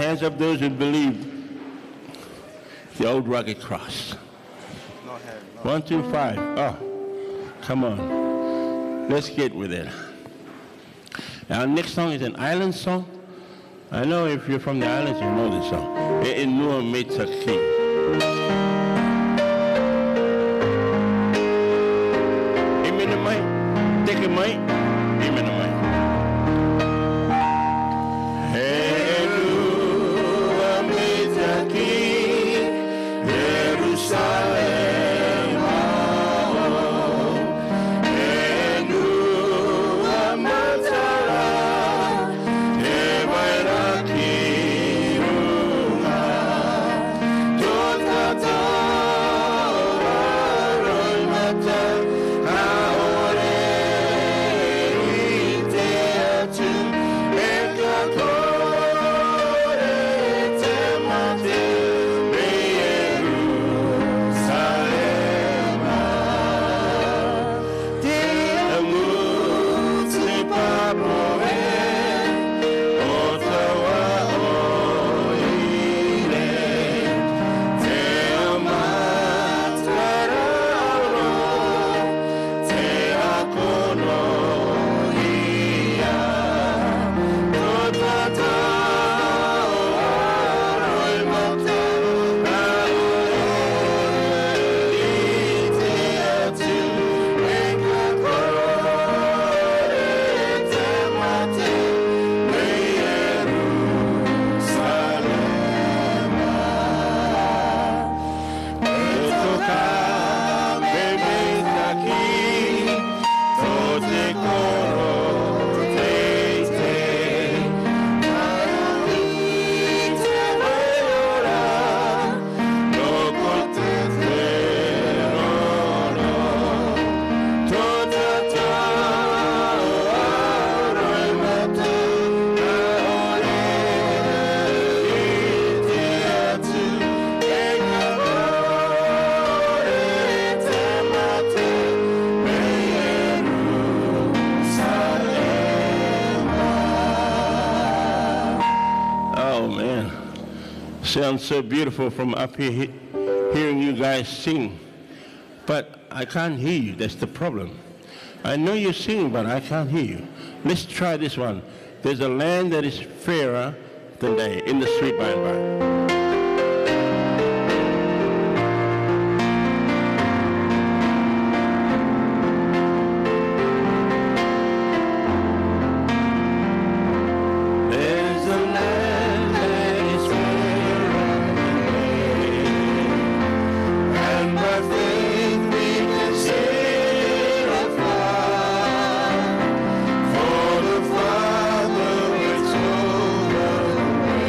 hands of those who believe the old rugged cross. 1, 2, 5. Oh, come on. Let's get with it. Our next song is an island song. I know if you're from the islands, you know this song. Inua Metaki. Amen, mate. Take it, mate. Amen, mate. Sounds so beautiful from up here, hearing you guys sing. But I can't hear you. That's the problem. I know you're singing, but I can't hear you. Let's try this one. There's a land that is fairer than day in the sweet by and by. For the Father, it's all the way.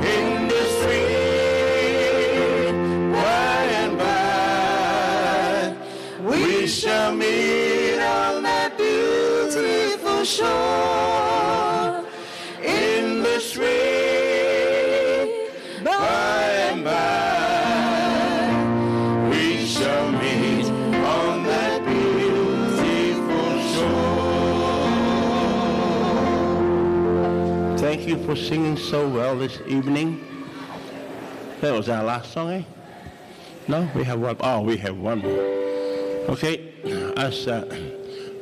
in the street, by and by, we shall meet on that beautiful shore. In the street, by and by, we shall meet on that beautiful shore. Thank you for singing so well this evening. That was our last song, eh? No, we have one. Oh, we have one more. Okay, as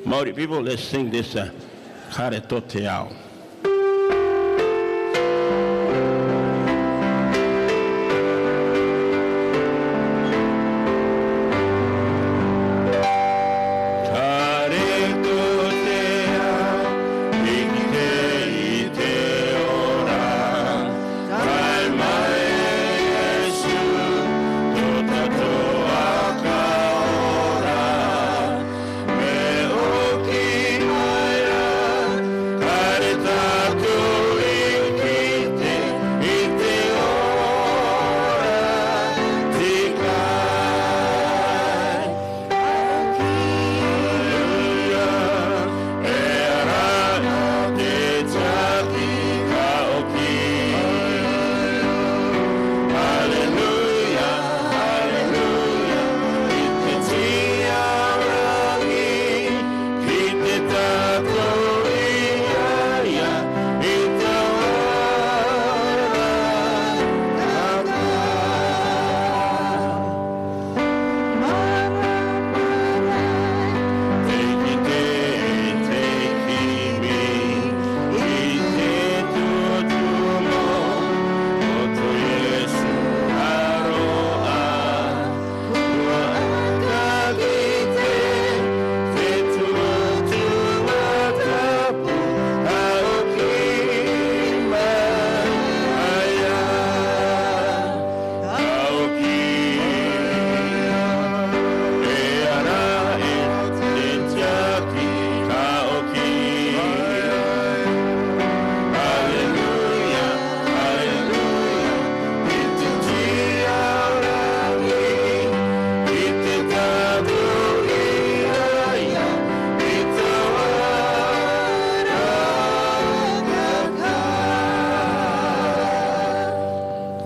Maori people, let's sing this Kare To Te Ao.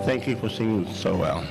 Thank you for singing so well.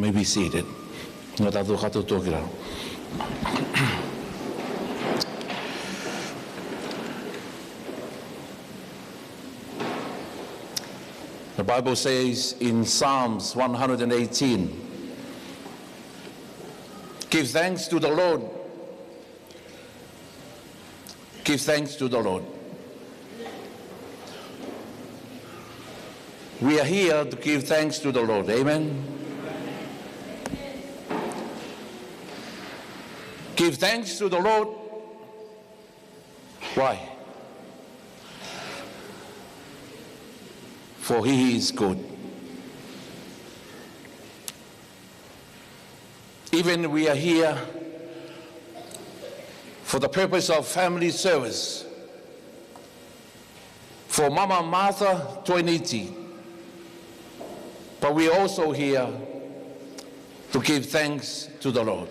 May be seated. Ngā tātou katoa tōkira. The Bible says in Psalms 118, give thanks to the Lord. Give thanks to the Lord. We are here to give thanks to the Lord. Amen. Give thanks to the Lord. Why? For he is good. Even we are here for the purpose of family service for Mama Martha Toiniti. But we are also here to give thanks to the Lord.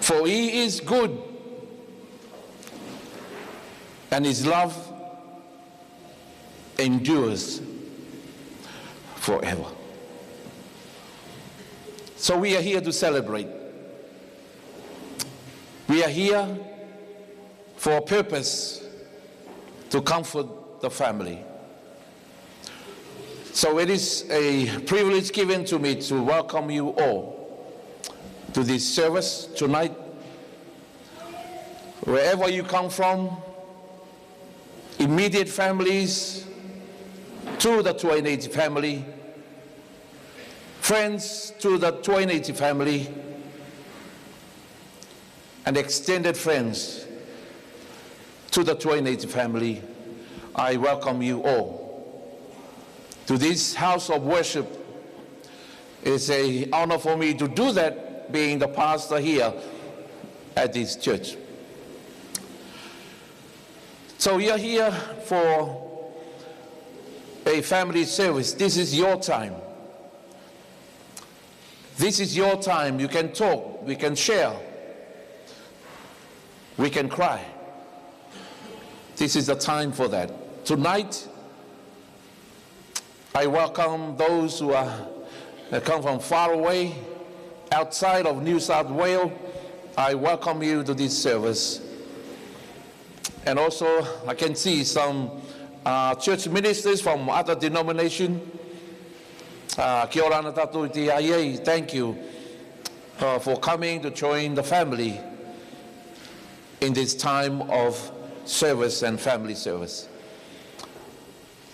For he is good, and his love endures forever. So we are here to celebrate. We are here for a purpose, to comfort the family. So it is a privilege given to me to welcome you all to this service tonight. Wherever you come from, immediate families, to the Toiniti family, friends to the Toiniti family, and extended friends to the Toiniti family, I welcome you all to this house of worship. It's an honor for me to do that, being the pastor here at this church. So we are here for a family service. This is your time. This is your time. You can talk, we can share, we can cry. This is the time for that. Tonight, I welcome those who come from far away, outside of New South Wales. I welcome you to this service. And also, I can see some church ministers from other denominations. Kia ora na tātou te aiei. Thank you for coming to join the family in this time of service and family service.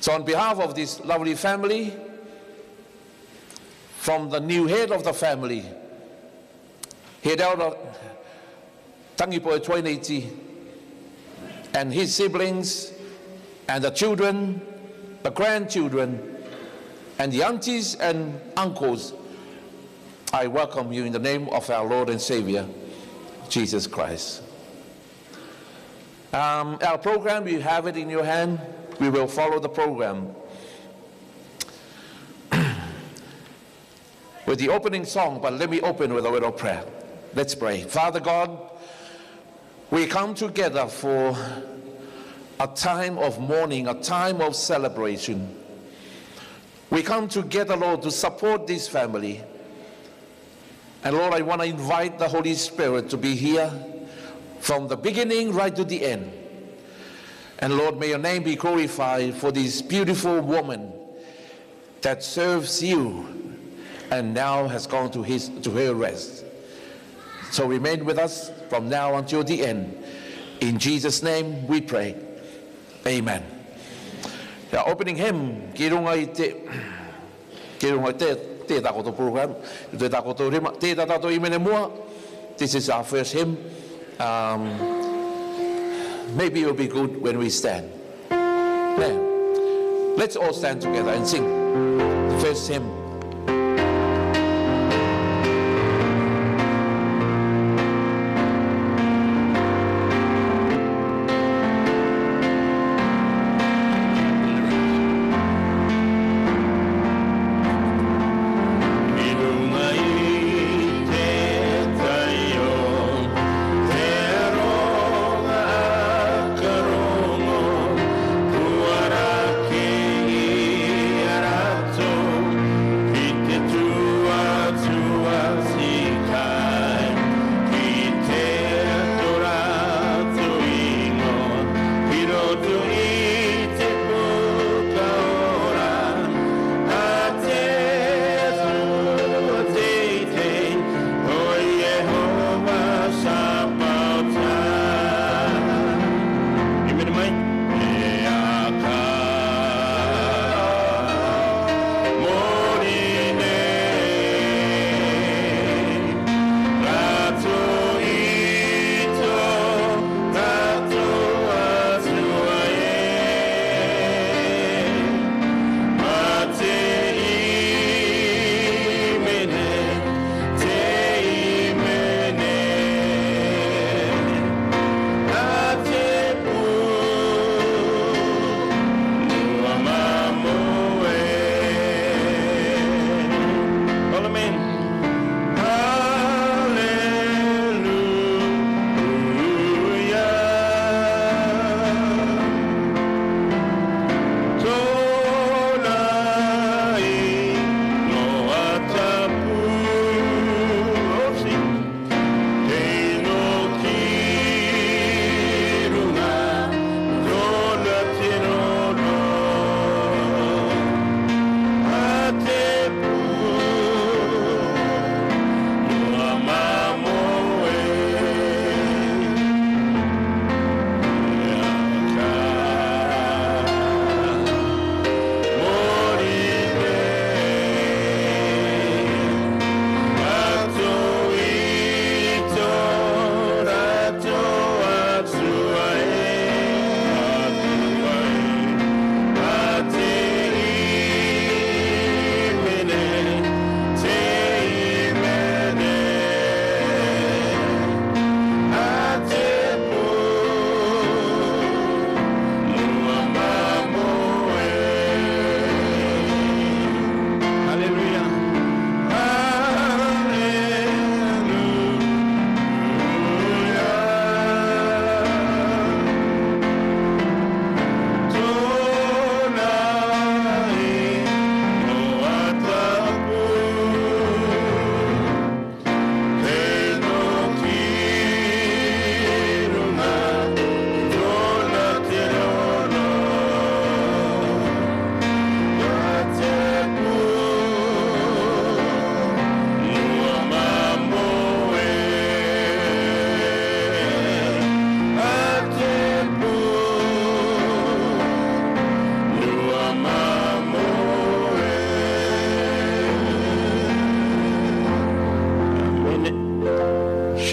So on behalf of this lovely family, from the new head of the family, Head Elder Tangipoe Toiniti, and his siblings, and the children, the grandchildren, and the aunties and uncles, I welcome you in the name of our Lord and Savior, Jesus Christ. Our program, you have it in your hand. We will follow the program with the opening song, but let me open with a word of prayer. Let's pray. Father God, we come together for a time of mourning, a time of celebration. We come together, Lord, to support this family. And Lord, I want to invite the Holy Spirit to be here from the beginning right to the end. And Lord, may your name be glorified for this beautiful woman that serves you and now has gone to her rest. So remain with us from now until the end. In Jesus' name we pray. Amen. The opening hymn, te takoto program, te takoto rima, te tato imene mua. This is our first hymn. Maybe it will be good when we stand. Yeah. Let's all stand together and sing the first hymn.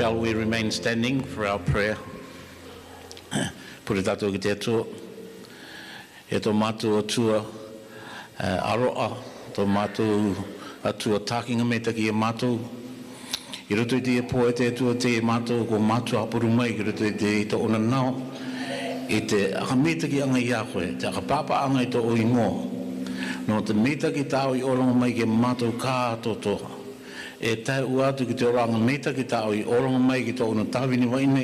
Shall we remain standing for our prayer? Puri tātou ki te atua. E tō mātou atua aroa, tō mātou atua tākinga me taki e mātou. I roto i te e pō e te atua te e mātou ko mātou apuru mai, i roto i te i tō ona nao. I te aka me taki anga i a koe, te aka pāpa anga i tō o ingoa. No te me taki tāo i oronga mai ke mātou kā totoa. E tai uatu ki te oranga meita ki tāo i oronga mai ki tō una tāwini waine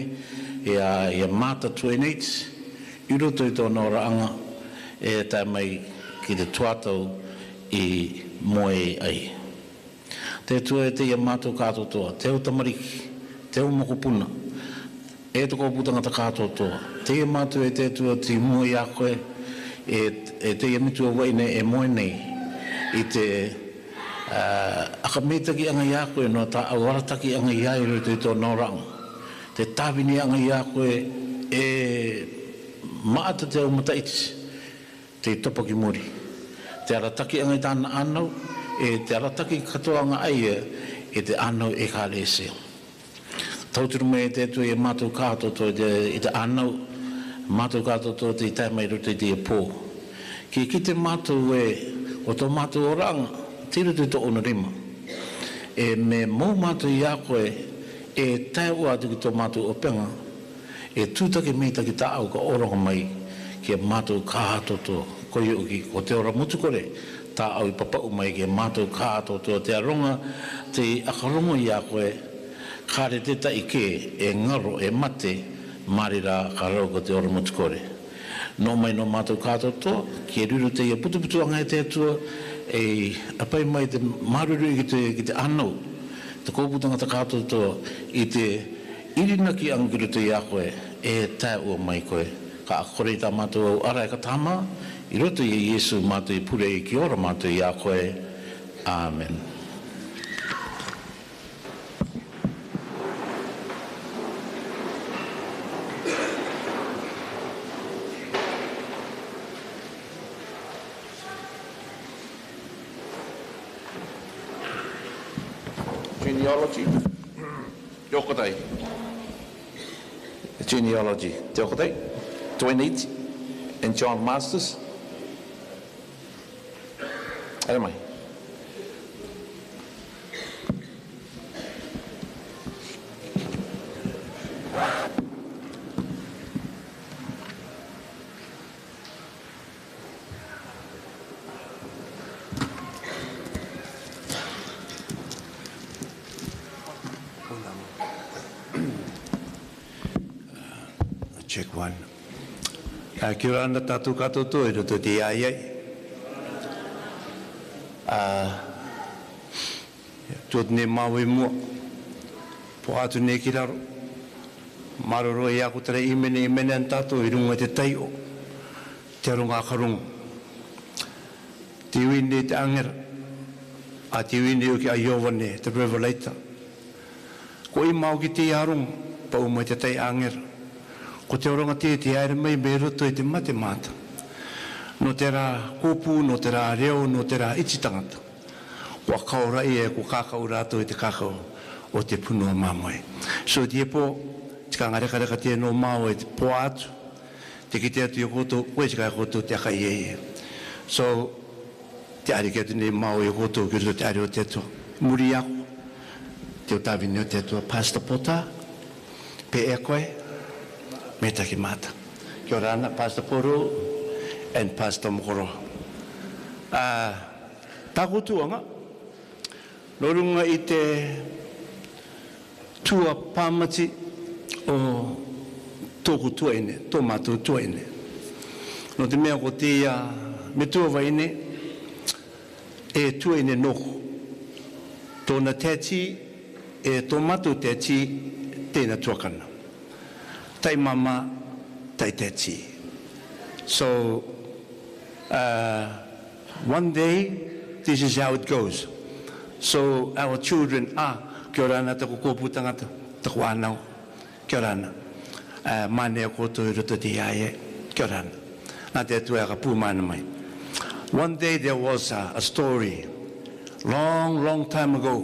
e a māta tueneit i roto i tōna oranga e tai mai ki te tuatau i moe ai. Te tua e te ia mātou kātotoa, te o tamariki, te o mokopuna, e toko putanga ta kātotoa. Te ia mātou e te tua ti moe i a koe e te ia mitua waine e moe nei i te aka metaki anga ia koe no ta awarataki anga ia i roto i tō nōrang. Te tāwini anga ia koe e maata te au mataiti, te topa ki muri. Te arataki anga i tāna anau, e te arataki katoa anga aia e te anau e kā lese. Tauturu me te tu e mātou kātoto i te anau, mātou kātoto te i tai mai roto i te e pō. Ki te mātou e o tō mātou oranga, tira te tō ona rima. E me mō mātou i a koe, e tai ua atu ki tō mātou o penga, e tūtake meita ki tā au ka oronga mai, ki a mātou kātoto, koi uki, ko te ora mutu kore, tā au i papau mai ki a mātou kātoto, te aronga, te akarongo i a koe, kāre te ta ike, e ngaro, e mate, marira ka rau ko te ora mutu kore. No mai no mātou kātoto, ki e ruru te ia putu anga e te atua, e apai mai te maruru ki te anau, te kōputanga ta kātoto i te irinaki angiru te ia koe, e tai ua mai koe. Ka akore i tā mātou au ara e ka tāma, i roto i Iesu mātou i pure i ki ora mātou i a koe. Amen. Genealogy. Te okotai. Genealogy. Te okotai. Tueneit and John Masters. Era mai. Check one. Kia ora ana tātou katoto e roto te iai. Tōt ne mau e mua. Po atu ne ki raro. Maroro e aku tara imene an tātou i runga te taio. Te aronga karunga. Te wine te angera. A te wine o ki a Iowane, te Revelator. Ko i mau ki te aronga. Pau mai te tai angera. Ko te oronga te aere mai me roto i te mate mata. No te rā kōpū, no te rā reo, no te rā iti tangata. Kua kaurai e ko kākau rātou i te kākau o te punua māmoe. So te epo, tika ngā reka te no māo e te pō atu, te ki te atu i koto, koe tika i koto te aka i e. So, te ari kia tune māo i koto, ki roto te ari o te atua. Muri ako, te o tāwini o te atua, Pastor Pota, pe e koe, me taki mata. Kia ora ana, Pastor Poro and Pastor Mokoro. Tāko tuanga, no runga i te tua pāmati o tōku tuaine, tō mātou tuaine. No te mea ko te me tua waine, e tuaine noko. Tōna tēti, e tō mātou tēti, tēna tuakana. Tai mama, tai tēti. So, one day, this is how it goes. So, our children, kia ora ana, tako kōpū tangata, tako anau, kia ora ana. Mane o koto I roto te iae, kia ora ana. Nā te atu e ka pū mana mai. One day there was a story, long time ago.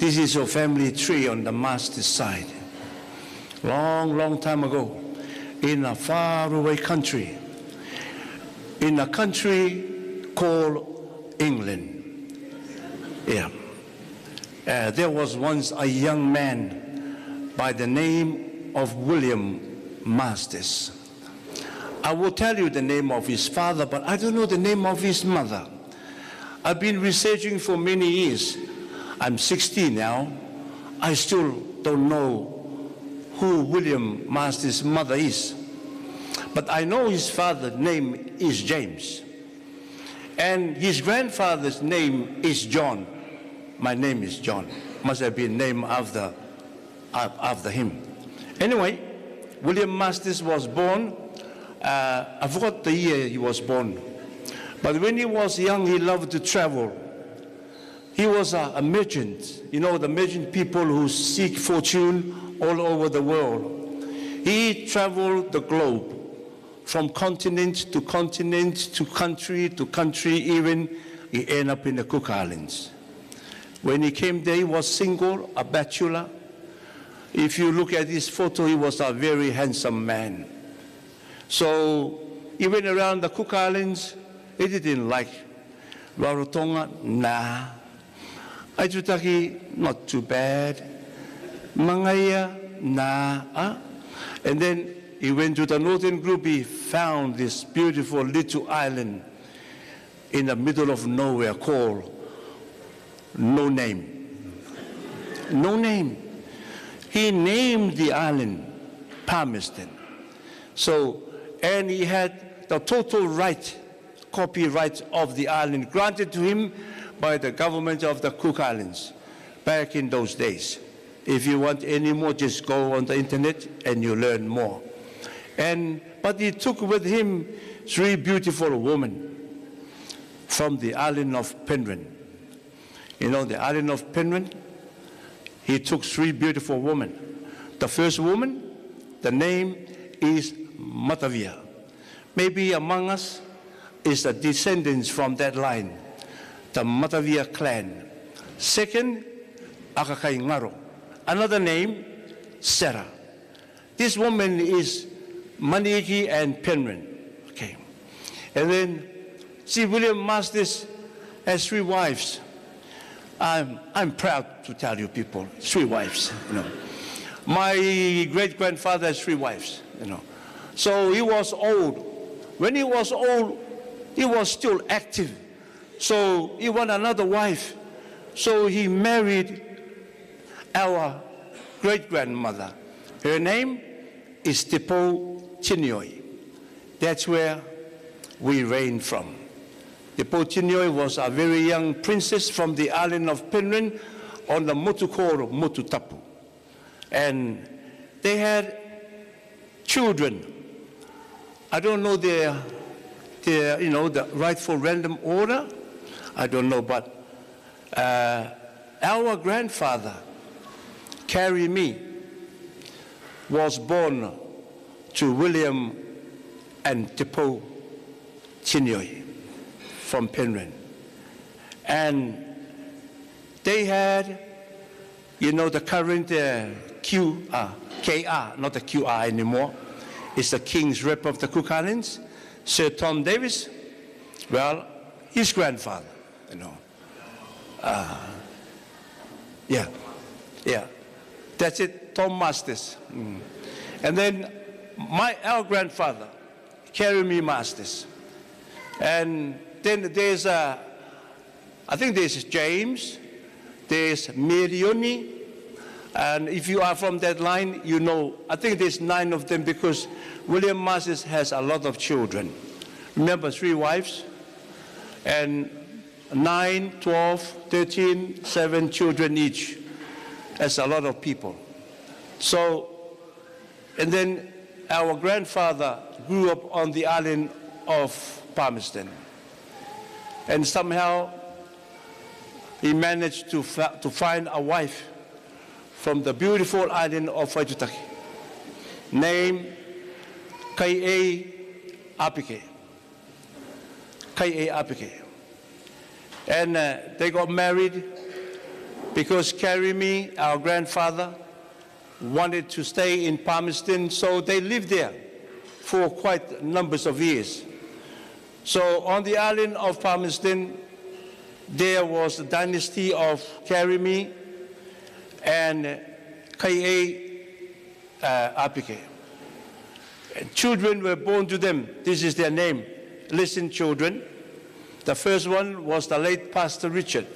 This is your family tree on the master's side. Long, long time ago, in a faraway country, in a country called England. Yeah. There was once a young man by the name of William Masters. I will tell you the name of his father, but I don't know the name of his mother. I've been researching for many years. I'm 60 now. I still don't know who William Masters' mother is. But I know his father's name is James. And his grandfather's name is John. My name is John. Must have been named after him. Anyway, William Masters was born. I forgot the year he was born. But when he was young, he loved to travel. He was a merchant. You know, the merchant people who seek fortune all over the world. He traveled the globe from continent to continent, to country, even he ended up in the Cook Islands. When he came there, he was single, a bachelor. If you look at his photo, he was a very handsome man. So he went around the Cook Islands. He didn't like Rarotonga, nah. Aitutaki, not too bad. Mangaya, nah. And then he went to the northern group. He found this beautiful little island in the middle of nowhere called No Name. No Name. He named the island Palmerston. So, and he had the total right, copyright of the island granted to him by the government of the Cook Islands back in those days. If you want any more, just go on the internet and you learn more. But he took with him 3 beautiful women from the island of Penrhyn. You know, the island of Penrhyn, he took 3 beautiful women. The first woman, the name is Matavia. Maybe among us is the descendants from that line, the Matavia clan. Second, Akakai Ngaro. Another name, Sarah. This woman is Maniki and Penrhyn. Okay. And then, see, William Masters has 3 wives. I'm proud to tell you people, 3 wives, you know. My great-grandfather has 3 wives, you know. So he was old. When he was old, he was still active. So he wanted another wife. So he married our great-grandmother. Her name is Tepo Chinyoy. That's where we reigned from. Tepo Chinyoy was a very young princess from the island of Penrhyn on the motu called Motu Tapu. And they had children. I don't know their you know, the rightful random order. I don't know, but our grandfather, Carrie Me, was born to William and Tepo Chinyoy from Penrhyn. And they had, you know, the current KR, not the QR anymore. It's the King's Rep of the Cook Islands, Sir Tom Davis. Well, his grandfather, you know. Yeah. That's it, Tom Masters. And then our grandfather, Carrie Me Masters. And then there's, I think there's James, there's Mirioni, and if you are from that line, you know, I think there's 9 of them because William Masters has a lot of children. Remember, 3 wives, and 9, 12, 13, 7 children each. That's a lot of people. So, and then our grandfather grew up on the island of Palmerston. And somehow he managed to find a wife from the beautiful island of Waitutaki, named Kai'e Apike. Kai'e Apike. And they got married because Karimi, our grandfather, wanted to stay in Palmerston, so they lived there for quite numbers of years. So on the island of Palmerston, there was the dynasty of Karimi and K.A. Apike. Children were born to them. This is their name. Listen, children. The first one was the late Pastor Richard.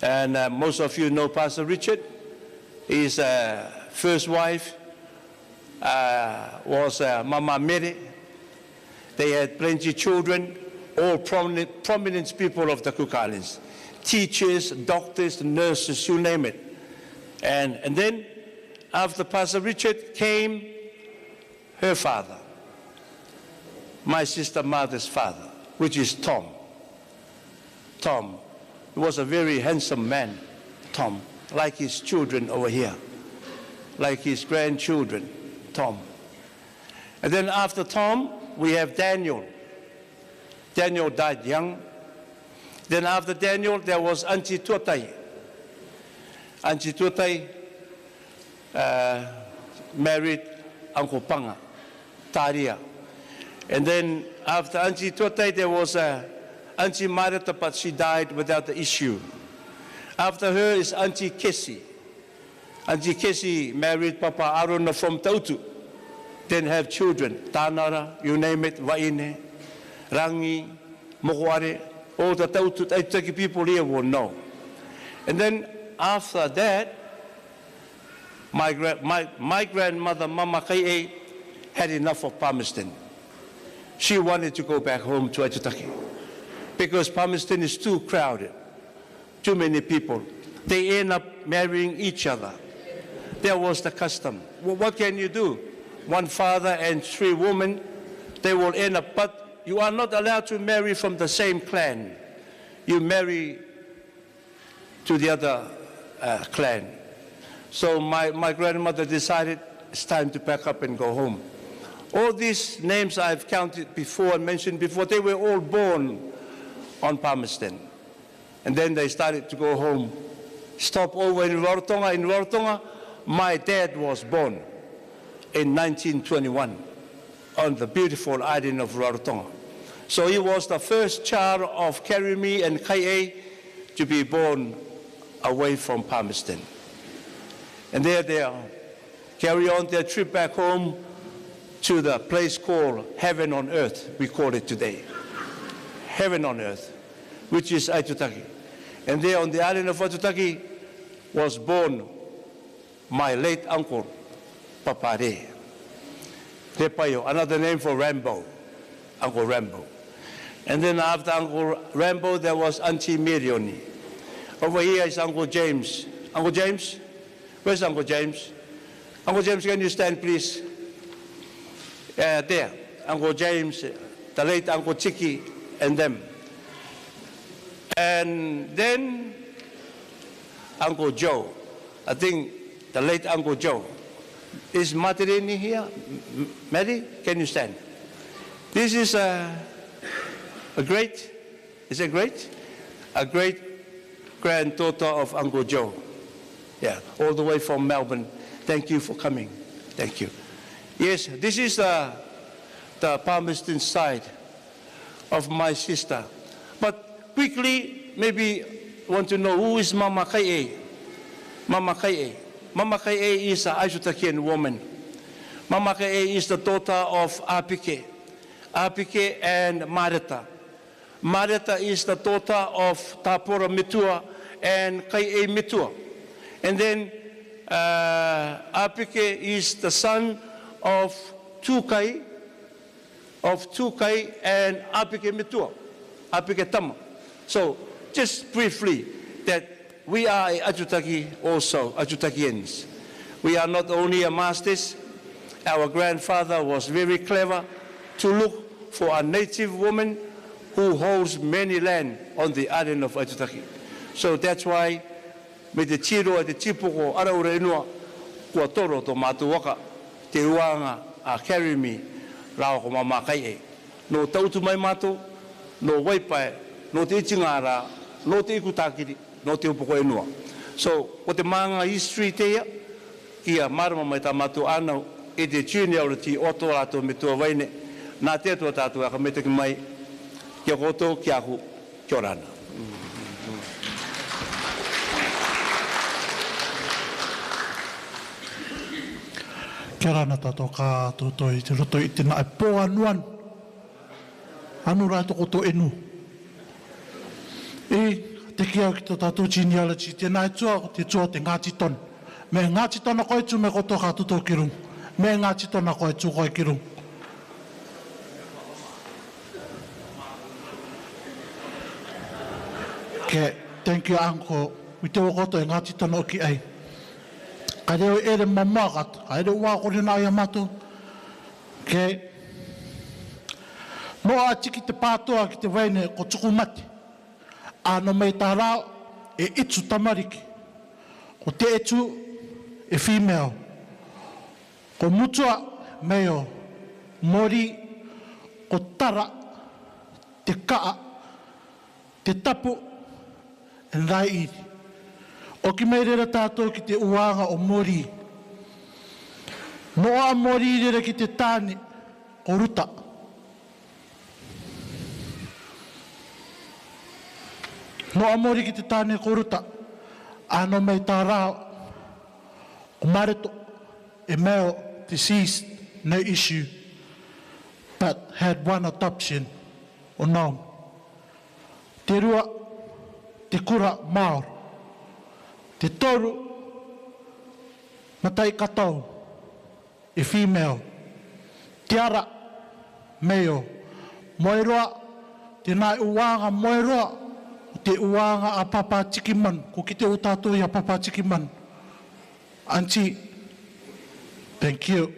And most of you know Pastor Richard. His first wife was Mama Mary. They had plenty of children, all prominent people of the Cook Islands. Teachers, doctors, nurses, you name it. And then after Pastor Richard came her father, my sister mother's father, which is Tom. Tom was a very handsome man, Tom, like his children over here, like his grandchildren, Tom. And then after Tom, we have Daniel. Daniel died young. Then after Daniel, there was Auntie Tuatai. Auntie Tuatai married Uncle Panga, Taria. And then after Auntie Tuatai, there was Auntie Marita, but she died without the issue. After her is Auntie Kessie. Auntie Kessie married Papa Aruna from Tautu. Then have children, Tanara, you name it, Waine, Rangi, Mokware, all the Tautu people here will know. And then after that, my grandmother, Mama K.A., had enough of Palmerston. She wanted to go back home to Aitutaki because Palmerston is too crowded, too many people. They end up marrying each other. That was the custom. Well, what can you do? One father and 3 women, they will end up, but you are not allowed to marry from the same clan. You marry to the other clan. So my grandmother decided it's time to pack up and go home. All these names I've counted before and mentioned before, they were all born on Palmerston. And then they started to go home. Stop over in Rarotonga. In Rarotonga, my dad was born in 1921 on the beautiful island of Rarotonga. So he was the first child of Karimi and K.A. to be born away from Palmerston. And there they are, carry on their trip back home to the place called Heaven on Earth, we call it today. Heaven on Earth, which is Aitutaki. And there on the island of Aitutaki was born my late uncle, Papa Re. Repayo, another name for Rambo, Uncle Rambo. And then after Uncle Rambo, there was Auntie Mirioni. Over here is Uncle James. Uncle James? Where's Uncle James? Uncle James, can you stand, please? There, Uncle James, the late Uncle Chiki, and them. And then Uncle Joe, I think the late Uncle Joe. Is Materini here? Mary, can you stand? This is a great, is it great? A great granddaughter of Uncle Joe. Yeah, all the way from Melbourne. Thank you for coming. Thank you. Yes, this is the Palmerston side of my sister. But quickly, maybe want to know who is Mama K.A. Mama K.A. Mama K.A. is an Aitutakian woman. Mama K.A. is the daughter of Apike. Apike and Marita. Marita is the daughter of Tapora Mitua and K.A. Mitua. And then Apike is the son of Tukai and Apike Mitua, Apike Tama. So just briefly, that we are Aitutaki also, Aitutakians. We are not only a masters. Our grandfather was very clever to look for a native woman who holds many land on the island of Aitutaki. So that's why me te tiro e te tipoko ara ure inua kua toro to matuwaka te uanga a Karimi rao ko mama K.A. No tautu mai mato, no waipae, no te itingara, no te ikutakiri. no te upo koe noa. So, o te maanga history te ia, kia marama mai tā matu anau, e te tūne au ti oto rātou me tua waine, nā te atua tātou aka me taki mai, kia koto, kia aku, kia rana. Kia rana tātou kātou i te roto i te nai pō anuan. Anu rai toko tō enu. Te kia ki tō tātou genealogy, te nai tua o te tua te Ngāti Tona. Me Ngāti Tona koe tu me koto kātou tō ki rungu. Me Ngāti Tona koe tu koe ki rungu. Thank you, Uncle. I te wakoto e Ngāti Tona o ki ai. Ka reo ere mamagat, ka ere ua kore nā ia matu. No a tiki te pātoa ki te waine ko tuku mati. Ano mei tā rao e itu tamariki. Ko te etu e female. Ko mutua meo mori ko tara te kaa te tapu e rai iri. O ki mei rera tātou ki te uanga o mori. No a mori rera ki te tāne o ruta. No a mori ki te tāne o ruta. Ano mei tā rao o mareto e meo deceased, no issue, but had one adoption o nau. Te rua, te kura Māori. Te toru, matai katau, e female. Te ara, meo. Moeroa, te nai uanga moeroa, te uanga a Papa Tikiman, ko ki te o tātou i a Papa Tikiman. Auntie, thank you.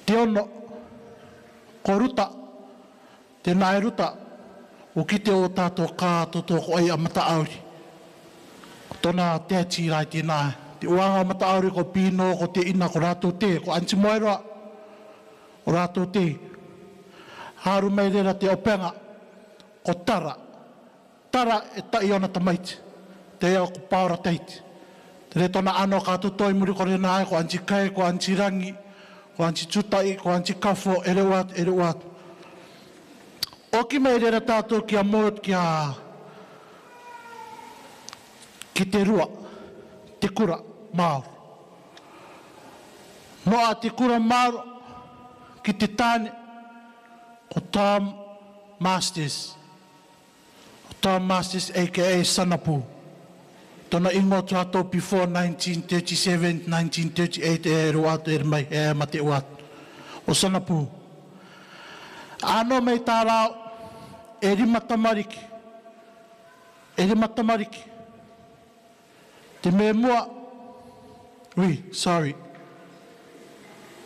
Te ono, ko ruta, te nai ruta, o ki te o tātou kātoto ko ai a mata auri. Tona te ati rai tēnā. Te uanga mata auri ko pino, ko te ina, ko rātou te, ko anti moeroa, ko rātou te. Haru mei rera te openga, ko tara. Tara e tai ona tamaiti. Te ea ko paura teiti. Te re tona ano kātou toi muri kore nāe, ko anti kai, ko anti rangi, ko anti tutai, ko anti kafo, ere uat, ere uat. Oki mei rera tātou kia mōt kia ki te rua, te kura Māori. No a te kura Māori ki te tāne o Tom Masters. O Tom Masters aka Sanapu. Tona ingo tuato before 1937, 1938 e ruatu e mai, e mate uatu. O Sanapu. Ano mei tā rao e rima tamariki. E rima tamariki. Te me mua, sorry.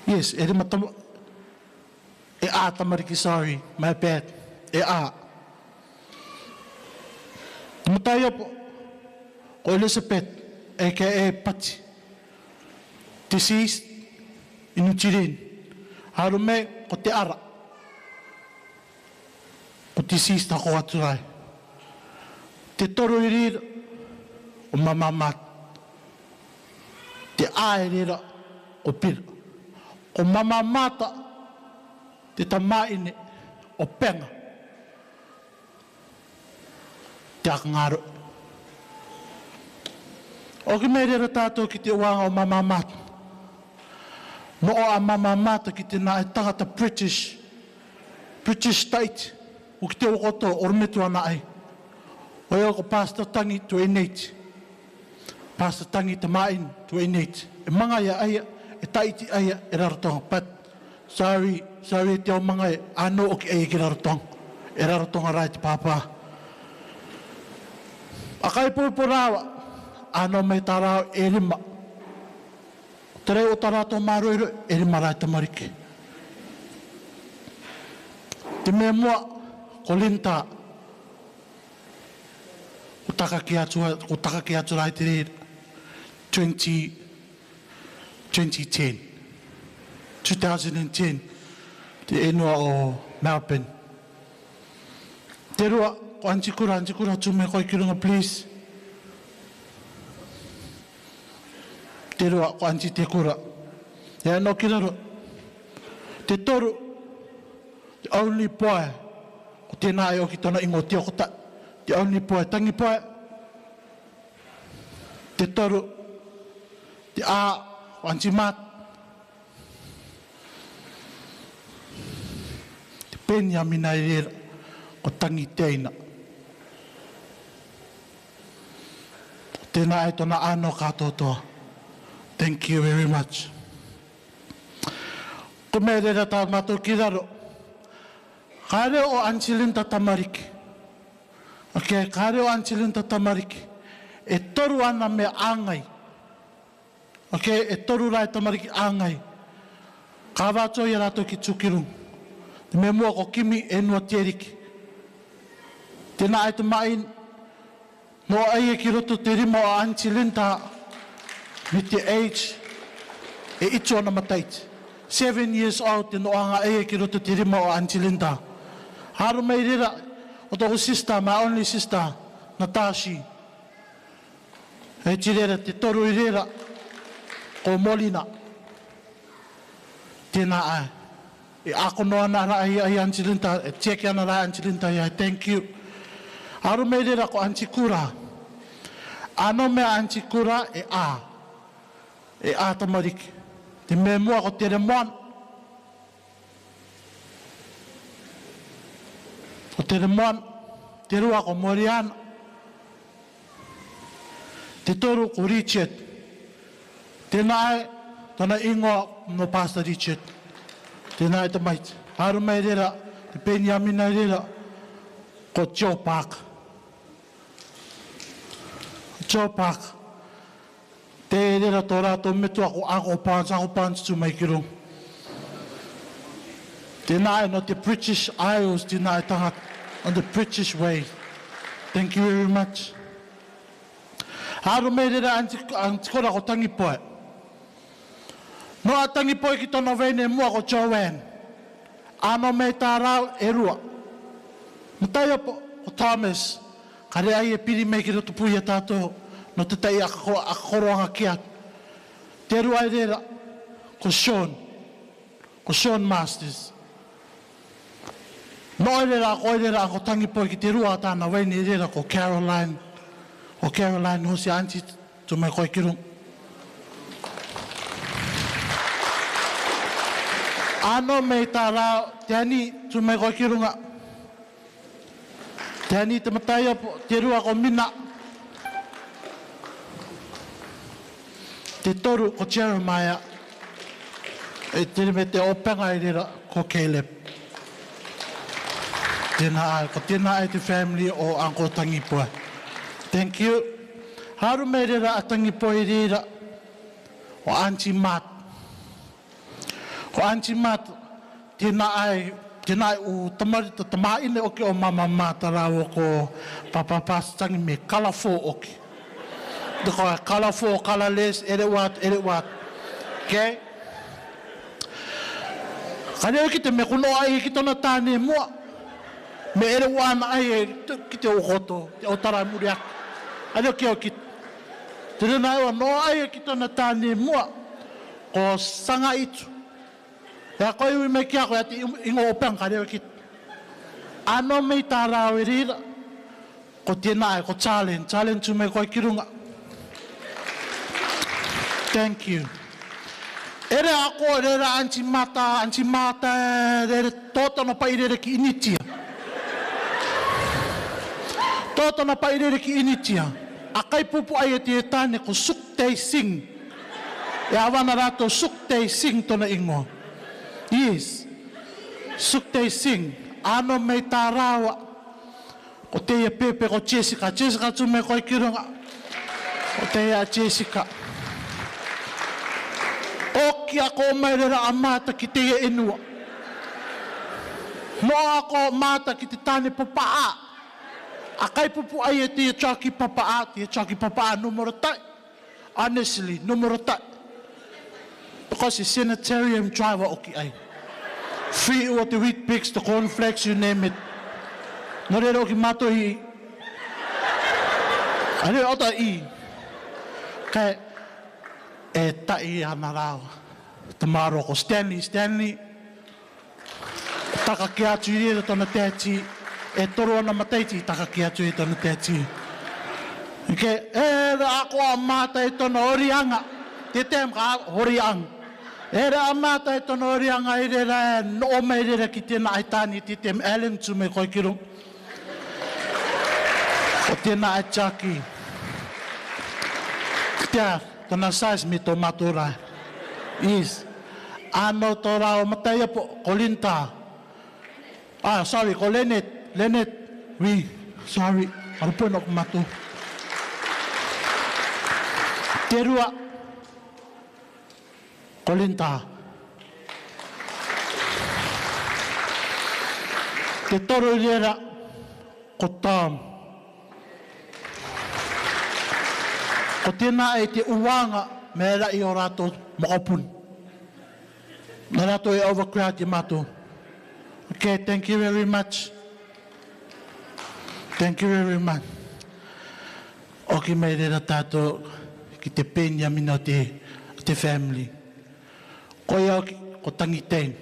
Yes, e rima tamariki. E a tamariki, sorry, my bad. E a. Mutai opo, o Elizabeth, aka Pati. Deceased, inu tirin. Haru me, ko te ara. Ko deceased ako aturai. Te toru i rira, o mamamat. Te aerera o pira. O mamamata, te tamaine o penga. Te akangaro. O ki mei rera tātou ki te wanga o mamamata. No o a mamamata ki te nā e tangata British state. O ki te okoto ormetu ana ai. O eo ko Pastor Tangi 28. Pastor Tangi Tamain 28. E manga ia aia, e taiti aia e rarotonga. But, sorry te o manga e ano o ki aia ki rarotonga. E rarotonga rai te pāpā. A kai pōpo rāwa, ano mei tā rāwa e rima. Te rei o tā rātou māroiro, e rima rai tamariki. Te mea mua, ko linta, ko taka ki atu rai te reira. 2010, te enua o Melbourne. Te rua, ko antikura tu me koe ki runga, please. te roa ko anti te kura. Ia no ki raro. Te toru, the only poe, ko tēnā e o ki tona ingo te okota. The only poe, tangi poe. Te toru, te a, ko anti mat. Te penia mina i rera, ko tangi teina. Tēnā e tona ano katoa. Thank you very much. Ko me rera tā mātou ki raro. Kāre o Angelinta Tamariki. Okay, kāre o Angelinta Tamariki. E toru ana me āngai. Okay, e toru rai Tamariki āngai. Ka wātou i rātou ki tukirung. Me mua ko kimi e nua tēriki. Tēnā e te mai no ai e ki roto te rima o Angelinta me te age e ito ana mataiti. 7 years old te noanga e ki roto te rima o Angelinta. Haru mai rira o toko sister, my only sister, Natashi. E tirera te toru i rira ko Molina. Tēnā ai. E ako noa nara ai Angelinta, e teki ana rai Angelinta ia, thank you. Haru mai rira ko Antikura. Ano mea Antikura e a. E a Tamariki. Te me mua ko tere moan. Ko tere moan. Te rua ko Moriana. Te toru ko Richard. Tēnā e, tona ingoa no Pastor Richard. Tēnā e te maiti. Haru mai rera, te peni amina rera, ko Joe Parker. Joe Parker. Te rera tō rātou metu ako pāns tu mai ki rung. Tēnā e no te British Isles, tēnā e tanga on the British way. Thank you very much. Haru me rera antikora ko tangi poe. No a tangi poe ki tōna wene mua ko Joanne. Ano me tā rau e rua. Mutai opo ko Thomas. Kare ai e piri mei ki roto pui a tātou. No te tai akakoroanga ki atu. Te rua i rera, ko Sean Masters. No i rera, ko i rera, ko tangi poe ki te rua tāna waini i rera, ko Caroline. Ko Caroline, hosi auntie, tu mai koe ki rung. Ano mei tā rao, te ani, tu mai koe ki runga. Te ani te matai apo, te rua ko Mina. Te toru ko Jeremiah. E te me te openga i rira ko Caleb. Tēnā ai, ko tēnā ai te family o Uncle Tangipoe. Thank you. Haru me rira a Tangipoe i rira o Auntie Matt. Ko Auntie Matt, tēnā ai u tamarita tamaine oki o Mama Mata rāua ko Papa Pastangi me kalafo oki. Te koe kalafo, kalales, ere wat. Okay? Kare o ki te me kuno ai ki tona tāne mua. Me ere wana ai ki te ukoto, te otara muri aku. Kare o ki o ki. Te rena ewa no ai ki tona tāne mua. Ko sanga itu. Ea koe ui me kia koe ati ingo opeang kare o ki. Ano mei tā rāo e rira. Ko tēnā e ko challenge tu me koe ki runga. Thank you. Ere ako, ere Auntie Mata, ere tōtana pa irere ki initia. Tōtana pa irere ki initia. A kai pupu ai e te tāne ko Suktei Singh. E awana rātou Suktei Singh tona ingoa. Yes. Suktei Singh. Ano mei tā rāua. Ko teia pepe ko Jessica. Jessica tu me koe ki runga. Ko teia Jessica. Oki ako mai rera a mata ki te enua. No ako mata ki te tāne papaa. A kai pupu ai e te chaki papaa numero tai. Honestly, numero tai. Because it's sanitarium driver oki ai. Free ua te wheat picks, the cornflakes, you name it. No rera oki mato hi. Are ota I. Kai e tai ana rao. Tamaro ko Stanley. Taka ki atu i rira tona tēti. E toro ana mataiti taka ki atu i tona tēti. Ke e ako a mata e tona orianga. Te tem ka orianga. E a mata e tona orianga i rira no me rira ki tēnā aitani te tem Allen tu me koi kirung. O tēnā e chaki. Kia, tona size me tō matura. Yes. Ano tō rao matai apo, ko Linta. Sorry, ko Lenet. Sorry. Arupon ako matu. Te rua. Ko Linta. Te toro rera, ko Tom. Ko tēnā e te uwanga me rai o rātou mokopun. Nā rātou e overcrowd te mātou. Okay, thank you very much. Thank you very much. Oki mai rera tātou ki te pēnia mina te family. Ko ia ko tangitein.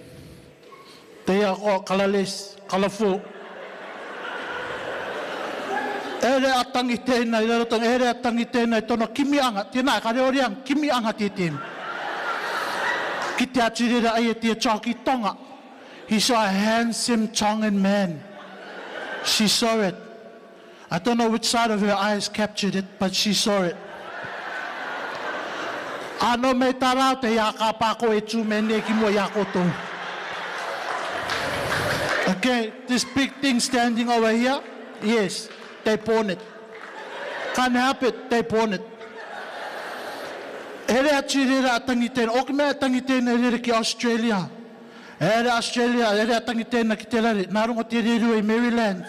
Te ia ko kalales, kalafu. Ere atangi tēnā, i rarotang ere atangi tēnā, i tono kimianga, tēnā, ka reo reang, kimianga te tēm. Ki te aturera ai e te Chalky Tonga. He saw a handsome Tongan man. She saw it. I don't know which side of her eyes captured it, but she saw it. Ano me tarau te ia ka pako e tū mene ki mo ia koto. Okay, this big thing standing over here, yes. They pawn it. Can't help it, they pawn it. Ere atu rera atangi tēnā. Oki mea atangi tēnā rera ki Australia. Ere Australia, ere atangi tēnā ki te rare. Nā rongo te reru i Maryland.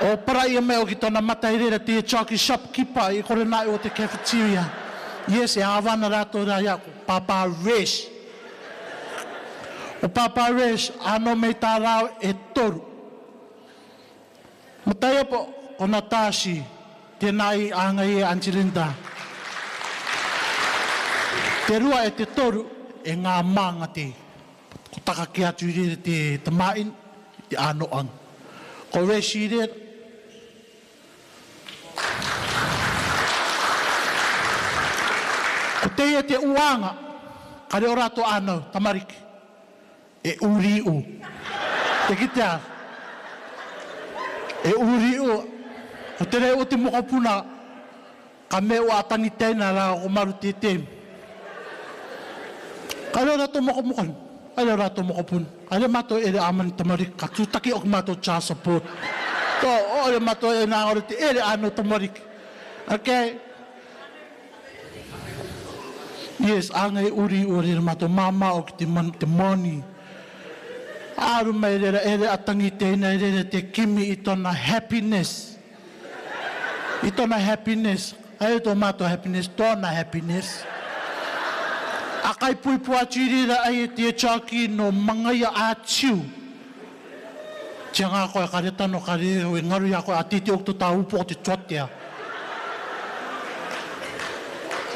O parai mea o ki tōna mata i rera te Chalky shopkeeper i kore nai o te cafeteria. Yes, e awana rātou rā ia ko Papa Resh. O Papa Resh, ano mei tā rao e toru. Matai apo, o Natashi, tēnai anga i Angelinda. Te rua e te toru, e ngā manga te. Ko taka ki atu i rere te main, te anoang. Ko Reshi rere. Ko te ia te uanga, ka reo rato anau, tamariki. E uriu. Te kitea. E uriu. Ko te reo te mokopuna, ka me o atangi tēnā rā o maru te tēm. Ka reo rato mokopukan. Ka reo rato mokopun. Ka reo mato ere amani tamariki. Ka tūtaki o mato child support. Ko o re mato e nā ore te ere ano tamariki. Okay. Yes, anga e uriu re mato mama o ki te moni. Aru mai rera ere atangi tēnei rera te kimi i tona happiness. I tona happiness. Ai tō mātou happiness, tōna happiness. A kai pui pua tirira ai e te Chalky no mangaia a tiu. Tia ngā koe kare tano kare o e ngaru ia koe a tete okto tā upo o te chotea.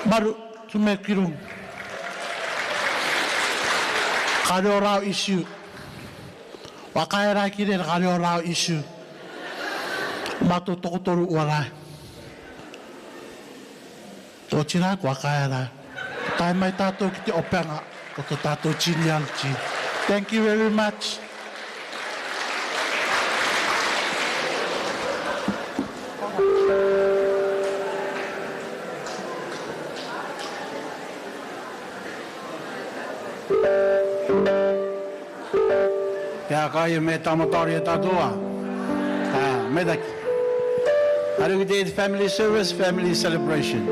Maru, tu me kirung. Kare o rao issue. Wakae rai ki rera ka reo rao isu. Mato tokotoru ua rai. Tō tira ko wakae rai. Tai mai tātou ki te opanga o tō tātou genealogy. Thank you very much. Pea kai me tamatari e tātua. Me daki. Haru ki te family service, family celebration.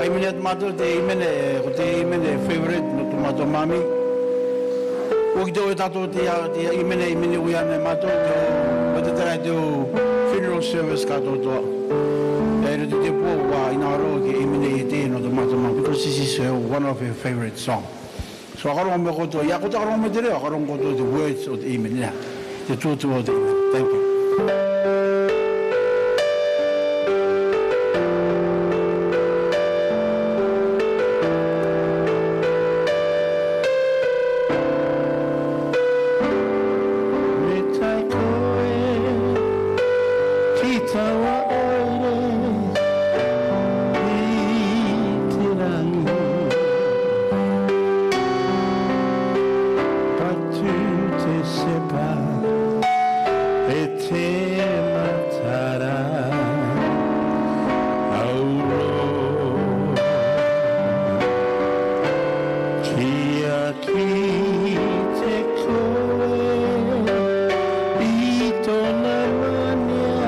Kai mene at mātou te imene, ko te imene favorite no tu mātou mami. O ki te oe tātou te imene uiane mātou, te tera te funeral service kātou toa. E re te pō wa ina aro ki imene i te no tu mātou mami, because this is one of her favorite songs. So akarongo me koto, ia koto akarongo me te reo, akarongo koto the words of the amen, yeah. The truth of the amen. Thank you. tawa oire i te rangi patu te sepa e te matara auro kia ki te koe i tona mania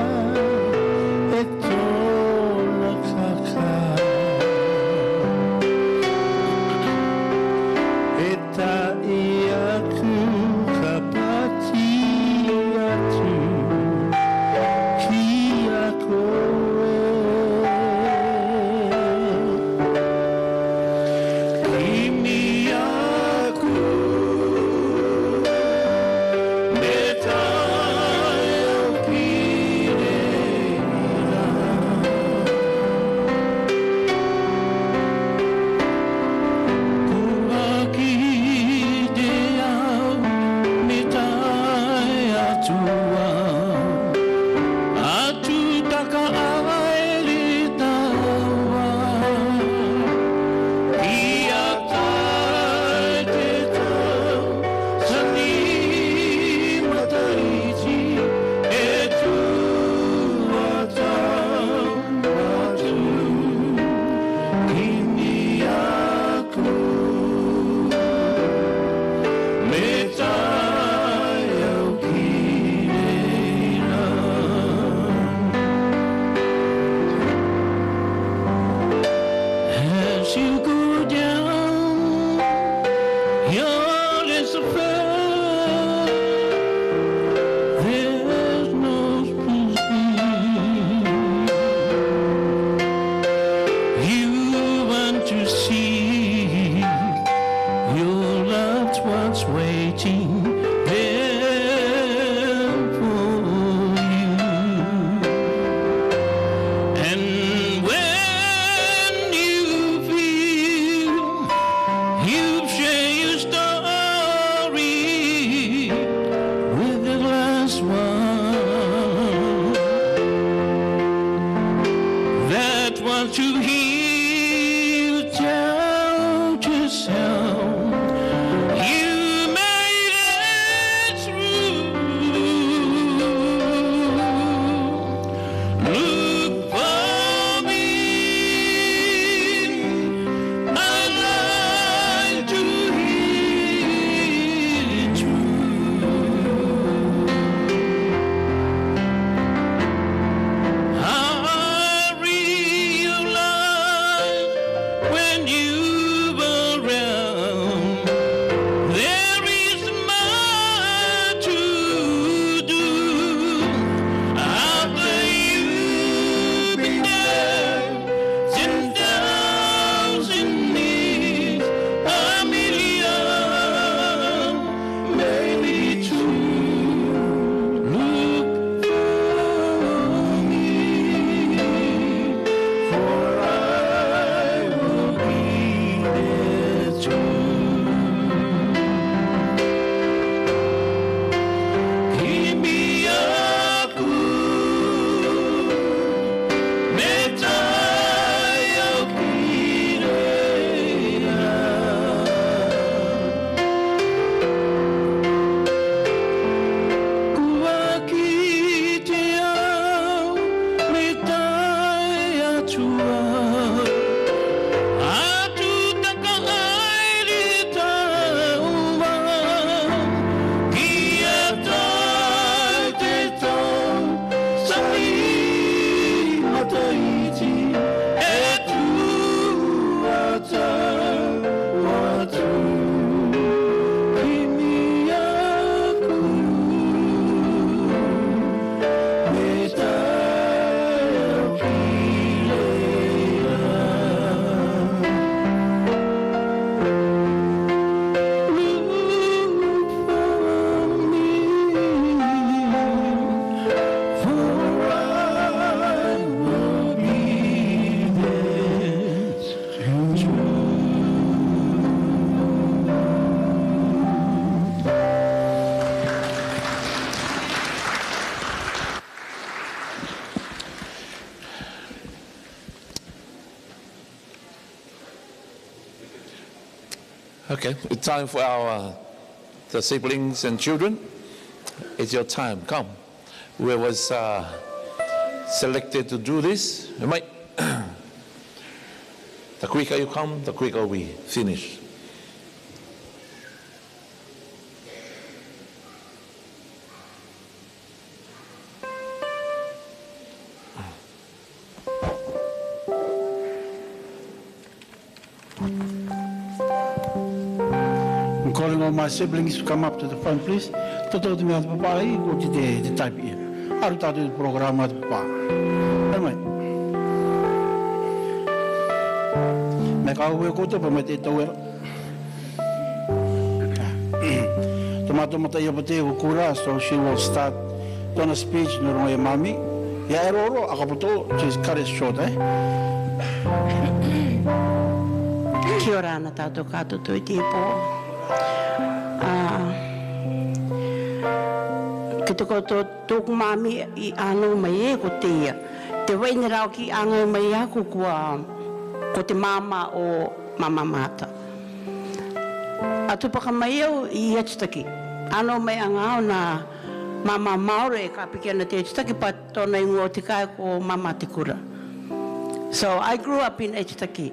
Okay, it's time for the siblings and children. It's your time. Come. Whoever was selected to do this, you might. The quicker you come, the quicker we finish. I'm calling all my siblings to come up to the front, please. Toto te mea te papa i, ko te type ia. Aru tātou te programa te papa. Hei mai. Me ka ue koto pa me te tauera. Tomato mata ia pate o kura, so she will start dona speech no ronga ia mami. Ia eroro, akapoto, just cut it short, eh? Kia ora ana tātou kātou tui te pō. Ki te koutou tōku māmi i ānau mai e ko te ia. Te waini rau ki ānau mai aku ko te māma o mama mata. A tupaka mai au i Echitaki. Ānau mai anga o nā mama Maore e ka piki ana te Echitaki pa tōna ingo o te kai ko mama te kura. So I grew up in Echitaki.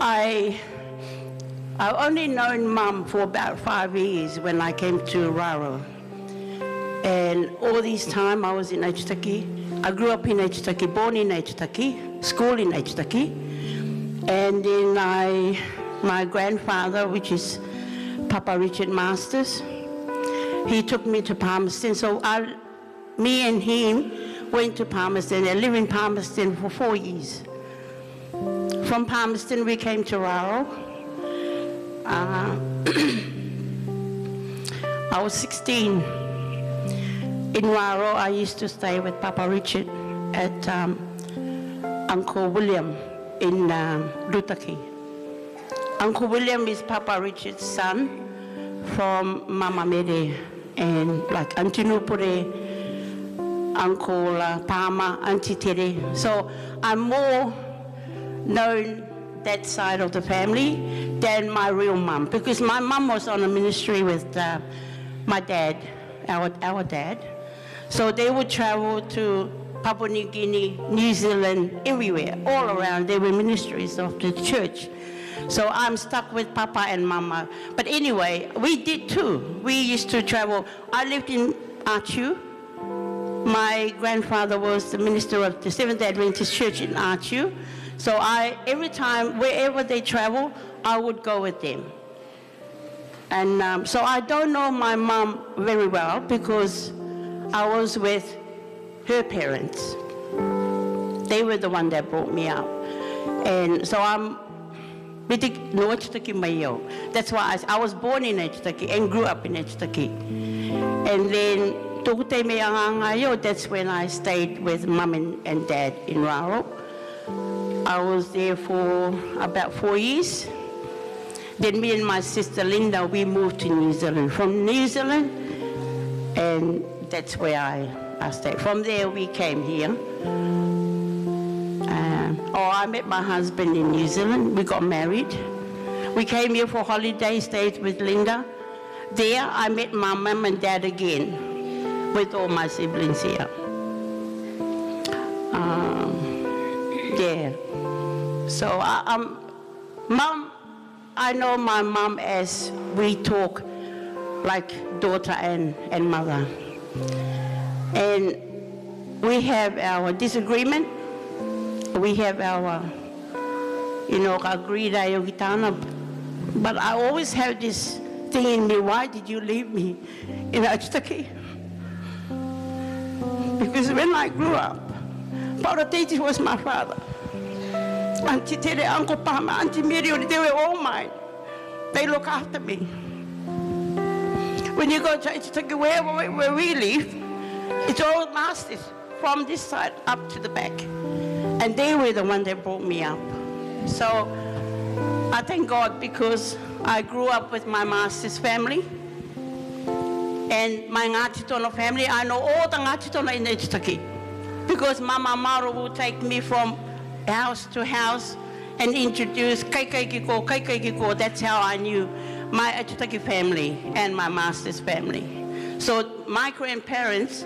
I only known Mum for about 5 years when I came to Raro. And all this time I was in Echitaki. I grew up in Echitaki, born in Echitaki, school in Echitaki. And then my grandfather, which is Papa Richard Masters, he took me to Palmerston. So me and him went to Palmerston and lived in Palmerston for 4 years. From Palmerston, we came to Raro. I was 16. In Raro, I used to stay with Papa Richard at Uncle William in Lutaki. Uncle William is Papa Richard's son from Mama Mere and like Auntie Nupure, Uncle Pama, Auntie Tere. So I'm more known that side of the family than my real mum, because my mum was on a ministry with my dad, our dad. So they would travel to Papua New Guinea, New Zealand, everywhere, all around. They were ministries of the church. So I'm stuck with Papa and Mama. But anyway, we did too. We used to travel. I lived in Achu. My grandfather was the minister of the Seventh Adventist Church in Achu. So every time, wherever they travel, I would go with them. And so I don't know my mom very well because I was with her parents. They were the one that brought me up. And so I'm no Echitaki Mayo. That's why I was born in Echitaki and grew up in Echitaki. And then Tokute Meangangayo, that's when I stayed with Mum and Dad in Raro. I was there for about 4 years. Then me and my sister Linda, we moved to New Zealand. From New Zealand, and that's where I stayed. From there we came here. I met my husband in New Zealand. We got married. We came here for holiday, stayed with Linda. There I met my mum and dad again with all my siblings here. Yeah. So Mum, I know my mum as we talk like daughter and mother. And we have our disagreement. We have our, agreed but I always have this thing in me, why did you leave me in Echitaki? Because when I grew up, Pauratiti was my father. Auntie Tere, Uncle Pama, Auntie Miriam, they were all mine. They look after me. When you go to Echitaki, where we live, it's all masters from this side up to the back. And they were the one that brought me up. So I thank God because I grew up with my master's family and my Ngāti Tono family. I know all the Ngāti Tono in Echitaki because Mama Maru will take me from house to house and introduced Kaikai. That's how I knew my Atutaki family and my master's family. So my grandparents,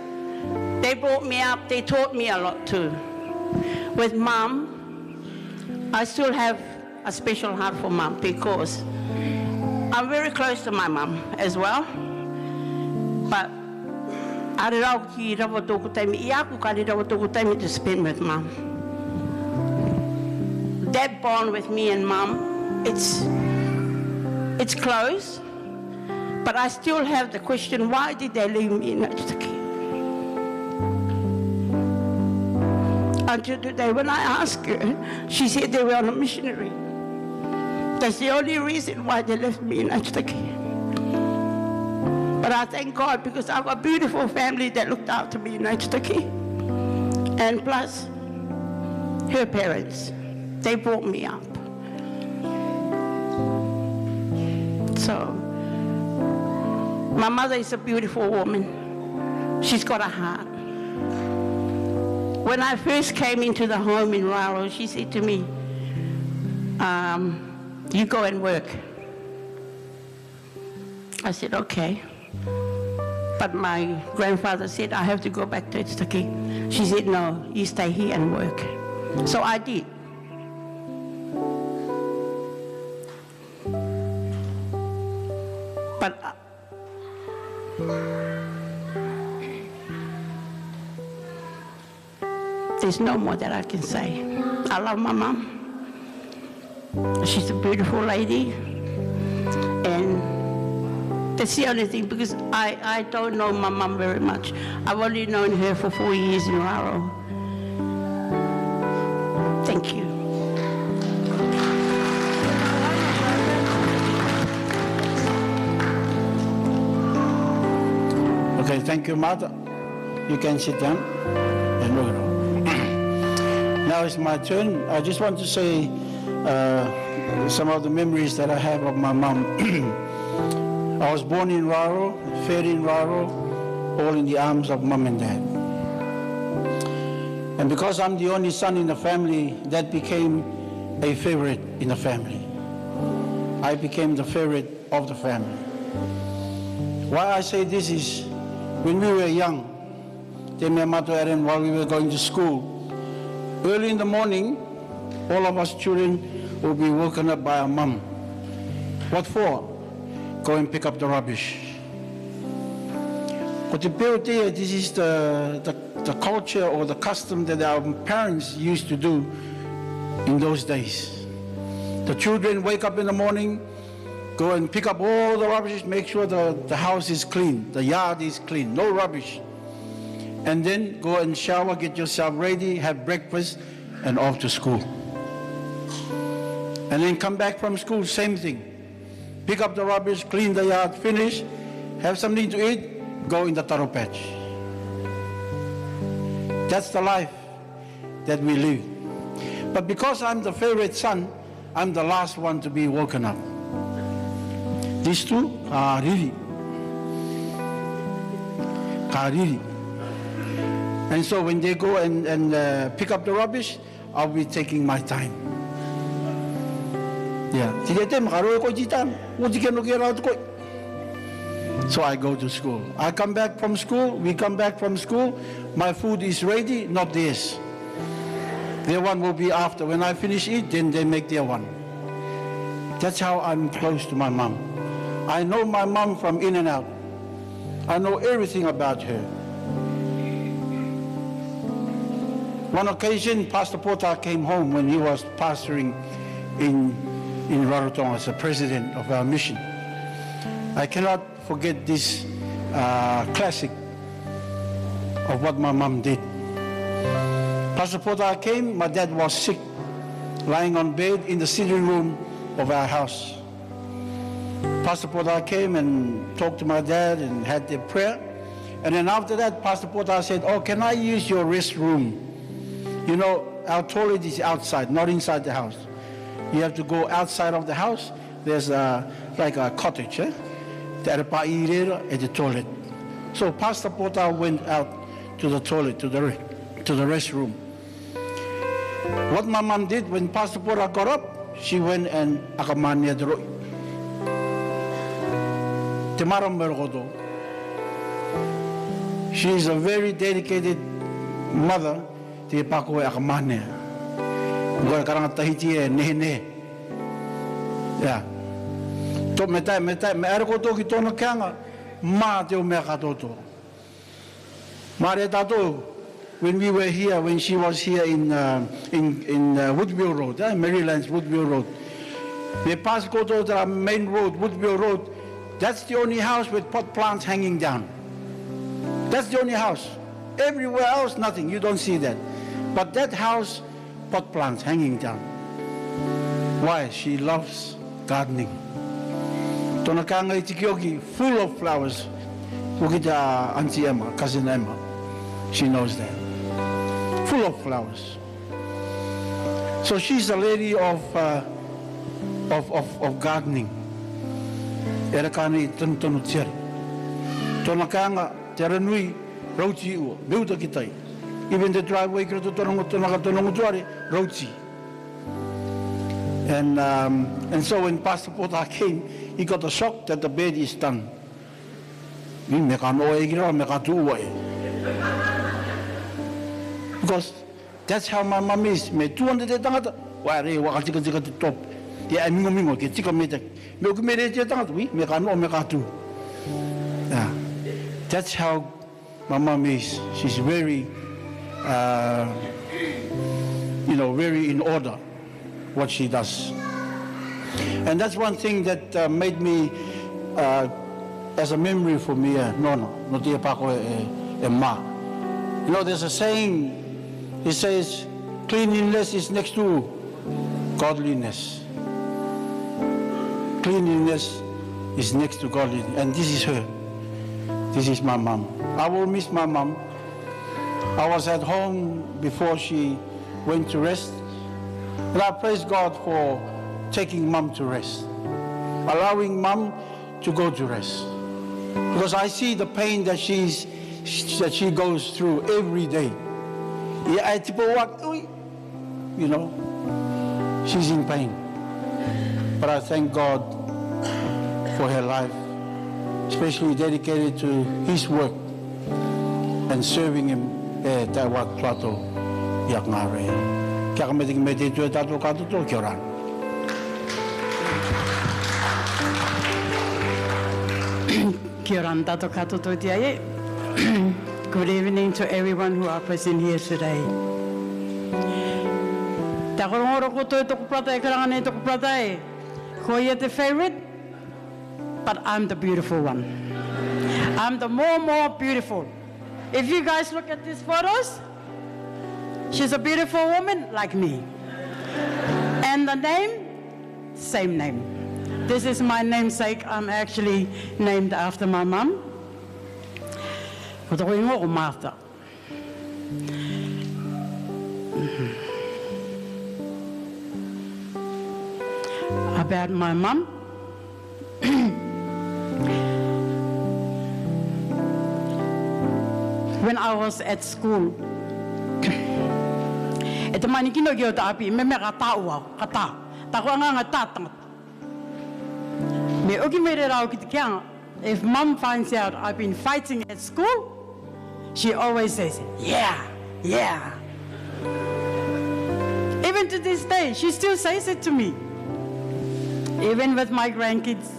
they brought me up, they taught me a lot too. With Mom, I still have a special heart for Mom because I'm very close to my mom as well. But I don't ki rawa tōku taimi, I aku ka rawa tōku taimi to spend with Mom. That bond with me and Mom, it's close, but I still have the question, why did they leave me in Atutaki? Until today, when I asked her, she said they were on a missionary. That's the only reason why they left me in Atutaki. But I thank God because I have a beautiful family that looked after me in Atutaki. And plus, her parents, they brought me up. So, my mother is a beautiful woman. She's got a heart. When I first came into the home in Raro, she said to me, you go and work. I said, okay. But my grandfather said, I have to go back to Atutaki. She said, no, you stay here and work. So I did. But there's no more that I can say. I love my mom. She's a beautiful lady. And that's the only thing, because I don't know my mom very much. I've only known her for 4 years in Raro. Thank you. Okay, thank you, Mother. You can sit down. Now it's my turn. I just want to say some of the memories that I have of my mom. I was born in Raro, fed in Raro, all in the arms of Mom and Dad. And because I'm the only son in the family, that became a favorite in the family. I became the favorite of the family. Why I say this is, when we were young, while we were going to school, early in the morning, all of us children will be woken up by our mom. What for? Go and pick up the rubbish. This is the culture or the custom that our parents used to do in those days. The children wake up in the morning, go and pick up all the rubbish, make sure the house is clean, the yard is clean, no rubbish. And then go and shower, get yourself ready, have breakfast, and off to school. And then come back from school, same thing. Pick up the rubbish, clean the yard, finish, have something to eat, go in the taro patch. That's the life that we live. But because I'm the favorite son, I'm the last one to be woken up. These two are really. And so when they go and pick up the rubbish, I'll be taking my time. Yeah. So I go to school. I come back from school, we come back from school, my food is ready, not theirs. Their one will be after. When I finish it, then they make their one. That's how I'm close to my mom. I know my mom from in and out. I know everything about her. One occasion, Pastor Pota came home when he was pastoring in Rarotonga as the president of our mission. I cannot forget this classic of what my mom did. Pastor Pota came, my dad was sick, lying on bed in the sitting room of our house. Pastor Pota came and talked to my dad and had their prayer. And then after that, Pastor Pota said, oh, can I use your restroom? You know, our toilet is outside, not inside the house. You have to go outside of the house. There's like a cottage, at the toilet. So Pastor Pota went out to the toilet, to the restroom. What my mom did when Pastor Pora got up, she went and akamania droi. Te maram merokoto. She is a very dedicated mother. Te pako e akamania. Ngoe karanga tahiti e nehe. Yeah. To me aerokoto ki tōna keanga, mā te o mea katoto. Mā re tātou, when we were here, when she was here in Woodville Road, Maryland's Woodville Road. We passed koto to the main road, Woodville Road. That's the only house with pot plants hanging down. That's the only house. Everywhere else, nothing. You don't see that. But that house, pot plants hanging down. Why? She loves gardening. Tōna kānga I Tikioki, full of flowers. Ukita Auntie Emma, cousin Emma. She knows that. Full of flowers. So she's a lady of gardening. Era kāne I tonu tiari. Tōna kānga, te ranui, rauti ua, meuta ki tai. Even the driveway kira tōna tuare, rauti. And so when Pastor Pota came, he got a shock that the bed is done. Because that's how my mom is. Me 200 tangata, wa re wa tika tika te top. Dia mingo mingo ke tika me te. Me ku me re te tangata wi me ka no me ka tu. Yeah. That's how my mom is. She's very very in order what she does. And that's one thing that made me, as a memory for me, no te pako e ma. You know, there's a saying, it says, cleanliness is next to godliness. Cleanliness is next to godliness. And this is her. This is my mom. I will miss my mom. I was at home before she went to rest. And I praise God for taking mom to rest, allowing mom to go to rest. Because I see the pain that she goes through every day. You know, she's in pain. But I thank God for her life, especially dedicated to his work and serving him at Taiwan Plato Yaknare. Kia ka meti ki meti tu e tātou kātoto, kia ora. Kia ora tātou katoto te aie. Good evening to everyone who are present here today. Tā korongoro koto e toko prata e karanga nei toko prata e. Ko ia te favorite, but I'm the beautiful one. I'm the more beautiful. If you guys look at these photos, she's a beautiful woman like me. And the name, same name. This is my namesake. I'm actually named after my mom. Martha. About my mom. When I was at school, e te manikino ki o te api, me mea ka tāua, ka tā. Tā kua nganga tātanga. Me uki me re rau ki te kianga, if mom finds out I've been fighting at school, she always says, yeah. Even to this day, she still says it to me. Even with my grandkids.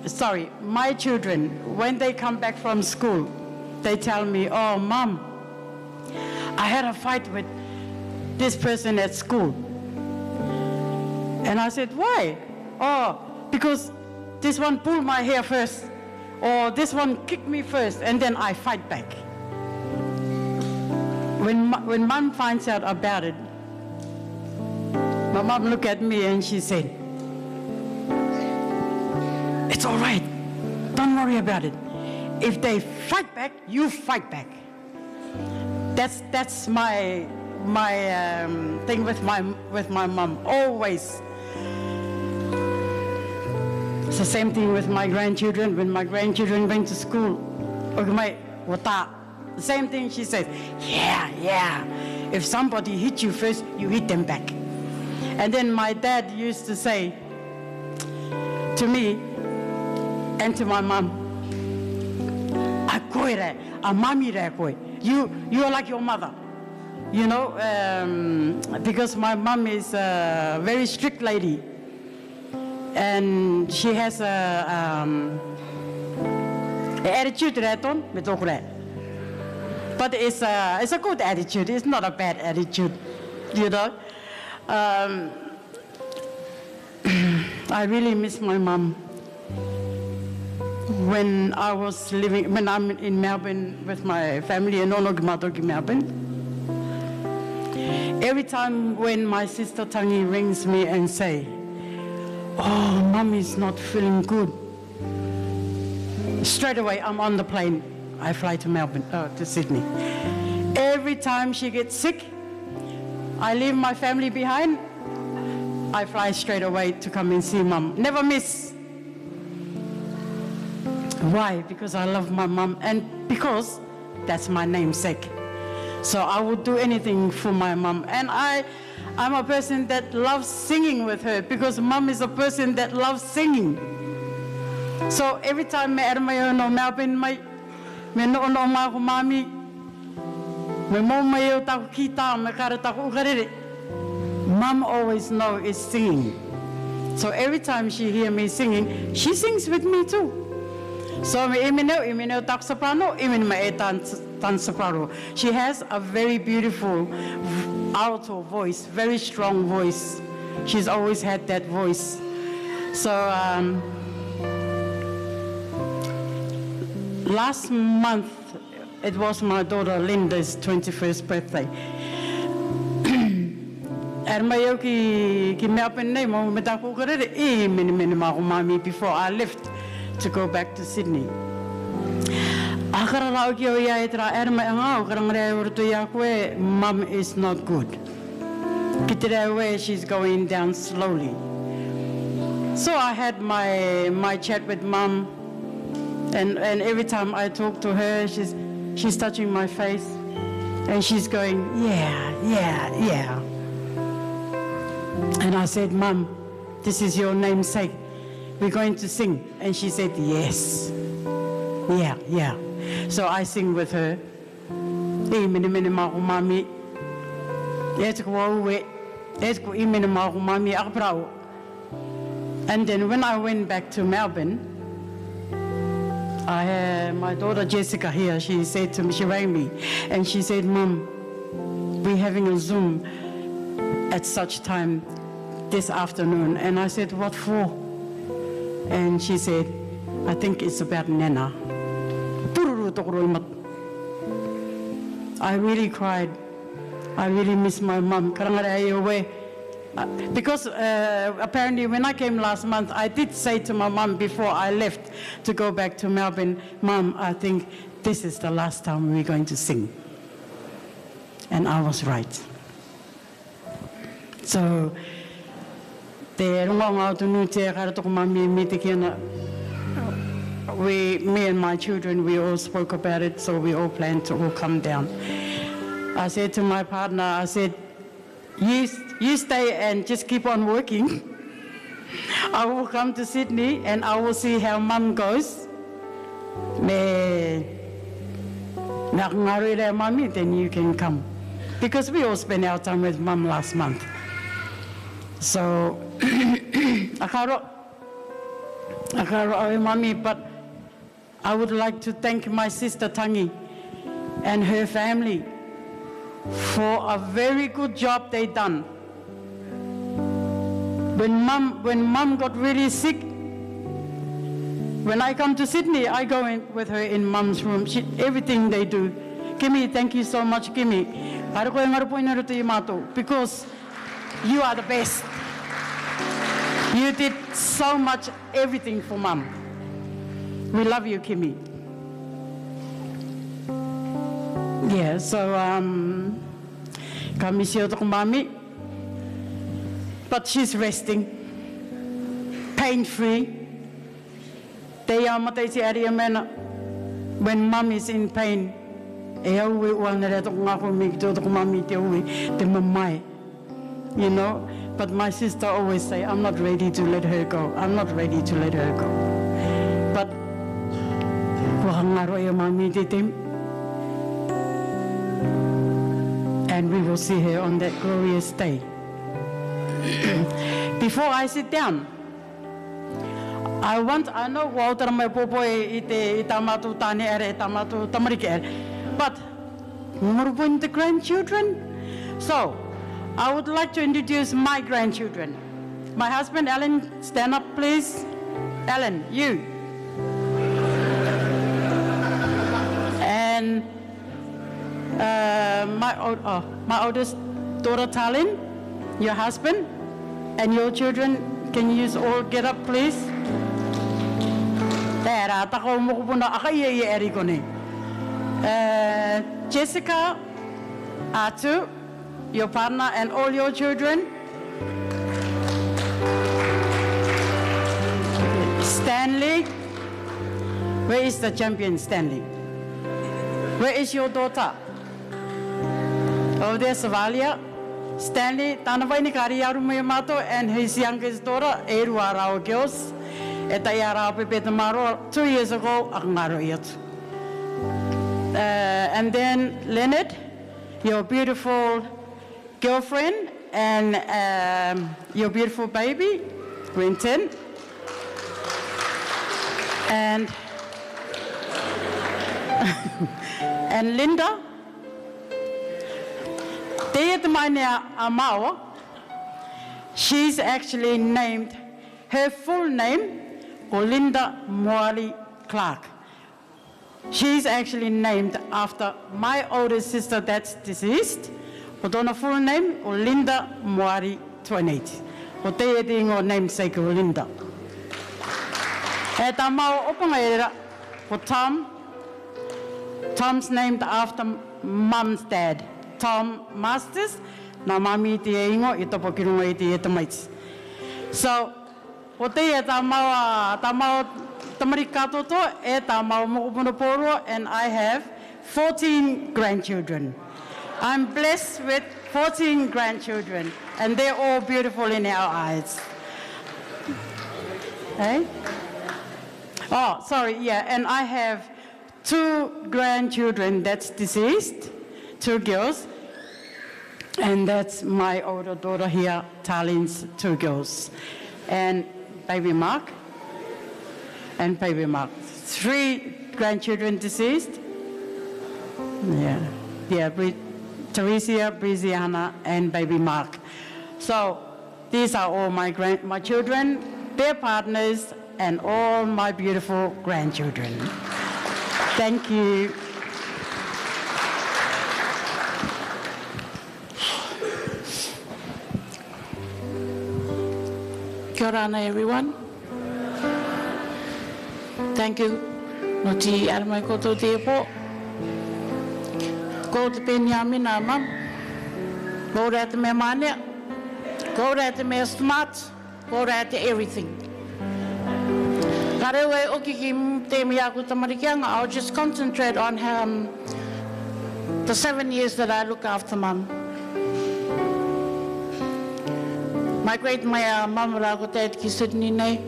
Sorry, my children, when they come back from school, they tell me, oh, Mom, I had a fight with this person at school. And I said, why? Oh, because this one pulled my hair first, or this one kicked me first, and then I fight back. When Mom finds out about it, my mom looked at me and she said, it's all right. Don't worry about it. If they fight back, you fight back. That's my thing with my mom. Always. It's the same thing with my grandchildren. When my grandchildren went to school, wata. The same thing she says, yeah. If somebody hits you first, you hit them back. And then my dad used to say to me and to my mom, you are like your mother. You know, because my mom is a very strict lady. And she has an attitude, but it's a good attitude. It's not a bad attitude, you know. I really miss my mom. When I'm in Melbourne with my family in Onogimatoki, Melbourne, every time when my sister Tangi rings me and say, "Oh, Mom is not feeling good," straight away I'm on the plane. I fly to Melbourne, to Sydney. Every time she gets sick, I leave my family behind. I fly straight away to come and see Mom. Never miss. Why? Because I love my mom, and because that's my namesake. So I would do anything for my mom. And I'm a person that loves singing with her, because Mom is a person that loves singing. So every time me no Melbourne me no ma ko mami me mo me o ta kita me kara ta ko garere, Mom always know is singing. So every time she hear me singing, she sings with me too. So me tak soprano, me tan soprano. She has a very beautiful alto voice, very strong voice. She's always had that voice. So last month, it was my daughter Linda's 21st birthday. Before I left to go back to Sydney. Mom is not good. She's going down slowly. So I had my chat with Mom, and every time I talk to her, she's touching my face, and she's going, yeah. And I said, Mom, this is your namesake. We're going to sing. And she said, yes. Yeah. So I sing with her. And then when I went back to Melbourne, I had my daughter Jessica here. She said to me, she rang me, and she said, Mom, we're having a Zoom at such time this afternoon. And I said, what for? And she said, I think it's about Nana. I really cried. I really miss my mom. Because apparently when I came last month, I did say to my mom before I left to go back to Melbourne, Mom, I think this is the last time we're going to sing. And I was right. So, me and my children, we all spoke about it, so we all planned to all come down. I said to my partner, I said, you stay and just keep on working. I will come to Sydney and I will see how Mum goes. Then you can come. Because we all spent our time with Mum last month. So, Mommy, but I would like to thank my sister Tangi and her family for a very good job they done. When Mum got really sick, when I come to Sydney, I go in with her in Mum's room. Everything they do. Kimi, thank you so much, Kimi. Because you are the best. You did so much, everything for Mum. We love you, Kimi. Yeah, so kami siya to Mami, but she's resting, pain-free. They are matay si Ari Amena. when mom is in pain, e au e uana rea toko ngako me ki tōtoko mami te ui, te mamai. You know, but my sister always say, I'm not ready to let her go. I'm not ready to let her go. But, ko hangaro e mami te te, and we will see her on that glorious day. Before I sit down, I know Walter mai popo I tamatu tane ere, tamatu tamariki ere, but more the grandchildren. So, I would like to introduce my grandchildren. My husband, Alan, stand up please. Alan, you. And my oldest daughter, Talin, your husband, and your children, can you all get up please? Jessica, Atu, your partner, and all your children. Stanley, where is the champion, Stanley? Where is your daughter? Oh, there's Valia. Stanley, Tanavaini Kariyaru Mayamato, and his youngest daughter, Eru Arao girls. Etayara Pepetamaro, 2 years ago, Akmaro yet. And then Leonard, your beautiful girlfriend, and your beautiful baby, Quentin. And and Linda. Amao, she's actually named, her full name, Linda Moali Clark. She's actually named after my oldest sister that's deceased. Her full name, Linda Moali 28. Her namesake, Linda. At Amao Opangaira, for Tom. Tom's named after Mom's dad, Tom Masters. Na mami te ingo I topo kirunga I te tamaiti. So, o te e tamao tamarika toto e tamao mokupunaporo, and I have 14 grandchildren. I'm blessed with 14 grandchildren, and they're all beautiful in our eyes. Hey? Oh, sorry, yeah, and I have 2 grandchildren that's deceased, 2 girls. And that's my older daughter here, Talin's 2 girls. And baby Mark, and baby Mark. 3 grandchildren deceased. Yeah, Teresia, Briziana, and baby Mark. So these are all my children, their partners, and all my beautiful grandchildren. Thank you. Kia ora ana, everyone. Thank you. No ti aramai koto te po. Ko te penia mina mam. Ko rea te mea mania. Ko rea te mea smart. Ko rea te everything. Ka reo e oki ki te mea ku tamarikianga. I'll just concentrate on the 7 years that I look after Mum. My mum rāko te ki Sydney nei,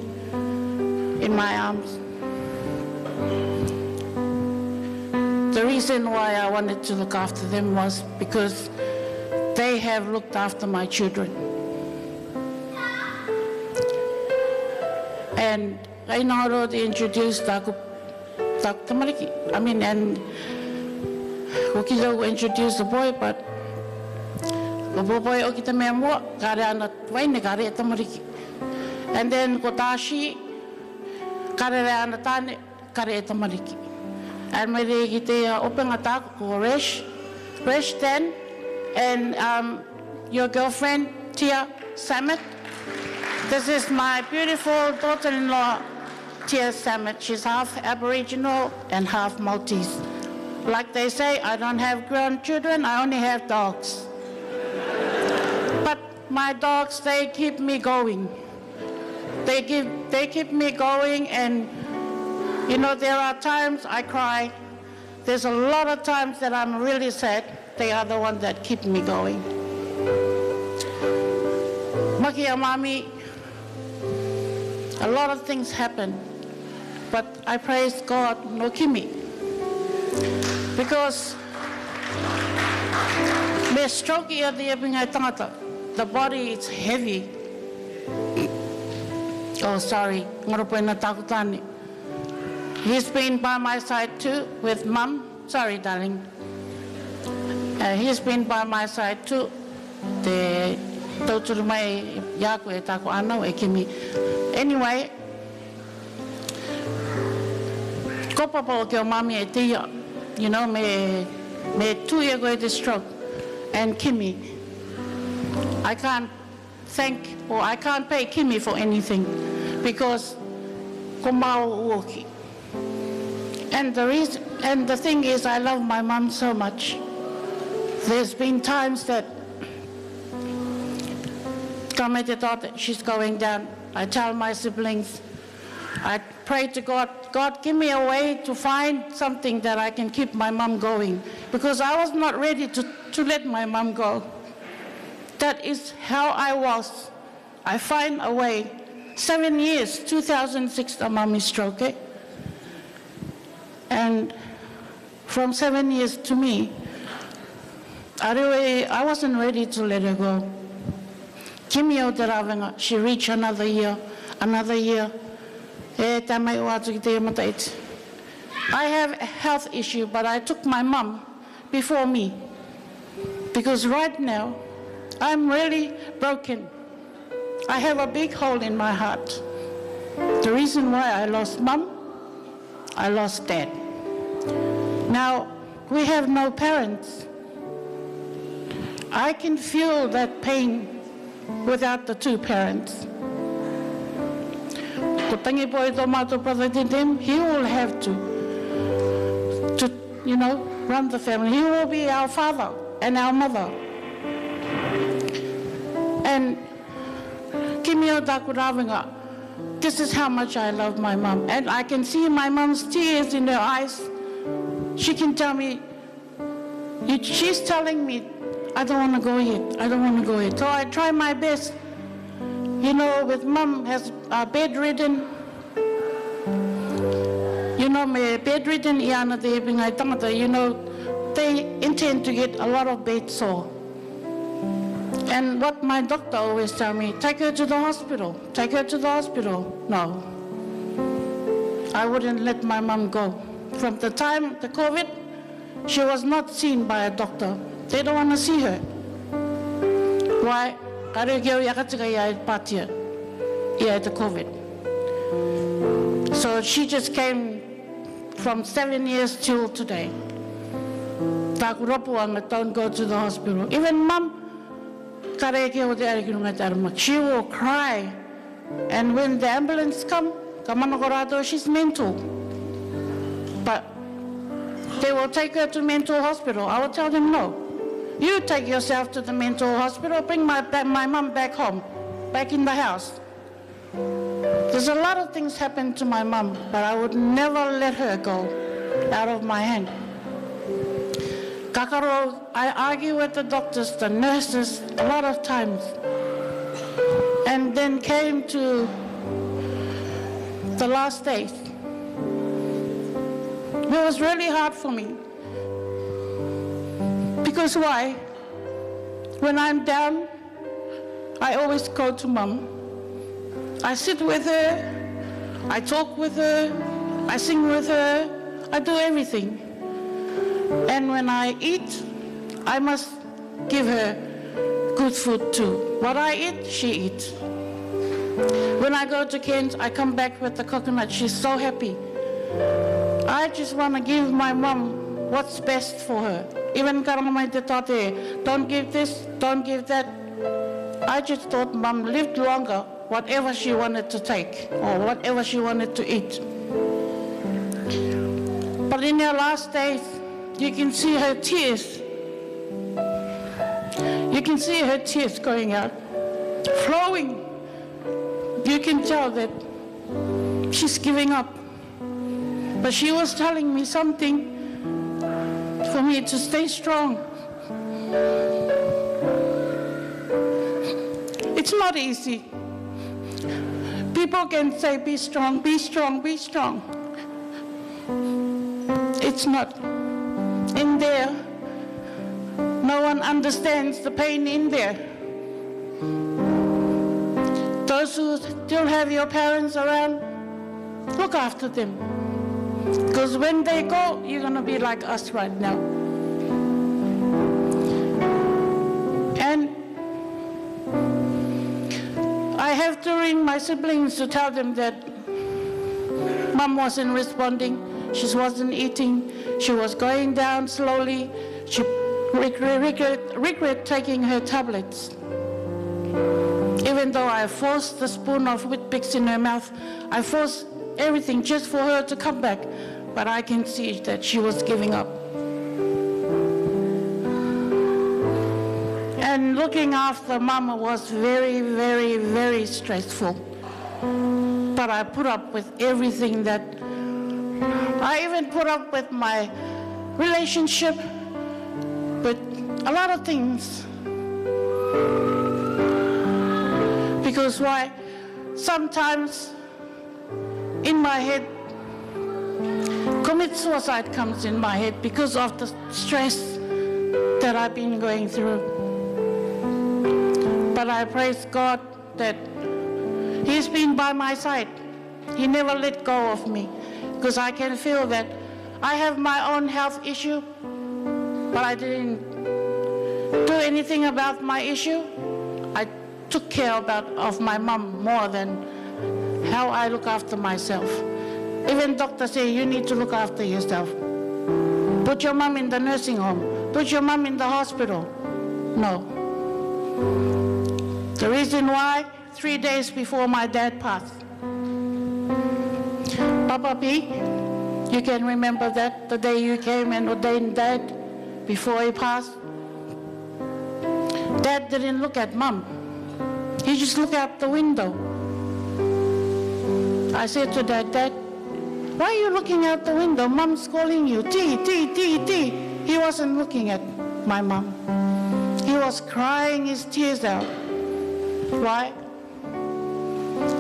in my arms. The reason why I wanted to look after them was because they have looked after my children. And I know they introduced Taku Tamariki. I mean, and Wakizo introduced the boy, but and then Kotashi, Kareana Tane, Kare Tamariki. And my regite open attack, Resh 10, and your girlfriend, Tia Samet. This is my beautiful daughter-in-law, Tia Samet. She's half Aboriginal and half Maltese. Like they say, I don't have grandchildren, I only have dogs. But my dogs, they keep me going. They keep me going, and You know, there are times I cry. There's a lot of times that I'm really sad. They are the ones that keep me going. Maki a mami, a lot of things happen, but I praise God, no kimi. Because me stroke ia the ebingai tangata. The body is heavy. Oh, sorry, ngarupo na takutani. He's been by my side too with Mum. Sorry, darling. He's been by my side too. Te tauturu mai yaku e taku anau e kimi. Anyway, ko papa o ke o mami e tia. You know, me 2 years ago the stroke. And Kimi, I can't thank or I can't pay Kimi for anything because kumau uoki. And the thing is, I love my mom so much. There's been times that Kamete thought she's going down. I tell my siblings, I pray to God, God, give me a way to find something that I can keep my mom going, because I was not ready to let my mom go. That is how I was. I find a way. 7 years, 2006, the mommy stroke. And from 7 years to me, I wasn't ready to let her go. Kimi o te rawenga, she reached another year. I have a health issue, but I took my mom before me. Because right now, I'm really broken. I have a big hole in my heart. The reason why I lost Mom, I lost Dad. Now, we have no parents. I can feel that pain without the 2 parents. He will have to run the family. He will be our father and our mother. And Kimio Takuravinga, this is how much I love my mom. And I can see my mom's tears in her eyes. She can tell me, she's telling me, I don't want to go yet. I don't want to go yet. So I try my best. You know, with Mom has bedridden. You know, me bedridden iana te ebingai tangata. You know, they intend to get a lot of bed sore. And what my doctor always tell me, take her to the hospital. Take her to the hospital. No, I wouldn't let my mom go. From the time the COVID, she was not seen by a doctor. They don't want to see her. Why? The COVID. So she just came from 7 years till today. Don't go to the hospital. Even Mom, she will cry. And when the ambulance come, she's mental. But they will take her to mental hospital. I will tell them no. You take yourself to the mental hospital, bring my mom back home, back in the house. There's a lot of things happen to my mom, but I would never let her go out of my hand. Kakaro, I argue with the doctors, the nurses, a lot of times. And then came to the last days. It was really hard for me. Because why? When I'm down, I always go to Mom. I sit with her, I talk with her, I sing with her, I do everything. And when I eat, I must give her good food too. What I eat, she eats. When I go to Cairns, I come back with the coconut. She's so happy. I just want to give my mom what's best for her. Even Karamamai te tate, don't give this, don't give that. I just thought Mom lived longer, whatever she wanted to take or whatever she wanted to eat. But in her last days, you can see her tears. You can see her tears going out, flowing. You can tell that she's giving up. But she was telling me something for me to stay strong. It's not easy. People can say, be strong, be strong, be strong. It's not. In there, no one understands the pain in there. Those who still have your parents around, look after them. Because when they go, you're going to be like us right now. And I have to ring my siblings to tell them that Mom wasn't responding, she wasn't eating, she was going down slowly, she regret taking her tablets. Even though I forced the spoon of Weet-Bix in her mouth, I forced everything just for her to come back, but I can see that she was giving up. And looking after Mama was very, very, very stressful. But I put up with everything that, I even put up with my relationship, with a lot of things. Because why? Sometimes in my head, commit suicide comes in my head because of the stress that I've been going through. But I praise God that He's been by my side. He never let go of me, because I can feel that I have my own health issue, but I didn't do anything about my issue. I took care of my mom more than how I look after myself. Even doctors say you need to look after yourself. Put your mom in the nursing home. Put your mom in the hospital. No. The reason why, 3 days before my dad passed, Papa P, you can remember that, the day you came and ordained Dad before he passed. Dad didn't look at Mom. He just looked out the window. I said to Dad, Dad, why are you looking out the window? Mom's calling you, T, T, T, T. He wasn't looking at my mom. He was crying his tears out. Why?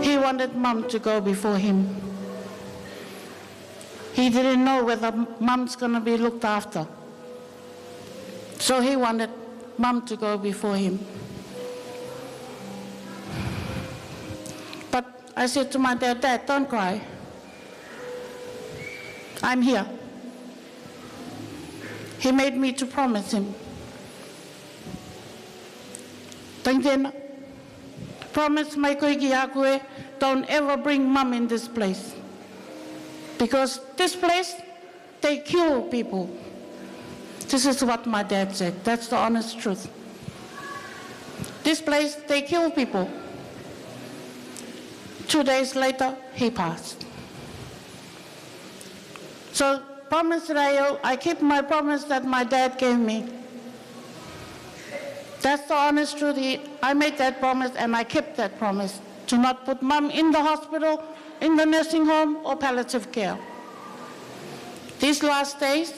He wanted Mom to go before him. He didn't know whether Mom's going to be looked after. So he wanted Mom to go before him. But I said to my dad, Dad, don't cry. I'm here. He made me to promise him. Promise my koiki akue, don't ever bring Mom in this place. Because this place, they kill people. This is what my dad said. That's the honest truth. This place, they kill people. 2 days later, he passed. So, promise Rayo, I keep my promise that my dad gave me. That's the honest truth. I made that promise and I kept that promise to not put Mom in the hospital, in the nursing home, or palliative care. These last days,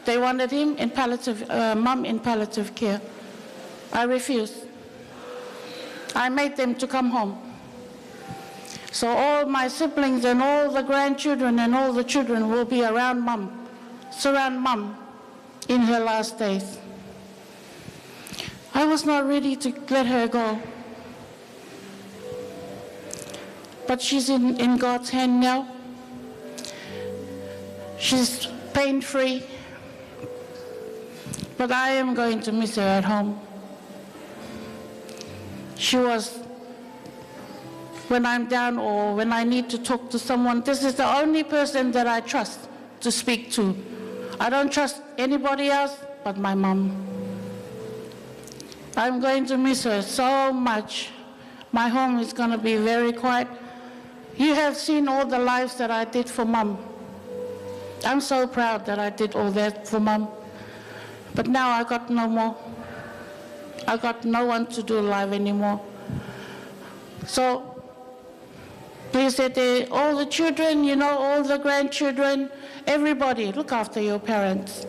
they wanted him in Mom in palliative care. I refused. I made them to come home. So all my siblings and all the grandchildren and all the children will be around Mom, surround Mom in her last days. I was not ready to let her go. But she's in God's hand now. She's pain-free. But I am going to miss her at home. She was, when I'm down or when I need to talk to someone, this is the only person that I trust to speak to. I don't trust anybody else but my mom. I'm going to miss her so much. My home is going to be very quiet. You have seen all the lives that I did for Mom. I'm so proud that I did all that for Mom. But now I got no more. I got no one to do life anymore. So Please let all the children, you know, all the grandchildren, everybody, look after your parents.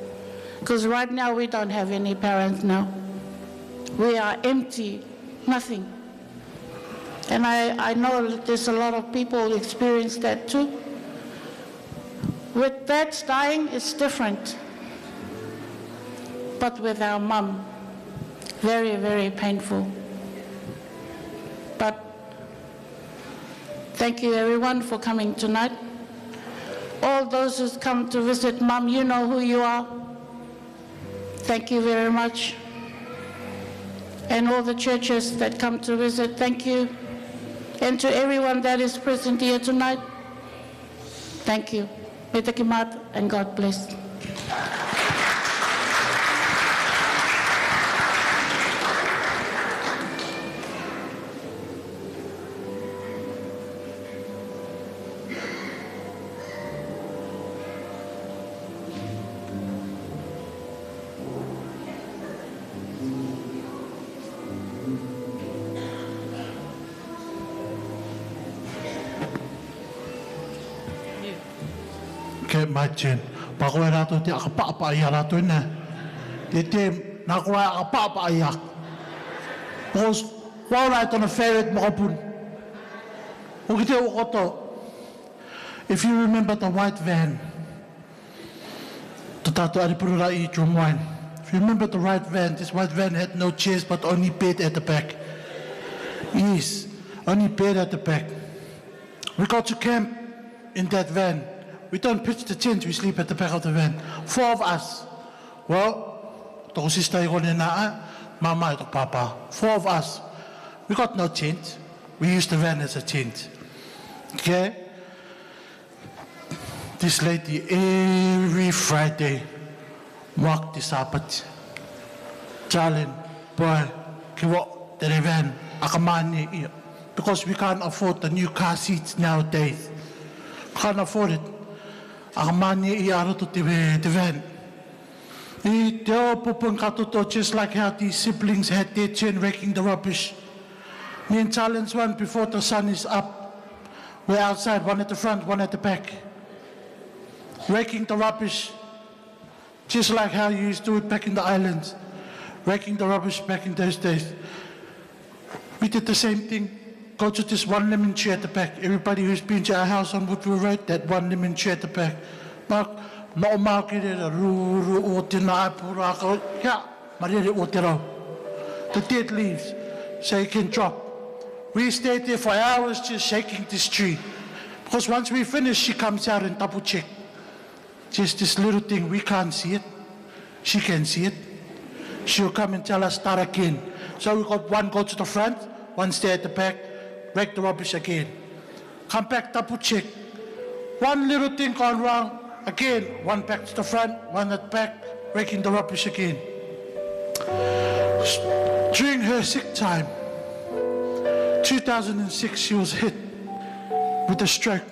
Because right now we don't have any parents now. We are empty, nothing. And I know that there's a lot of people who experience that too. With dads dying, it's different. But with our mum, very, very painful. But thank you everyone for coming tonight. All those who've come to visit Mum, you know who you are. Thank you very much. And all the churches that come to visit, thank you. And to everyone that is present here tonight, thank you. Me te kimat, and God bless. Ke mai chen. Pa koe rato te aka papa ia rato ina. Te na koe aka papa ia. Because while I on a ferret makapun. O ki te ukoto. If you remember the white van. Te tato aripurura I Drumwine. If you remember the white van, this white van had no chairs but only bed at the back. Yes, only bed at the back. We got to camp in that van. We don't pitch the tent, we sleep at the back of the van. 4 of us. Well, toko sister I gone na, mama and papa. 4 of us. We got no tent. We used the van as a tent. Okay? This lady every Friday walked the Sabbath. Jalen, boy, kiwa the van, akamani. Because we can't afford the new car seats nowadays. Can't afford it. Akamani I aroto te van. I te o pupun katoto, just like how these siblings had their turn raking the rubbish. Me and Challenge one before the sun is up. We're outside, one at the front, one at the back. Raking the rubbish. Just like how you used to do it back in the islands. Raking the rubbish back in those days. We did the same thing. Go to this one lemon tree at the back. Everybody who's been to our house on Woodville Road, that one lemon tree at the back. Mark, no market it, a ruru o te nai puraka. Yeah, marere o te rau. The dead leaves, so you can drop. We stayed there for hours just shaking this tree. Because once we finish, she comes out and double check. Just this little thing, we can't see it. She can see it. She'll come and tell us, start again. So we got one go to the front, one stay at the back, rake the rubbish again. Come back, double check. One little thing gone wrong, again, one back to the front, one at the back, raking the rubbish again. During her sick time, 2006, she was hit with a stroke.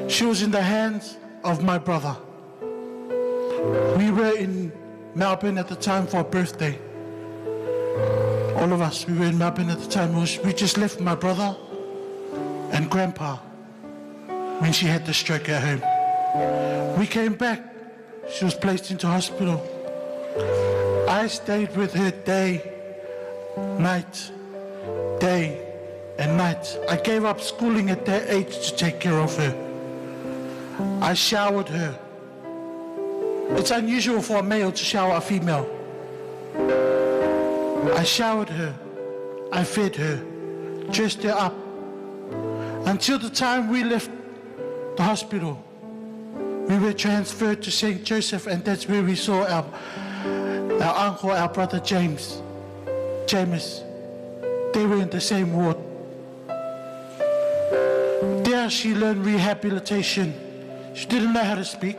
She was in the hands of my brother. We were in Melbourne at the time for a birthday. All of us, we were in Melbourne at the time. We just left my brother and grandpa when she had the stroke at home. We came back. She was placed into hospital. I stayed with her day, night, day and night. I gave up schooling at that age to take care of her. I showered her. It's unusual for a male to shower a female. I showered her. I fed her, dressed her up. Until the time we left the hospital, we were transferred to St. Joseph, and that's where we saw our uncle, our brother James. They were in the same ward. There she learned rehabilitation. She didn't know how to speak.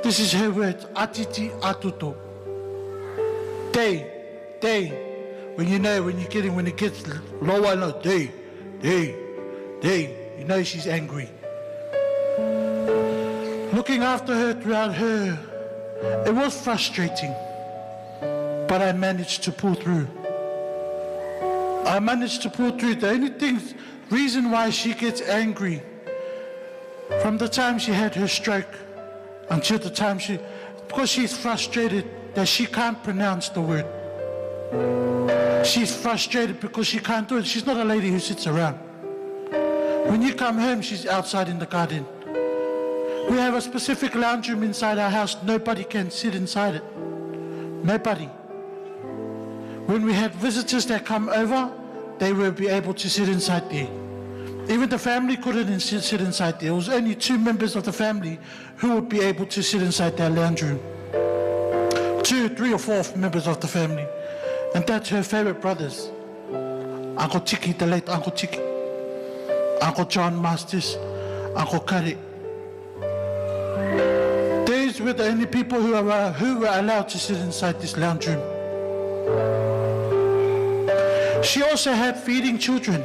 This is her word, atiti atuto. Day. When it gets lower, no, day. You know she's angry. Looking after her throughout her, it was frustrating. But I managed to pull through. The only things reason why she gets angry from the time she had her stroke until the time because she's frustrated that she can't pronounce the word. She's frustrated because she can't do it. She's not a lady who sits around. When you come home, she's outside in the garden. We have a specific lounge room inside our house. Nobody can sit inside it. Nobody. When we had visitors that come over, they will be able to sit inside there. Even the family couldn't sit inside there. It was only 2 members of the family who would be able to sit inside their lounge room. 2, 3 or 4 members of the family. And that's her favorite brothers. Uncle Tiki, the late Uncle Tiki. Uncle John Masters. Uncle Kari. These were the only people who were allowed to sit inside this lounge room. She also had feeding children.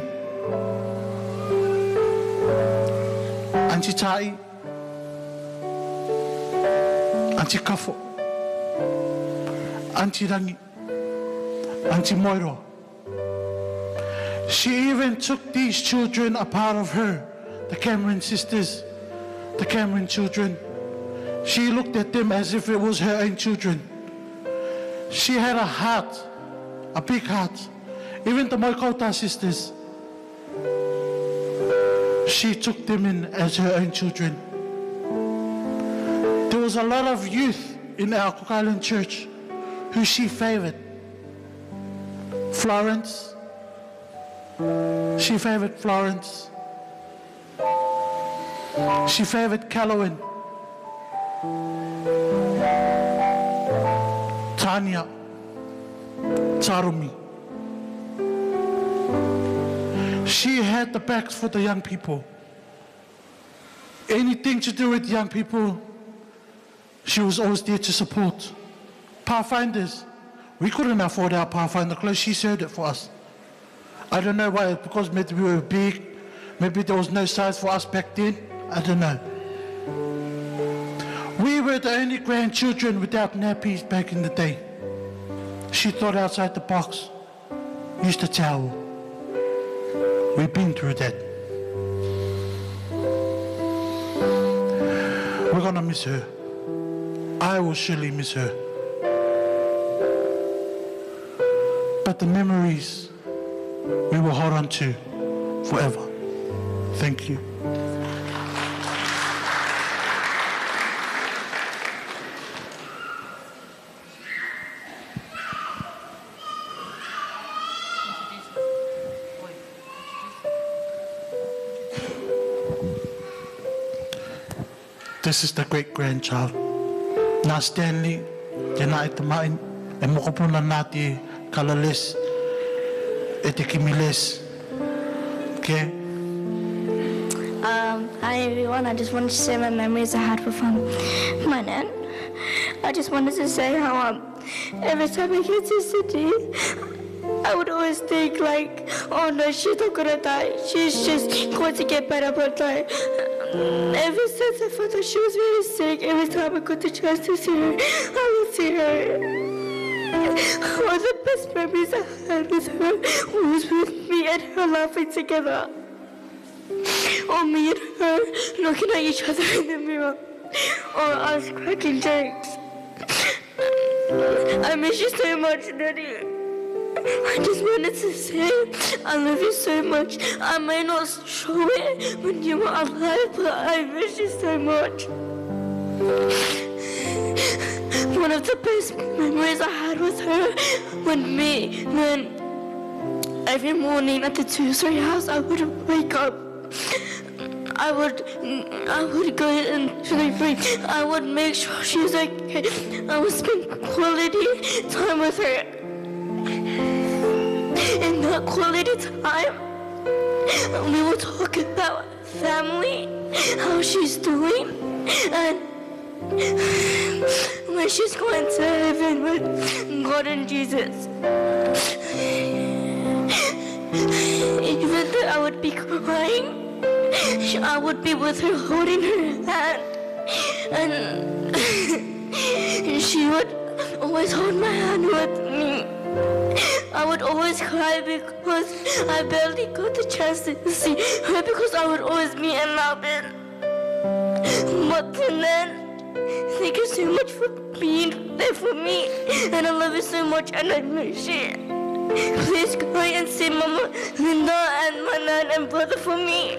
Auntie Tai, Auntie Kafo, Auntie Rangi, Auntie Moiro. She even took these children a part of her, the Cameron sisters, the Cameron children. She looked at them as if it was her own children. She had a heart, a big heart. Even the Moikota sisters, she took them in as her own children. There was a lot of youth in our Cook Island church who she favored. Florence, she favored Florence. She favored Callowin. Tanya, Tarumi. She had the backs for the young people. Anything to do with young people, she was always there to support. Pathfinders, we couldn't afford our Pathfinder clothes. She sewed it for us. I don't know why, because maybe we were big, maybe there was no size for us back then. I don't know. We were the only grandchildren without nappies back in the day. She thought outside the box, used a towel. We've been through that. We're gonna miss her. I will surely miss her. But the memories we will hold on to forever. Thank you. This is the great-grandchild. Na Stanley, Jana Itamain, e mokopuna nati kalales, e te kimiles. Okay? Hi everyone, I just wanted to say my memories I had with my nan. I just wanted to say how every time I get to Sydney, I would always think like, oh no, she's not gonna die. She's just going to get better but die. Ever since I found out she was really sick, every time I got the chance to see her, I would see her. One of the best memories I had with her was with me and her laughing together. Or me and her looking at each other in the mirror. Or us cracking jokes. I miss you so much, Daddy. I just wanted to say I love you so much. I may not show it when you were alive, but I miss you so much. One of the best memories I had with her when every morning at the 2-3 house I would wake up. I would go into the room. I would make sure she was okay. I would spend quality time with her. In that quality time, we will talk about family, how she's doing, and when she's going to heaven with God and Jesus. Even though I would be crying, I would be with her holding her hand, and she would always hold my hand with me. I would always cry because I barely got the chance to see her because I would always be in Melbourne. But then, thank you so much for being there for me. And I love you so much and I miss you. Please go and see Mama Linda and my nan and brother for me.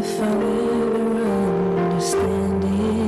If I'll ever understand it,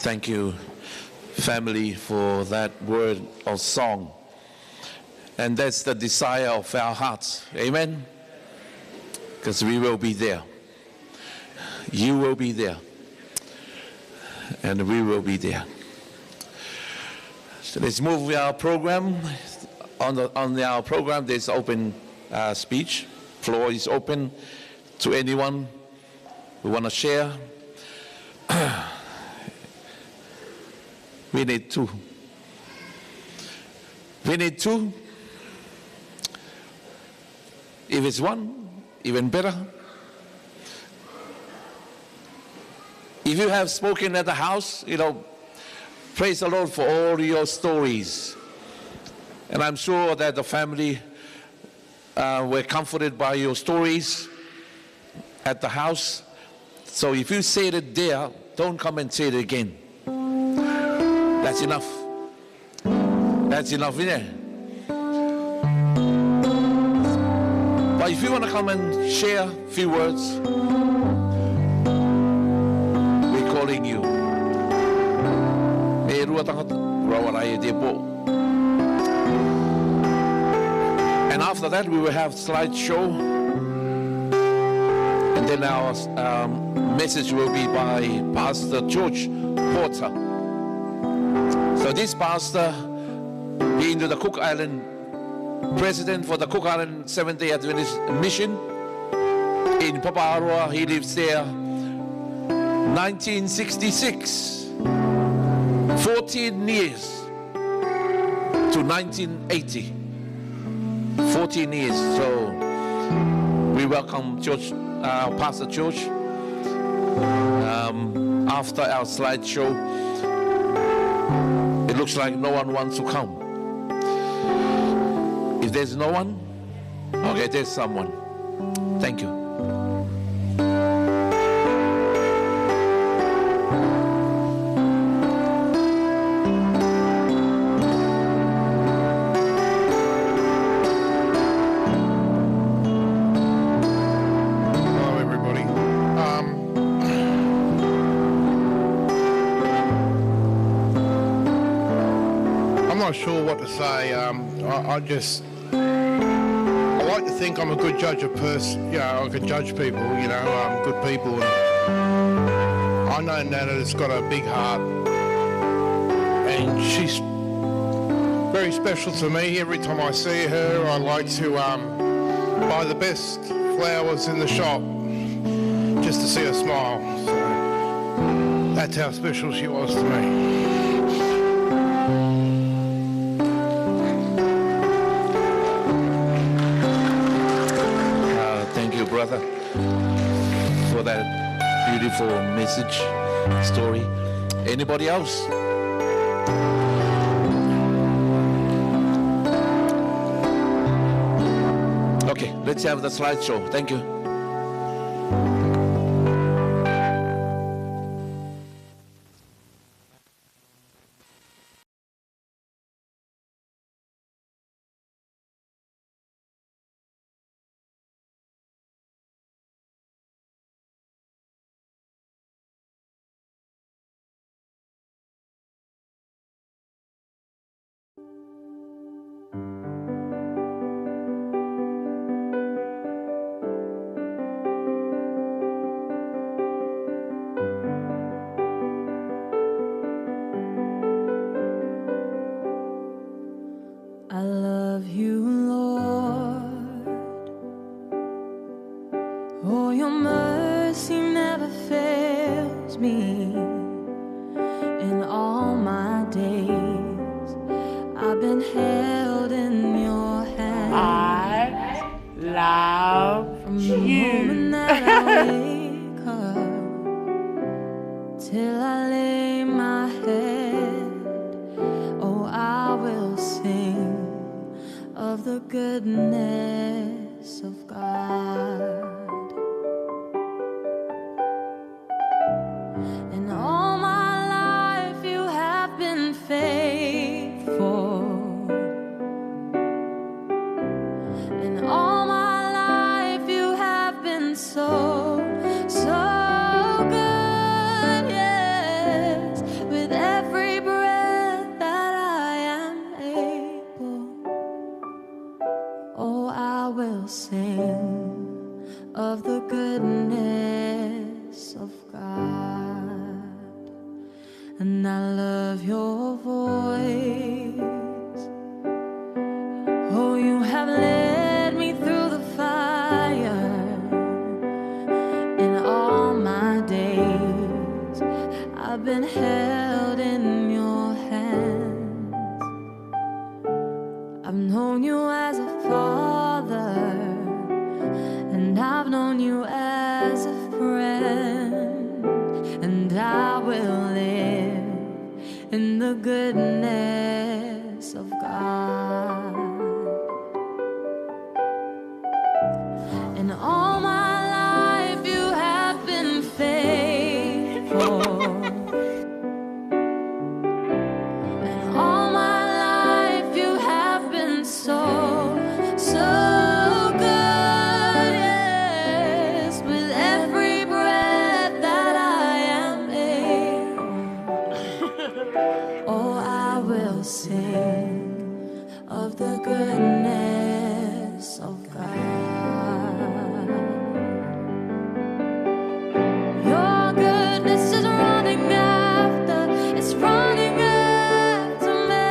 Thank you, family, for that word of song. And that's the desire of our hearts. Amen? Because we will be there. You will be there. And we will be there. So let's move with our program. On our program, there's open speech. Floor is open to anyone who want to share. We need two. We need two. If it's one, even better. If you have spoken at the house, praise the Lord for all your stories. And I'm sure that the family were comforted by your stories at the house. So if you said it there, don't come and say it again. That's enough. That's enough, isn't it? But if you want to come and share a few words, we're calling you. And after that, we will have slideshow. And then our message will be by Pastor George Porter. So this pastor, being the Cook Island president for the Cook Island Seventh-day Adventist Mission in Paparoa, he lives there 1966, 14 years to 1980, 14 years. So we welcome Pastor George after our slideshow. It looks like no one wants to come. If there's no one, okay, there's someone. Thank you. Hello, everybody. I'm not sure what to say. I like to think I'm a good judge of I can judge people, good people. And I know Nana has got a big heart, and she's very special to me. Every time I see her, I like to buy the best flowers in the shop just to see her smile. So that's how special she was to me. Brother, for that beautiful message, story. Anybody else? Okay, let's have the slideshow. Thank you. I love you, Lord. Oh, your mercy never fails me. In all my days, I've been held in your hand. I love From the you. moment that I wake up till I lay my head, oh, I will sing of the goodness of God. And all my life you have been faithful. And all my life you have been so, so good, yes. With and I love your voice. Oh, you have led me through the fire. In all my days, I've been held in your hands. I've known you as a father, and I've known you as a friend, and I will live in the goodness of God. And all my life you have been faithful. And all my life you have been so, so good, yes. With every breath that I am able, oh, I will sing of the goodness of God. Your goodness is running after, it's running after me.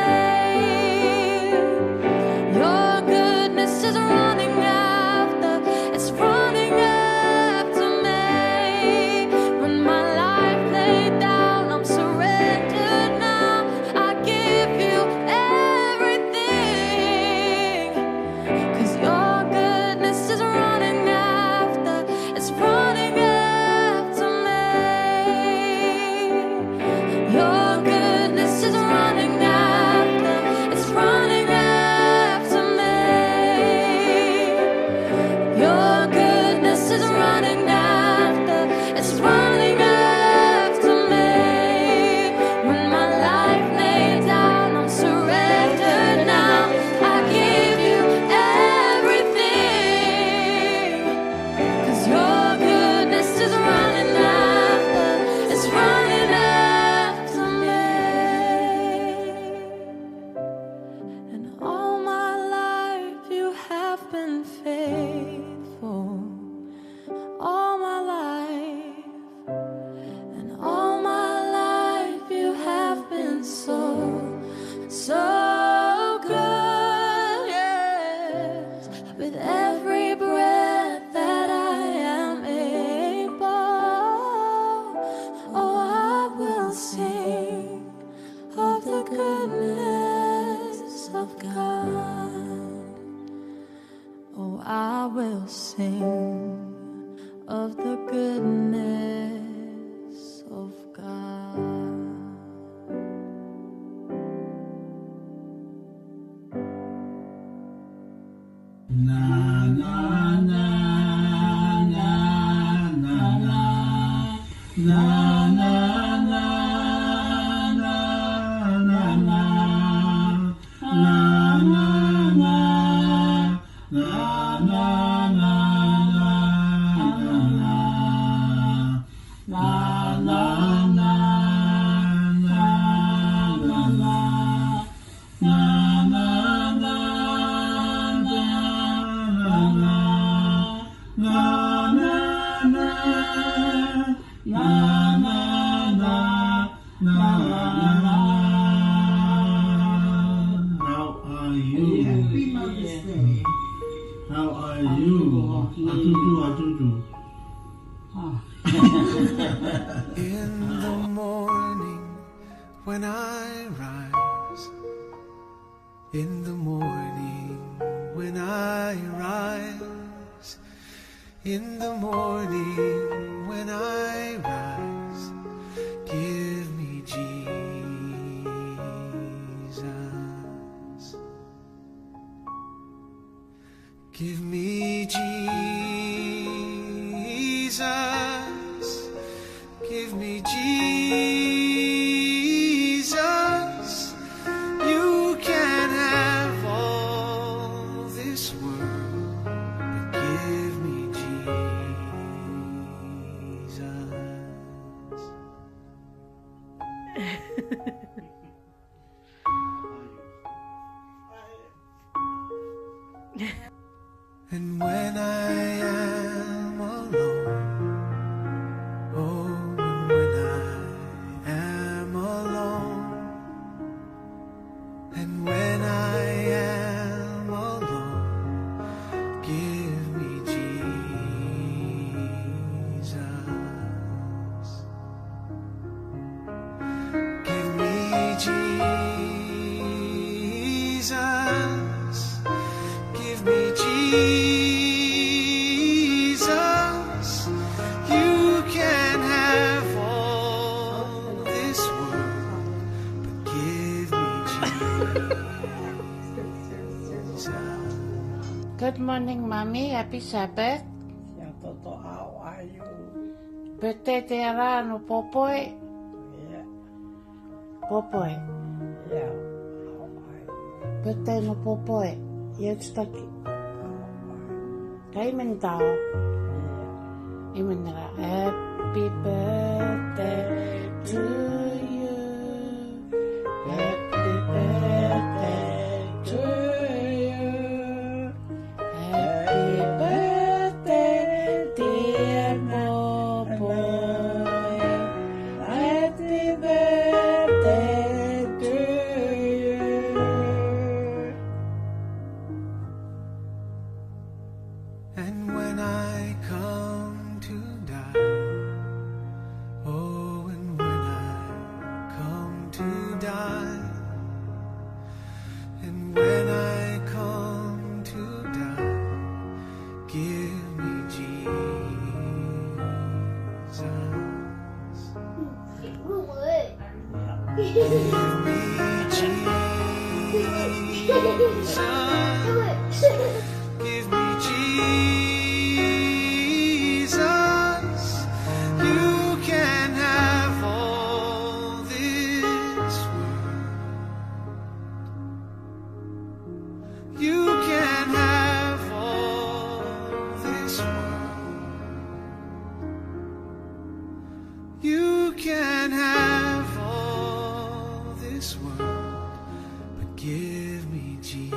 Your goodness is running after, it's running after me. When my life laid down, I'm surrendered now. I give you everything, 'cause your goodness is running after, it's running after me. Your goodness is running after, it's running after me. Your goodness is running after, it's running after me. When my life laid down, I'm surrendered now. I give you everything, 'cause your goodness is running after, it's running after me. And all my life you have been faithful. All my life, and all my life you have been so, so good, yes. With every breath that I am able, oh, I will sing of the goodness of God. Oh, I will sing of the goodness of God. How are you? Atutu. In the morning when I rise, in the morning when I rise, in the morning when I rise, give me Jesus. Give me Jesus. Give me Jesus. You can have all this world, but give me Jesus. And when I am alone, oh, and when I am alone, Good morning, Mommy. Happy Sabbath. Ia toto au ai u. Birthday te ara no Popoe. Ia. Popoe. Ia. Birthday no Popoe. Ia tutaki. Kai men tau. Imenera. Happy birthday to you. Happy birthday to you. Happy birthday, dear Popoe. Happy birthday to you. And when I come to die, oh, and when I come to die, and when I come to die, give me Jesus. Give me Jesus. Give me Jesus. You can have all this world. You can have all this world. You can have all this world, but give me Jesus.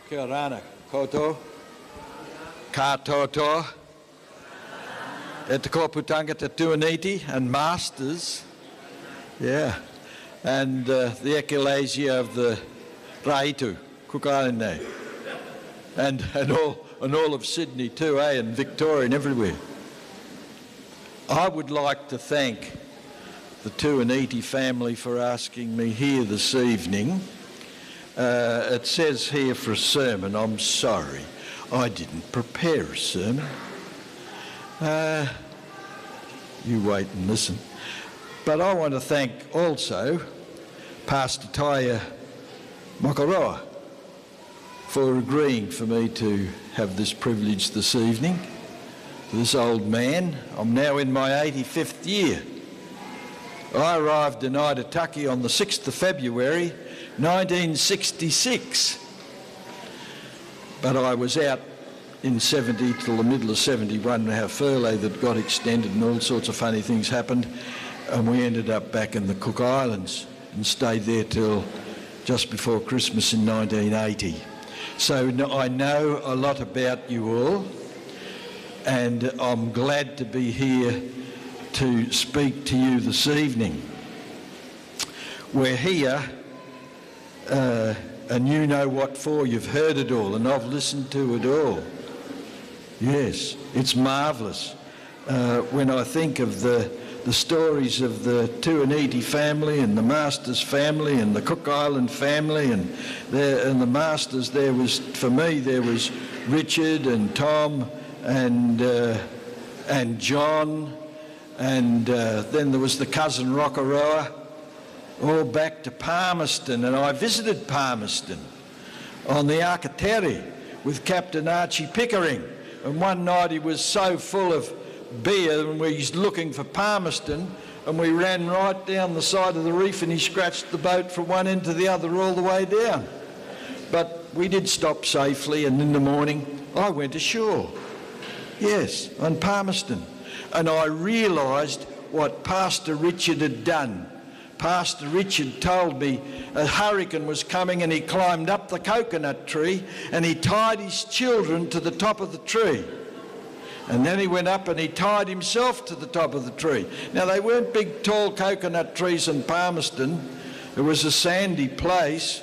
Kia rana, koutou, katoa, e te kōputanga te tuaniti and masters, yeah, and the ecclesia of the Raitu, Cook Island there, and all of Sydney too, and Victoria and everywhere. I would like to thank the Tuaniti family for asking me here this evening. It says here for a sermon. I'm sorry, I didn't prepare a sermon. You wait and listen. But I want to thank also Pastor Taia Makaroa for agreeing for me to have this privilege this evening. This old man, I'm now in my 85th year. I arrived in Aitutaki on the 6th of February 1966, but I was out in 70 till the middle of 71 and our furlough that got extended and all sorts of funny things happened, and we ended up back in the Cook Islands and stayed there till just before Christmas in 1980. So I know a lot about you all, and I'm glad to be here to speak to you this evening. We're here and you know what for. You've heard it all and I've listened to it all. Yes, it's marvellous. When I think of the stories of the Tuaniti family and the Masters family and the Cook Island family and the Masters, there was, for me, there was Richard and Tom and John, and then there was the cousin Rockaroa, all back to Palmerston, and I visited Palmerston on the Akatere with Captain Archie Pickering, and one night he was so full of beer and we was looking for Palmerston, and we ran right down the side of the reef and he scratched the boat from one end to the other all the way down. But we did stop safely, and in the morning I went ashore, yes, on Palmerston, and I realised what Pastor Richard had done Pastor Richard told me a hurricane was coming and he climbed up the coconut tree and he tied his children to the top of the tree. And then he went up and he tied himself to the top of the tree. Now, they weren't big, tall coconut trees in Palmerston. It was a sandy place.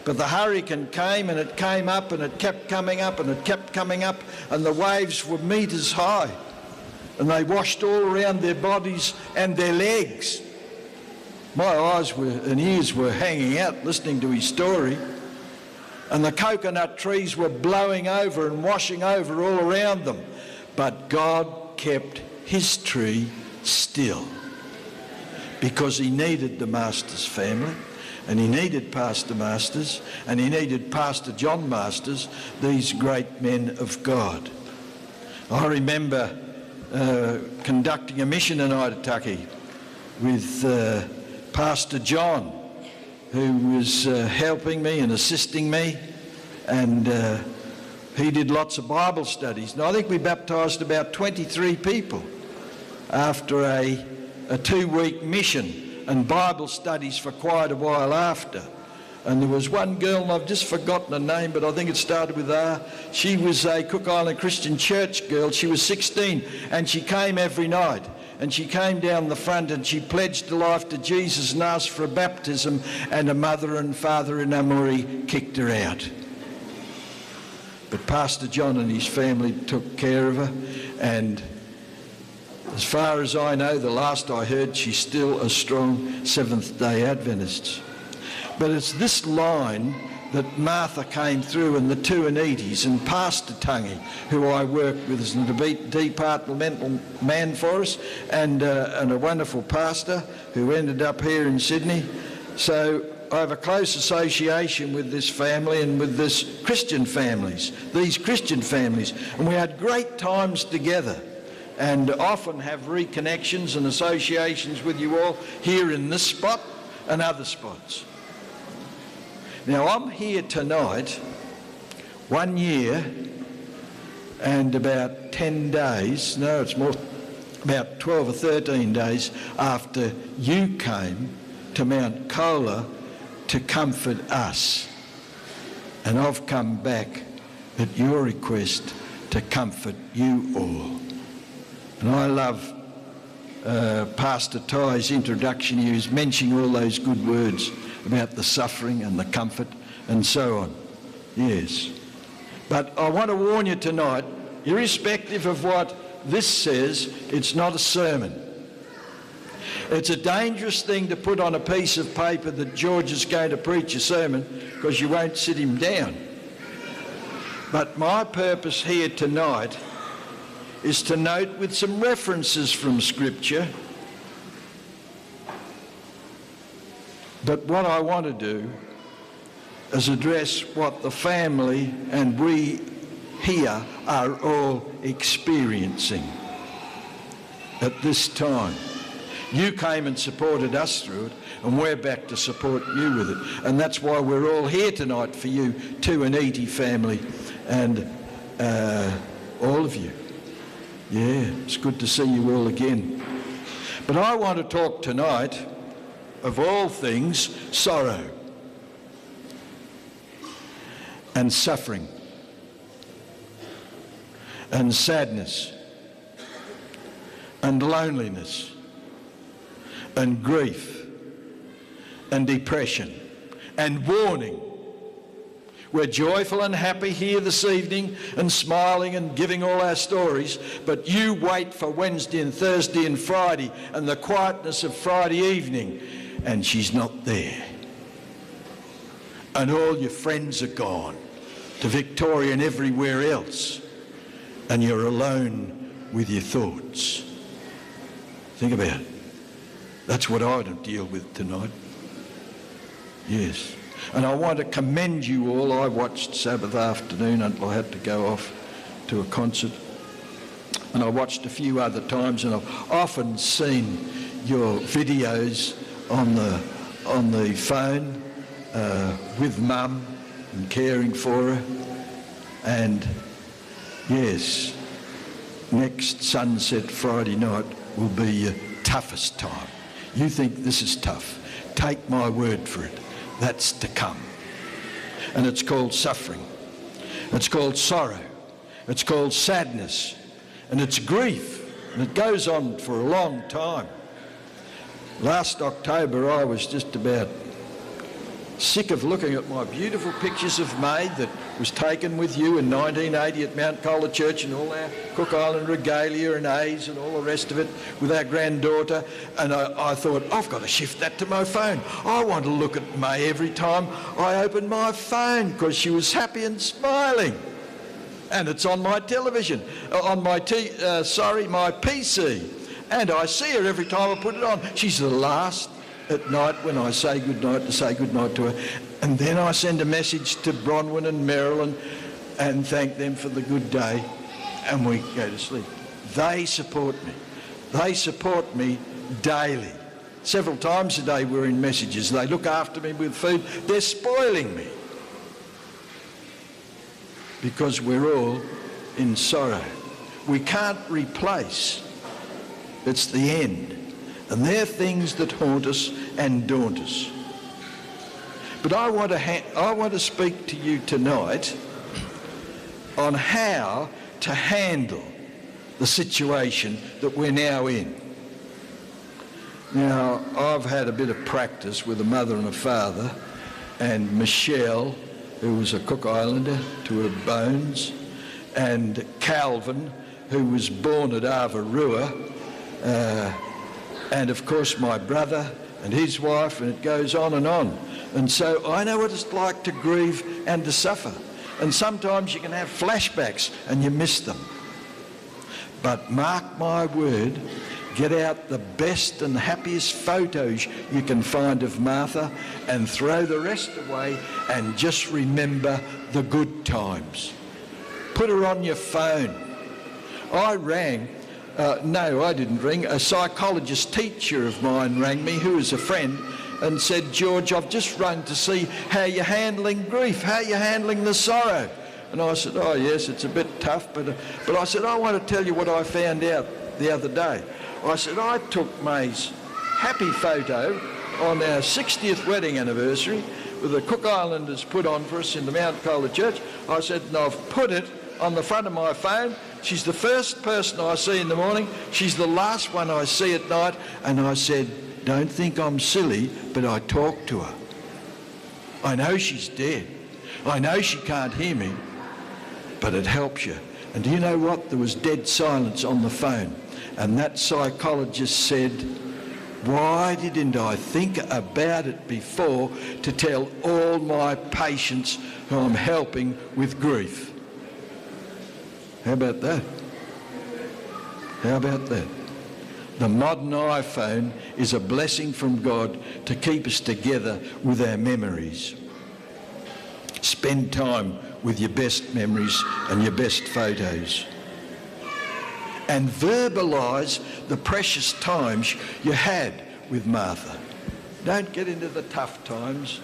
But the hurricane came and it came up and it kept coming up and it kept coming up, and the waves were meters high. And they washed all around their bodies and their legs. My eyes and ears were hanging out listening to his story. And the coconut trees were blowing over and washing over all around them. But God kept his tree still because he needed the Masters family, and he needed Pastor Masters, and he needed Pastor John Masters, these great men of God. I remember conducting a mission in Aitutaki with Pastor John, who was helping me and assisting me, and he did lots of Bible studies. And I think we baptised about 23 people after a 2-week mission and Bible studies for quite a while after. And there was one girl, and I've just forgotten her name, but I think it started with R. She was a Cook Island Christian Church girl. She was 16, and she came every night. And she came down the front and she pledged her life to Jesus and asked for a baptism, and her mother and father in Amuri kicked her out. But Pastor John and his family took care of her, and as far as I know, the last I heard, she's still a strong Seventh-day Adventist. But it's this line that Martha came through, and the Tuanitis, and Pastor Tungi, who I worked with as a departmental man for us, and a wonderful pastor who ended up here in Sydney. So I have a close association with this family and with these Christian families, and we had great times together, and often have reconnections and associations with you all here in this spot and other spots. Now, I'm here tonight 1 year and about 10 days, no, it's more, about 12 or 13 days after you came to Mount Cola to comfort us. And I've come back at your request to comfort you all. And I love Pastor Ty's introduction. He was mentioning all those good words about the suffering and the comfort and so on. Yes. But I want to warn you tonight, irrespective of what this says, it's not a sermon. It's a dangerous thing to put on a piece of paper that George is going to preach a sermon, because you won't sit him down. But my purpose here tonight is to note with some references from Scripture. But what I want to do is address what the family and we here are all experiencing at this time. You came and supported us through it, and we're back to support you with it. And that's why we're all here tonight for you, Tuaniti family, and all of you. Yeah, it's good to see you all again. But I want to talk tonight, of all things, sorrow and suffering and sadness and loneliness and grief and depression and warning. We're joyful and happy here this evening and smiling and giving all our stories, but you wait for Wednesday and Thursday and Friday and the quietness of Friday evening, and she's not there. And all your friends are gone to Victoria and everywhere else, and you're alone with your thoughts. Think about it. That's what I don't deal with tonight. Yes. And I want to commend you all. I watched Sabbath afternoon until I had to go off to a concert. And I watched a few other times, and I've often seen your videos on the phone with Mum and caring for her. And yes, next Sunset Friday night will be your toughest time. You think this is tough. Take my word for it. That's to come. And it's called suffering. It's called sorrow. It's called sadness. And it's grief. And it goes on for a long time. Last October, I was just about sick of looking at my beautiful pictures of May that was taken with you in 1980 at Mount Colah Church, and all our Cook Island regalia and A's and all the rest of it with our granddaughter. And I thought, I've got to shift that to my phone. I want to look at May every time I open my phone because she was happy and smiling. And it's on my television, on my PC. And I see her every time I put it on. She's the last at night when I say goodnight to say goodnight to her. And then I send a message to Bronwyn and Marilyn and thank them for the good day, and we go to sleep. They support me. They support me daily. Several times a day we're in messages. They look after me with food. They're spoiling me because we're all in sorrow. We can't replace. It's the end. And they're things that haunt us and daunt us. But I want to speak to you tonight on how to handle the situation that we're now in. Now, I've had a bit of practice with a mother and a father, and Michelle, who was a Cook Islander to her bones, and Calvin, who was born at Avarua, and of course my brother and his wife, and it goes on. And so I know what it's like to grieve and to suffer. And sometimes you can have flashbacks and you miss them. But mark my word, get out the best and happiest photos you can find of Martha and throw the rest away and just remember the good times. Put her on your phone. I rang. No, I didn't ring. A psychologist teacher of mine rang me, who is a friend, and said, George, I've just rung to see how you're handling grief, how you're handling the sorrow. And I said, oh yes, it's a bit tough, but I said, I want to tell you what I found out the other day. I said, I took May's happy photo on our 60th wedding anniversary with the Cook Islanders put on for us in the Mount Colah Church. I said, and I've put it on the front of my phone. She's the first person I see in the morning. She's the last one I see at night. And I said, don't think I'm silly, but I talked to her. I know she's dead. I know she can't hear me, but it helps you. And do you know what? There was dead silence on the phone. And that psychologist said, why didn't I think about it before to tell all my patients who I'm helping with grief? How about that? How about that? The modern iPhone is a blessing from God to keep us together with our memories. Spend time with your best memories and your best photos. And verbalise the precious times you had with Martha. Don't get into the tough times.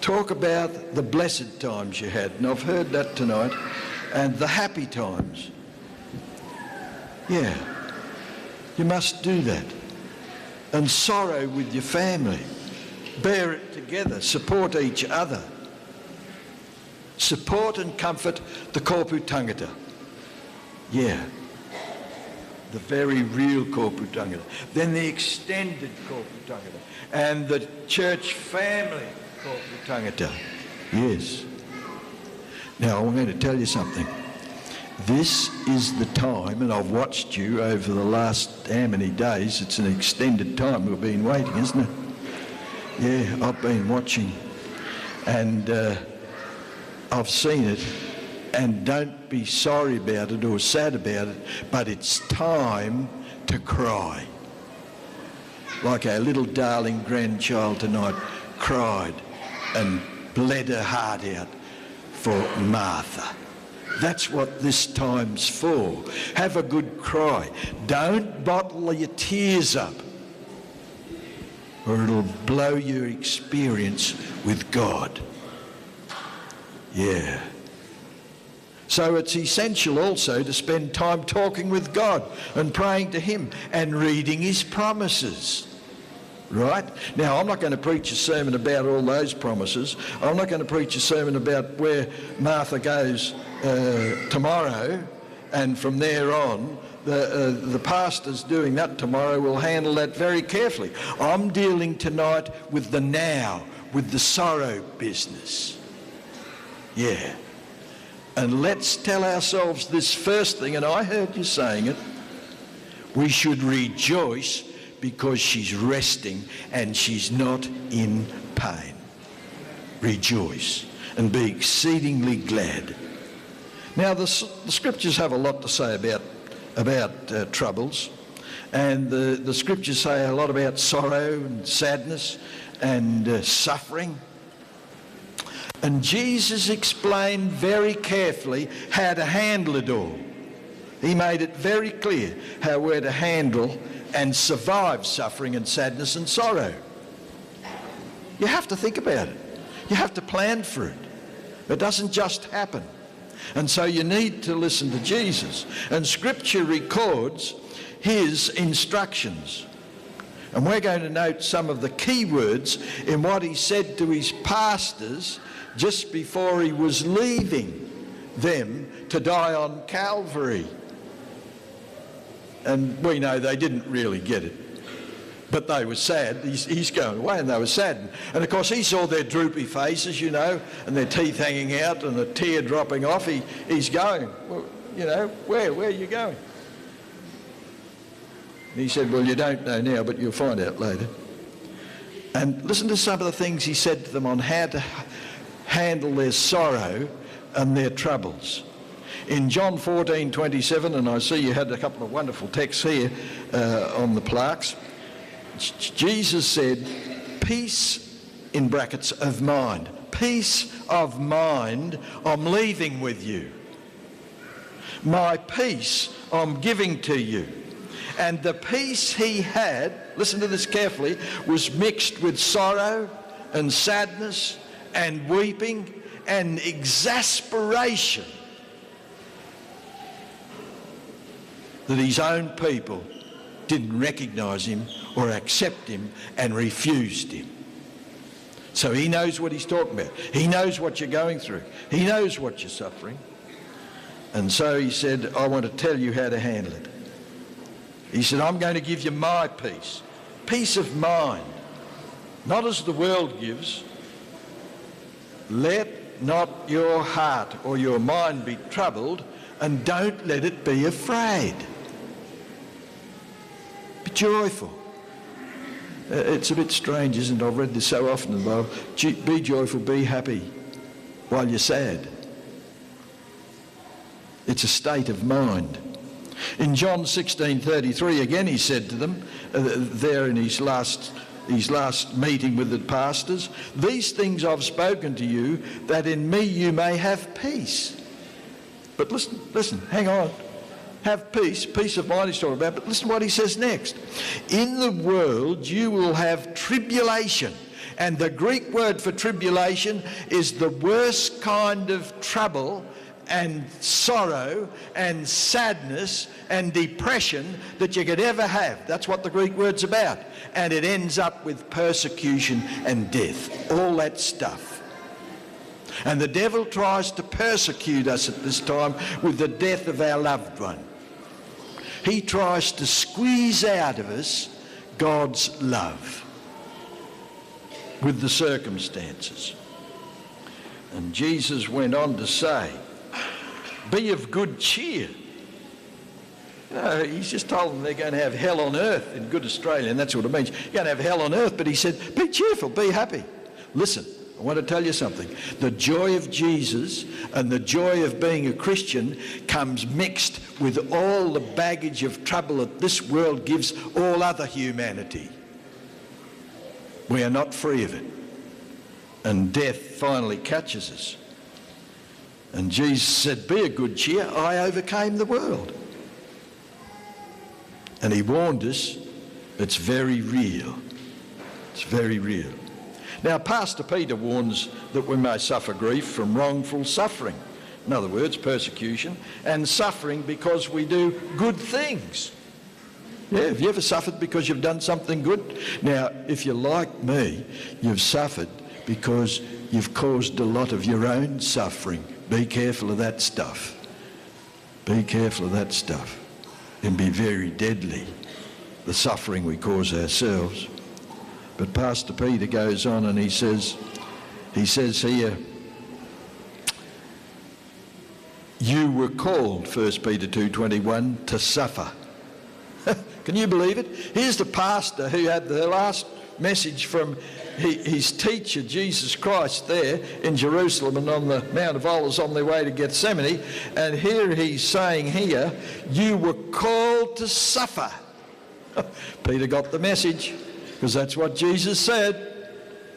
Talk about the blessed times you had. And I've heard that tonight. And the happy times. Yeah, you must do that. And sorrow with your family. Bear it together. Support each other. Support and comfort the Korpu Tangata. Yeah. The very real Korpu Tangata. Then the extended Korpu Tangata. And the church family Korpu Tangata. Yes. Now, I'm going to tell you something. This is the time, and I've watched you over the last how many days. It's an extended time we've been waiting, isn't it? Yeah, I've been watching. And I've seen it. And don't be sorry about it or sad about it, but it's time to cry. Like our little darling grandchild tonight cried and bled her heart out for Martha. That's what this time's for. Have a good cry. Don't bottle your tears up, or it'll blow your experience with God. Yeah. So it's essential also to spend time talking with God and praying to Him and reading His promises. Right? Now, I'm not going to preach a sermon about all those promises. I'm not going to preach a sermon about where Martha goes tomorrow, and from there on, the pastors doing that tomorrow will handle that very carefully. I'm dealing tonight with the now, with the sorrow business. Yeah. And let's tell ourselves this first thing, and I heard you saying it. We should rejoice because she's resting and she's not in pain. Rejoice and be exceedingly glad. Now, the scriptures have a lot to say about troubles, and the scriptures say a lot about sorrow and sadness and suffering. And Jesus explained very carefully how to handle it all. He made it very clear how we're to handle and survive suffering and sadness and sorrow. You have to think about it. You have to plan for it. It doesn't just happen. And so you need to listen to Jesus. And Scripture records his instructions. And we're going to note some of the key words in what he said to his pastors just before he was leaving them to die on Calvary. And we know they didn't really get it. But they were sad. He's going away, and they were saddened. And of course he saw their droopy faces, you know, and their teeth hanging out and a tear dropping off. He's going, well, you know, where are you going? And he said, well, you don't know now, but you'll find out later. And listen to some of the things he said to them on how to handle their sorrow and their troubles. In John 14:27, and I see you had a couple of wonderful texts here on the plaques, Jesus said, peace, in brackets, of mind. Peace of mind I'm leaving with you. My peace I'm giving to you. And the peace he had, listen to this carefully, was mixed with sorrow and sadness and weeping and exasperation that his own people didn't recognise him or accept him and refused him. So he knows what he's talking about. He knows what you're going through. He knows what you're suffering. And so he said, I want to tell you how to handle it. He said, I'm going to give you my peace. Peace of mind. Not as the world gives. Let not your heart or your mind be troubled, and don't let it be afraid. Be joyful. It's a bit strange, isn't it? I've read this so often in the Bible. Be joyful, be happy while you're sad. It's a state of mind. In John 16:33, again he said to them, there in his last meeting with the pastors, these things I've spoken to you, that in me you may have peace. But listen, hang on. Have peace of mind he's talking about, but listen to what he says next. In the world you will have tribulation. And the Greek word for tribulation is the worst kind of trouble and sorrow and sadness and depression that you could ever have. That's what the Greek word's about. And it ends up with persecution and death. All that stuff. And the devil tries to persecute us at this time with the death of our loved one. He tries to squeeze out of us God's love with the circumstances. And Jesus went on to say, be of good cheer. You know, he's just told them they're going to have hell on earth in good Australian. That's what it means. You're going to have hell on earth. But he said, be cheerful, be happy. Listen, I want to tell you something. The joy of Jesus and the joy of being a Christian comes mixed with all the baggage of trouble that this world gives all other humanity. We are not free of it. And death finally catches us. And Jesus said, be of good cheer, I overcame the world. And he warned us, it's very real. It's very real. Now, Pastor Peter warns that we may suffer grief from wrongful suffering. In other words, persecution and suffering because we do good things. Yeah, have you ever suffered because you've done something good? Now, if you're like me, you've suffered because you've caused a lot of your own suffering. Be careful of that stuff. Be careful of that stuff. It can be very deadly, the suffering we cause ourselves. But Pastor Peter goes on and he says here, you were called, 1 Peter 2:21, to suffer. Can you believe it? Here's the pastor who had the last message from his teacher, Jesus Christ, there in Jerusalem and on the Mount of Olives on their way to Gethsemane. And here he's saying here, you were called to suffer. Peter got the message, because that's what Jesus said.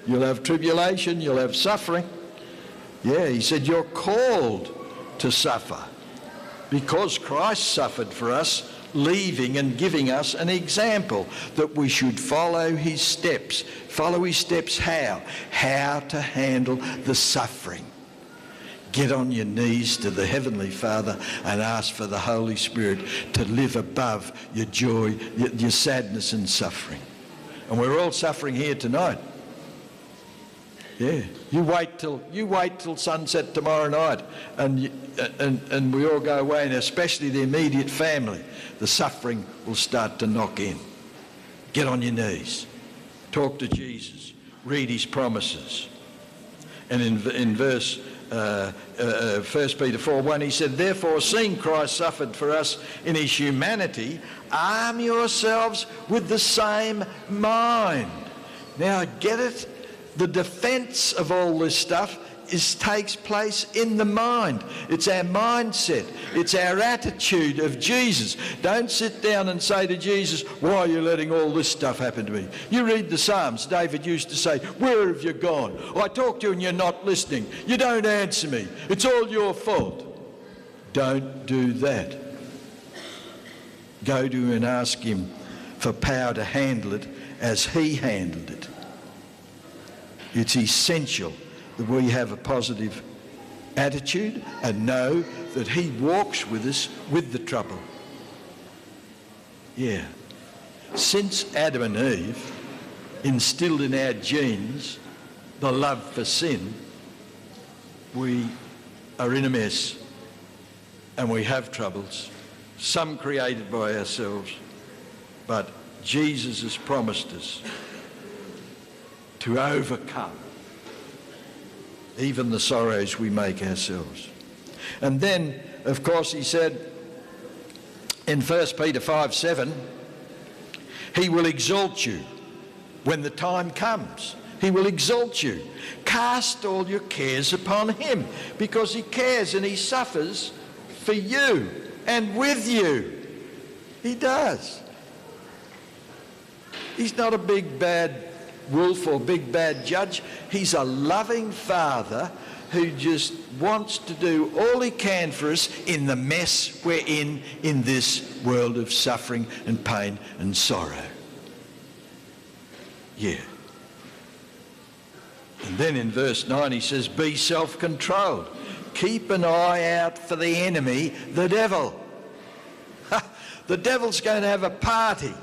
You'll have tribulation, you'll have suffering. Yeah, he said you're called to suffer because Christ suffered for us, leaving and giving us an example that we should follow his steps. Follow his steps how? How to handle the suffering. Get on your knees to the Heavenly Father and ask for the Holy Spirit to live above your joy, your sadness and suffering. And we're all suffering here tonight. Yeah, you wait till sunset tomorrow night, and we all go away, and especially the immediate family, the suffering will start to knock in. Get on your knees, talk to Jesus, read his promises. And in verse 1 Peter 4:1, he said, therefore, seeing Christ suffered for us in his humanity, arm yourselves with the same mind. Now, get it? The defense of all this stuff takes place in the mind. It's our mindset. It's our attitude of Jesus. Don't sit down and say to Jesus, why are you letting all this stuff happen to me? You read the Psalms. David used to say, where have you gone? I talk to you and you're not listening. You don't answer me. It's all your fault. Don't do that. Go to him and ask him for power to handle it as he handled it. It's essential that we have a positive attitude and know that he walks with us with the trouble. Yeah. Since Adam and Eve instilled in our genes the love for sin, we are in a mess and we have troubles, some created by ourselves, but Jesus has promised us to overcome even the sorrows we make ourselves. And then, of course, he said in 1 Peter 5:7, he will exalt you when the time comes. He will exalt you. Cast all your cares upon him, because he cares and he suffers for you and with you. He does. He's not a big bad wolf or big bad judge. He's a loving father who just wants to do all he can for us in the mess we're in this world of suffering and pain and sorrow. Yeah. And then in verse 9 he says, be self-controlled. Keep an eye out for the enemy, the devil. The devil's going to have a party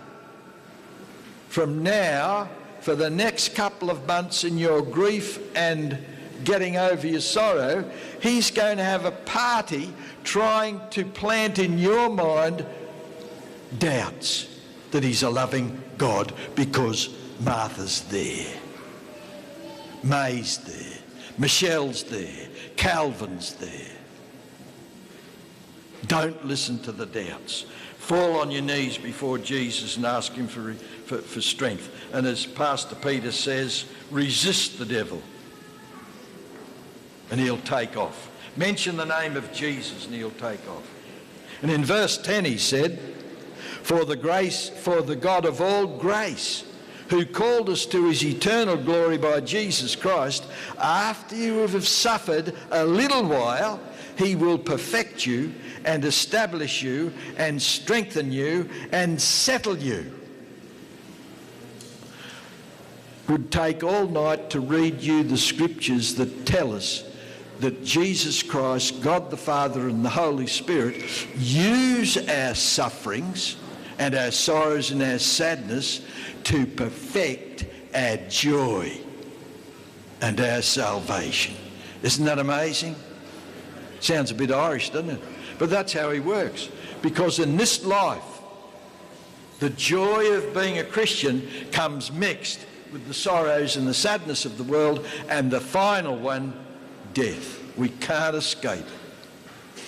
from now for the next couple of months in your grief and getting over your sorrow. He's going to have a party trying to plant in your mind doubts that he's a loving God because Martha's there, May's there, Michelle's there, Calvin's there. Don't listen to the doubts. Fall on your knees before Jesus and ask him for strength. And as Pastor Peter says, resist the devil and he'll take off. Mention the name of Jesus and he'll take off. And in verse 10 he said, for the God of all grace, who called us to his eternal glory by Jesus Christ, after you have suffered a little while, he will perfect you and establish you and strengthen you and settle you. Would take all night to read you the scriptures that tell us that Jesus Christ, God the Father and the Holy Spirit use our sufferings and our sorrows and our sadness to perfect our joy and our salvation. Isn't that amazing? Sounds a bit Irish, doesn't it? But that's how he works. Because in this life, the joy of being a Christian comes mixed with the sorrows and the sadness of the world, and the final one, death. We can't escape it.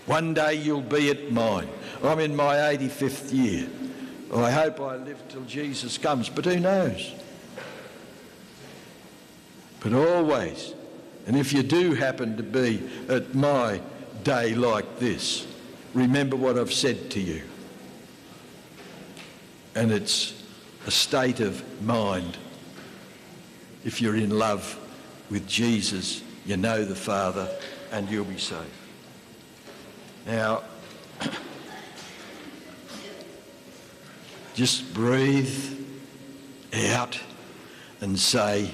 One day you'll be at mine. I'm in my 85th year. I hope I live till Jesus comes, but who knows? But always, and if you do happen to be at my day like this, remember what I've said to you. And it's a state of mind. If you're in love with Jesus, you know the Father, and you'll be safe. Now, just breathe out and say,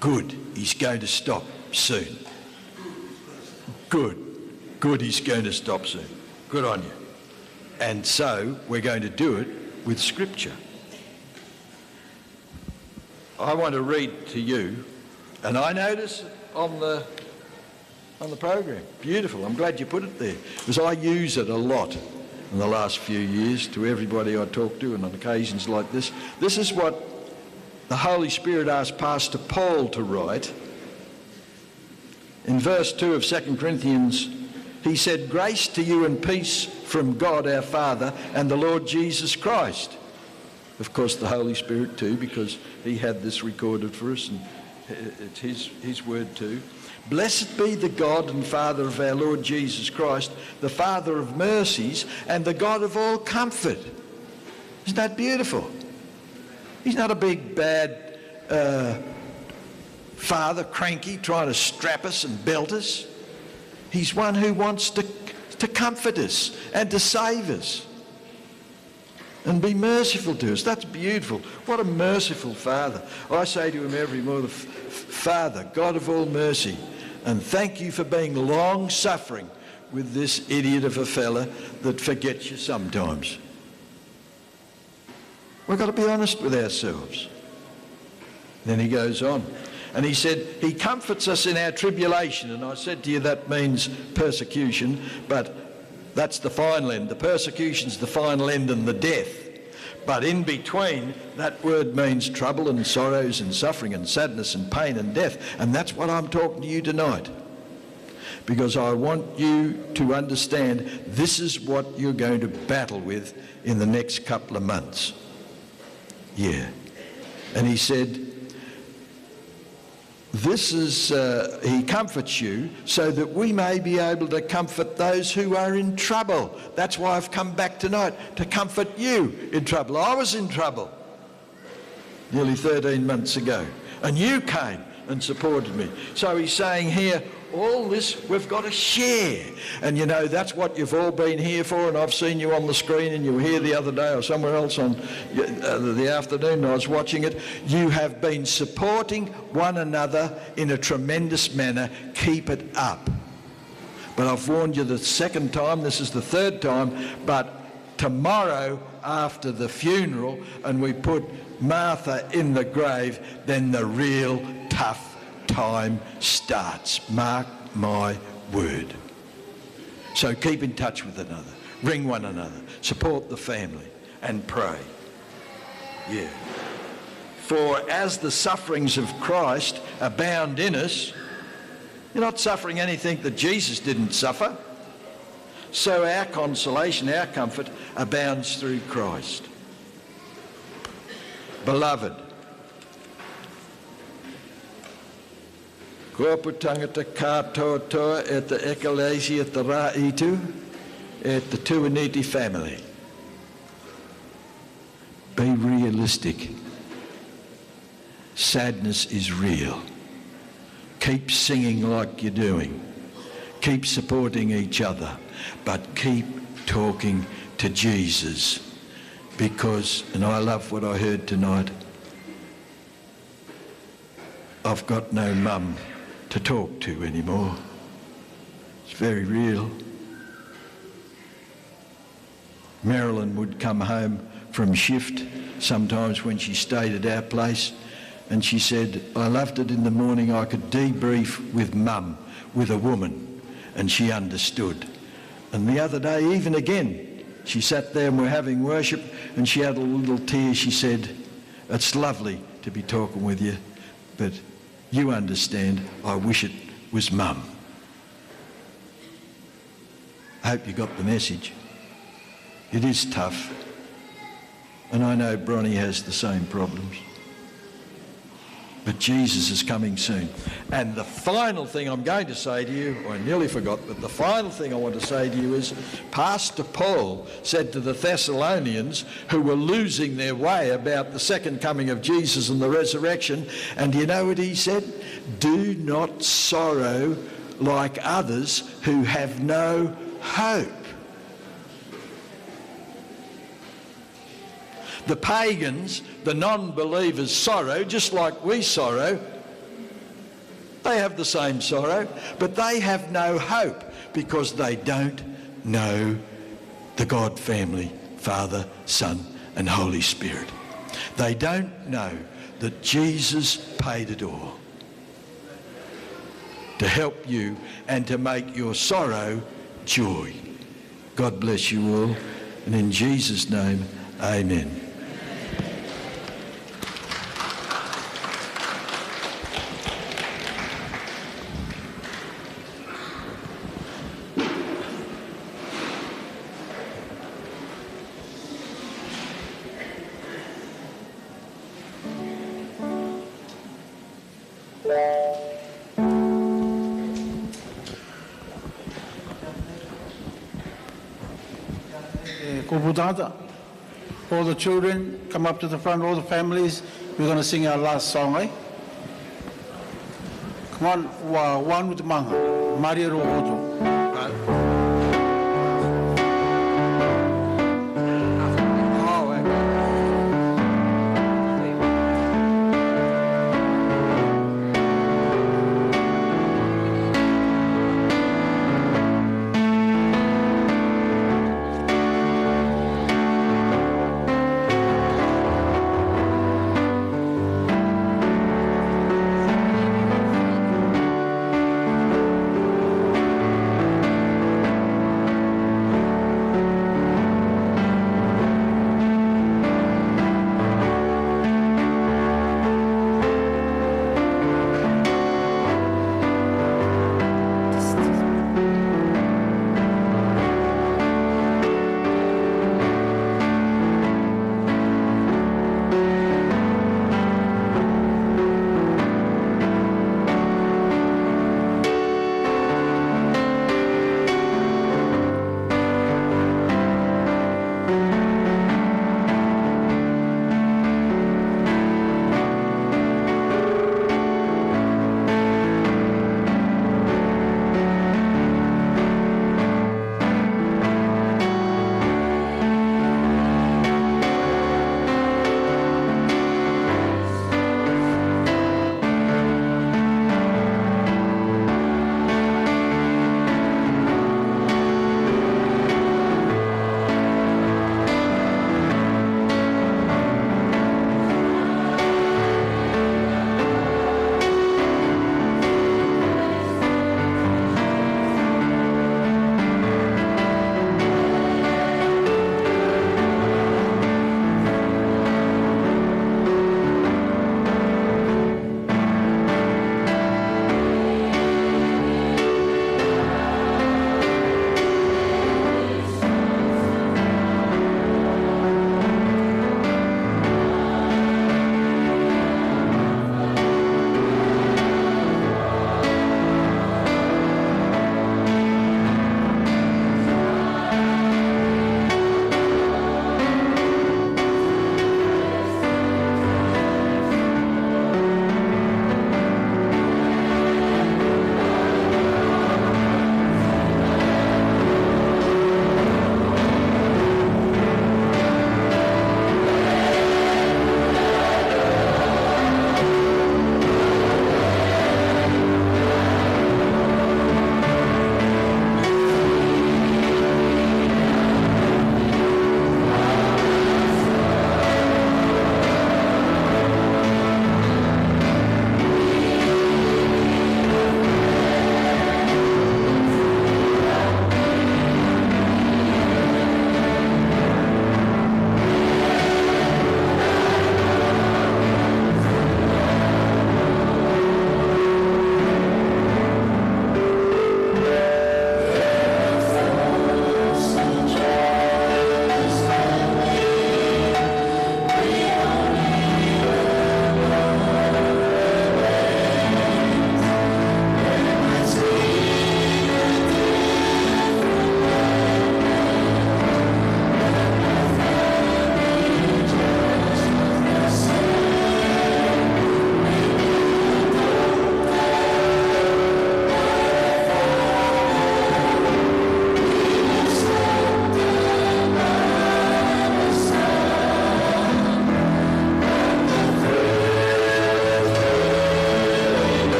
good, he's going to stop soon. Good, he's going to stop soon. Good on you. And so we're going to do it with Scripture. I want to read to you, and I notice on the program, beautiful, I'm glad you put it there, because I use it a lot in the last few years to everybody I talk to, and on occasions like this. This is what the Holy Spirit asked Pastor Paul to write. In verse 2 of 2 Corinthians, he said, "Grace to you and peace from God our Father and the Lord Jesus Christ." Of course, the Holy Spirit too, because he had this recorded for us, and it's his word too. "Blessed be the God and Father of our Lord Jesus Christ, the Father of mercies and the God of all comfort." Isn't that beautiful? He's not a big, bad father, cranky, trying to strap us and belt us. He's one who wants to comfort us and to save us and be merciful to us. That's beautiful. What a merciful Father. I say to him every morning, "Father, God of all mercy, and thank you for being long-suffering with this idiot of a fella that forgets you sometimes." We've got to be honest with ourselves. Then he goes on. And he said, he comforts us in our tribulation. And I said to you that means persecution, but that's the final end. The persecution's the final end and the death. But in between, that word means trouble and sorrows and suffering and sadness and pain and death. And that's what I'm talking to you tonight. Because I want you to understand this is what you're going to battle with in the next couple of months. Yeah. And he said, he comforts you so that we may be able to comfort those who are in trouble. That's why I've come back tonight, to comfort you in trouble. I was in trouble nearly 13 months ago, and you came and supported me. So he's saying here, all this we've got to share. And you know, that's what you've all been here for, and I've seen you on the screen, and you were here the other day or somewhere else on the afternoon I was watching it. You have been supporting one another in a tremendous manner. Keep it up. But I've warned you the second time, this is the third time, but tomorrow after the funeral and we put Martha in the grave, then the real tough time starts. Mark my word. So keep in touch with another, ring one another, support the family and pray. Yeah. For as the sufferings of Christ abound in us, you're not suffering anything that Jesus didn't suffer, so our consolation, our comfort abounds through Christ. Beloved, kua putangata katoa at the Ecclesia at the Ra'itu at the Tuaniti family. Be realistic. Sadness is real. Keep singing like you're doing. Keep supporting each other, but keep talking to Jesus. Because, and I love what I heard tonight, I've got no mum to talk to anymore. It's very real. Marilyn would come home from shift, sometimes when she stayed at our place, and she said, I loved it in the morning I could debrief with Mum, with a woman, and she understood. And the other day, even again, she sat there and we're having worship, and she had a little tear. She said, it's lovely to be talking with you, but you understand, I wish it was Mum. I hope you got the message. It is tough, and I know Bronnie has the same problems. But Jesus is coming soon. And the final thing I'm going to say to you, or I nearly forgot, but the final thing I want to say to you is, Pastor Paul said to the Thessalonians, who were losing their way about the second coming of Jesus and the resurrection, and do you know what he said? Do not sorrow like others who have no hope. The pagans, the non-believers sorrow just like we sorrow. They have the same sorrow, but they have no hope because they don't know the God family, Father, Son and Holy Spirit. They don't know that Jesus paid it all to help you and to make your sorrow joy. God bless you all, and in Jesus' name, amen. All the children come up to the front, all the families. We're going to sing our last song, eh? Come on, one with the manga. Maria Rohoto.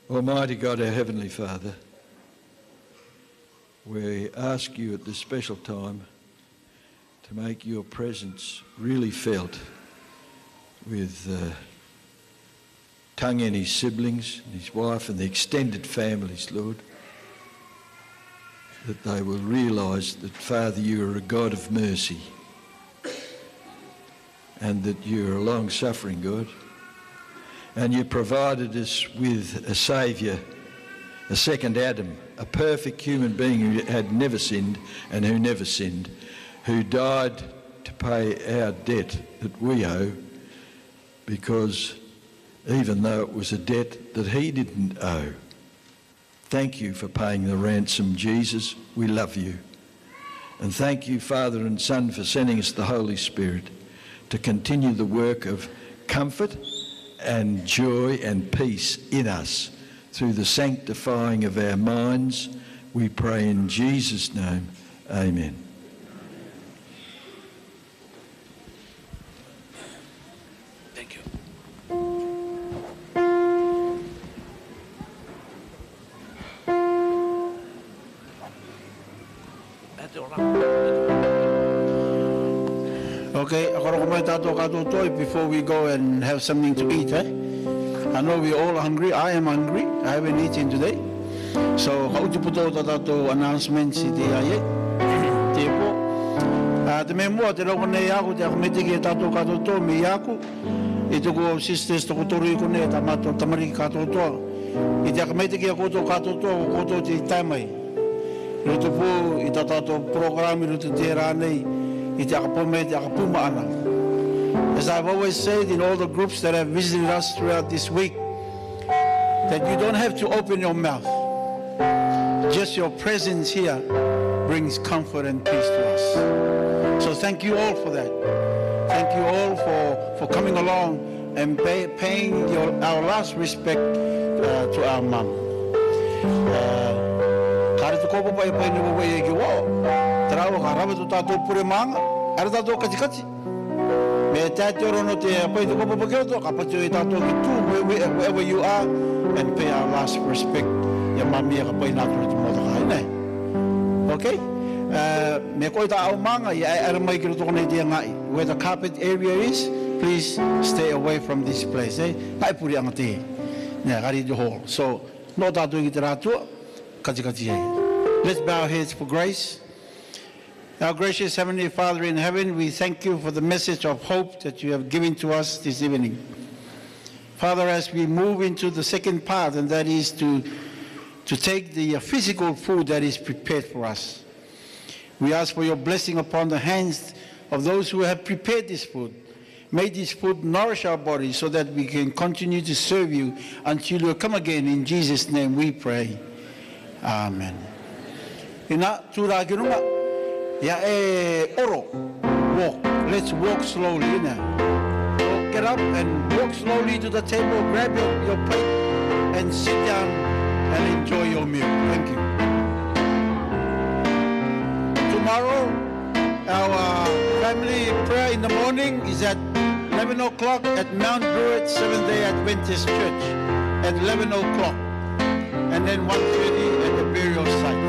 Almighty God, our Heavenly Father, we ask you at this special time to make your presence really felt with Tung and his siblings, and his wife and the extended families, Lord, that they will realise that, Father, you are a God of mercy and that you are a long-suffering God, and you provided us with a Saviour, a second Adam, a perfect human being who had never sinned and who never sinned, who died to pay our debt that we owe, because even though it was a debt that he didn't owe. Thank you for paying the ransom, Jesus. We love you. And thank you, Father and Son, for sending us the Holy Spirit to continue the work of comfort and joy and peace in us through the sanctifying of our minds. We pray in Jesus' name. Amen. Okay, before we go and have something to eat, I know we're all hungry. I am hungry. I haven't eaten today. So, announcements the memo te ro ne ya ko te ko meti ke tato ka to me ya ko e to go sisters to to ri ko ne ta mato tamari ka to e te ko meti ke ko to ka to te tamai ro to po I tato program ro te ra nei I te ko me te ko puma ana. As I've always said in all the groups that have visited us throughout this week, that you don't have to open your mouth. Just your presence here brings comfort and peace to us. So thank you all for that. Thank you all for coming along and paying our last respect to our mom. Kare to kopo pai pai no way ki wo. Trawo ka rabe to tato pure manga. Ara tato kati. Me tato rono te pai to kopo pai to ka pato I tato ki tu wherever you are and pay our last respect. Ya mami ka pai na to mo ta ne. Okay? Me koita au manga I mai ki to ne te ngai. Where the carpet area is, please stay away from this place. Ai puri anga te. Ne gari the hall. So no tato ki trato kati. Let's bow our heads for grace. Our gracious Heavenly Father in heaven, we thank you for the message of hope that you have given to us this evening. Father, as we move into the second part, and that is to take the physical food that is prepared for us, we ask for your blessing upon the hands of those who have prepared this food. May this food nourish our bodies so that we can continue to serve you until you come again. In Jesus' name we pray. Amen. Ina tura girunga ya oro walk. Let's walk slowly now. So get up and walk slowly to the table. Grab your plate and sit down and enjoy your meal. Thank you. Tomorrow, our family prayer in the morning is at 11 o'clock at Mount Druitt Seventh-day Adventist Church at 11 o'clock. And then 1:30 at the burial site.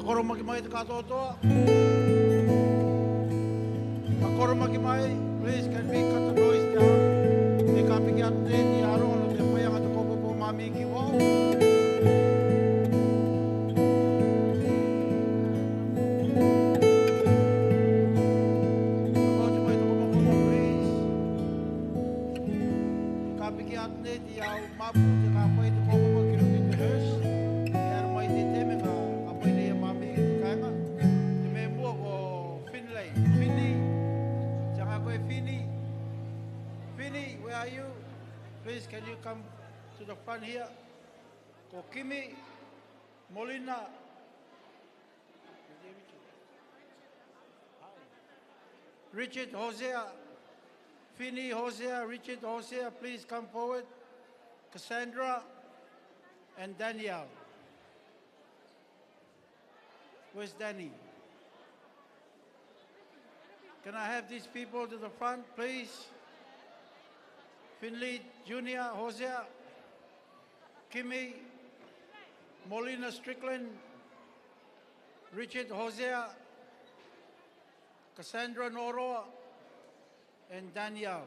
Makoro makimai te katoa toa. Makoro makimai, please can we cut the noise down? Te kapiki atu te ni aro no te whaianga te kopopo mami ki wau. Kapiki atu te ti au mapu te kapai te kopopo ki roki te hearse. Ki ara mai te teme ka kapai ne mami ki kainga. Te me mua ko Finlay. Finley, janga koe Finley. Finley, where are you? Please, can you come to the front here? Ko Kimi, Molina. Richard Hosea. Finley Hosea, Richard Hosea, please come forward. Cassandra and Danielle. Where's Danny? Can I have these people to the front, please? Finley Jr., Hosea, Kimi, Molina Strickland, Richard Hosea, Cassandra Noroa, and Danielle.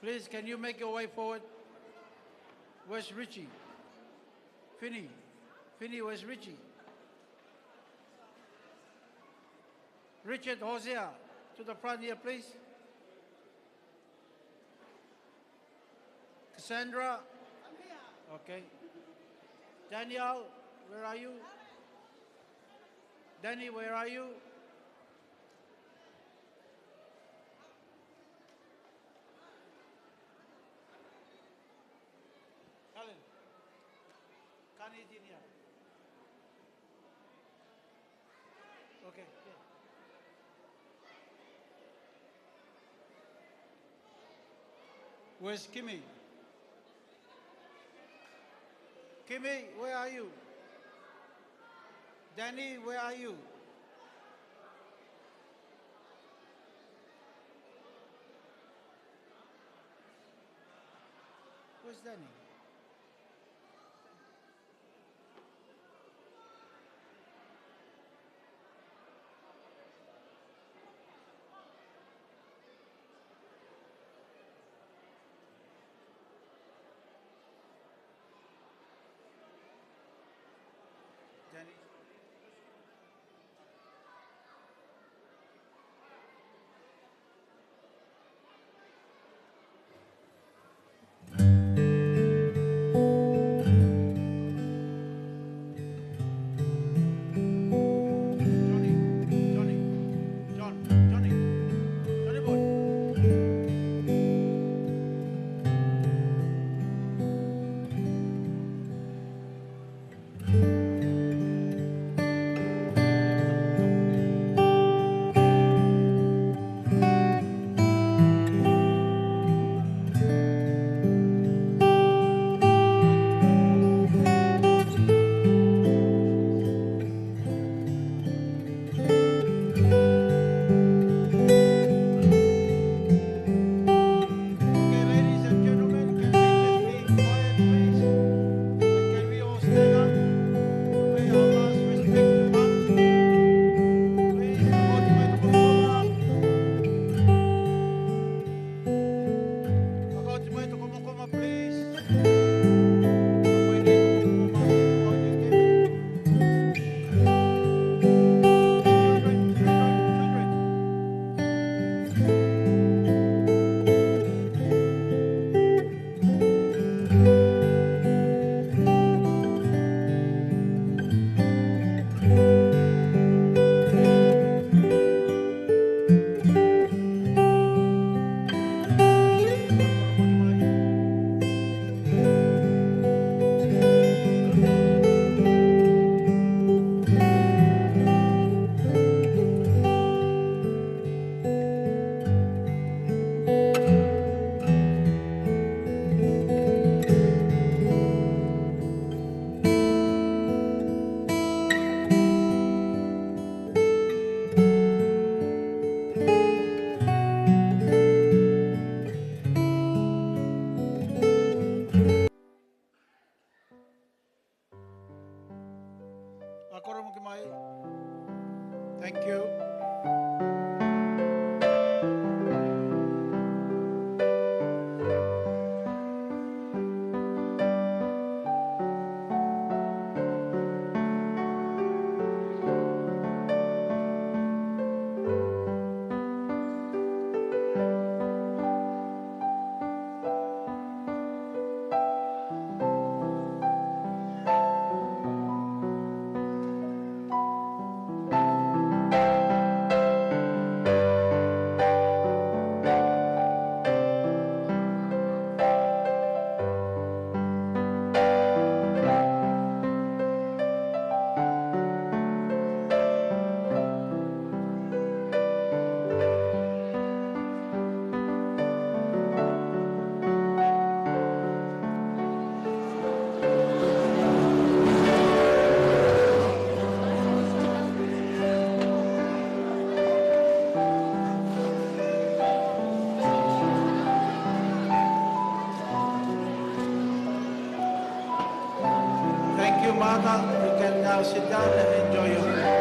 Please, can you make your way forward? Where's Richie? Finny. Finny, where's Richie? Richard Hosea, to the front here, please. Cassandra? I'm here. Okay. Danielle, where are you? Danny, where are you? Helen, Kani Dinia. Okay. Yeah. Where's Kimmy? Kimmy, where are you? Danny, where are you? Where's Danny? Danny? Martha. You can now sit down and enjoy your food.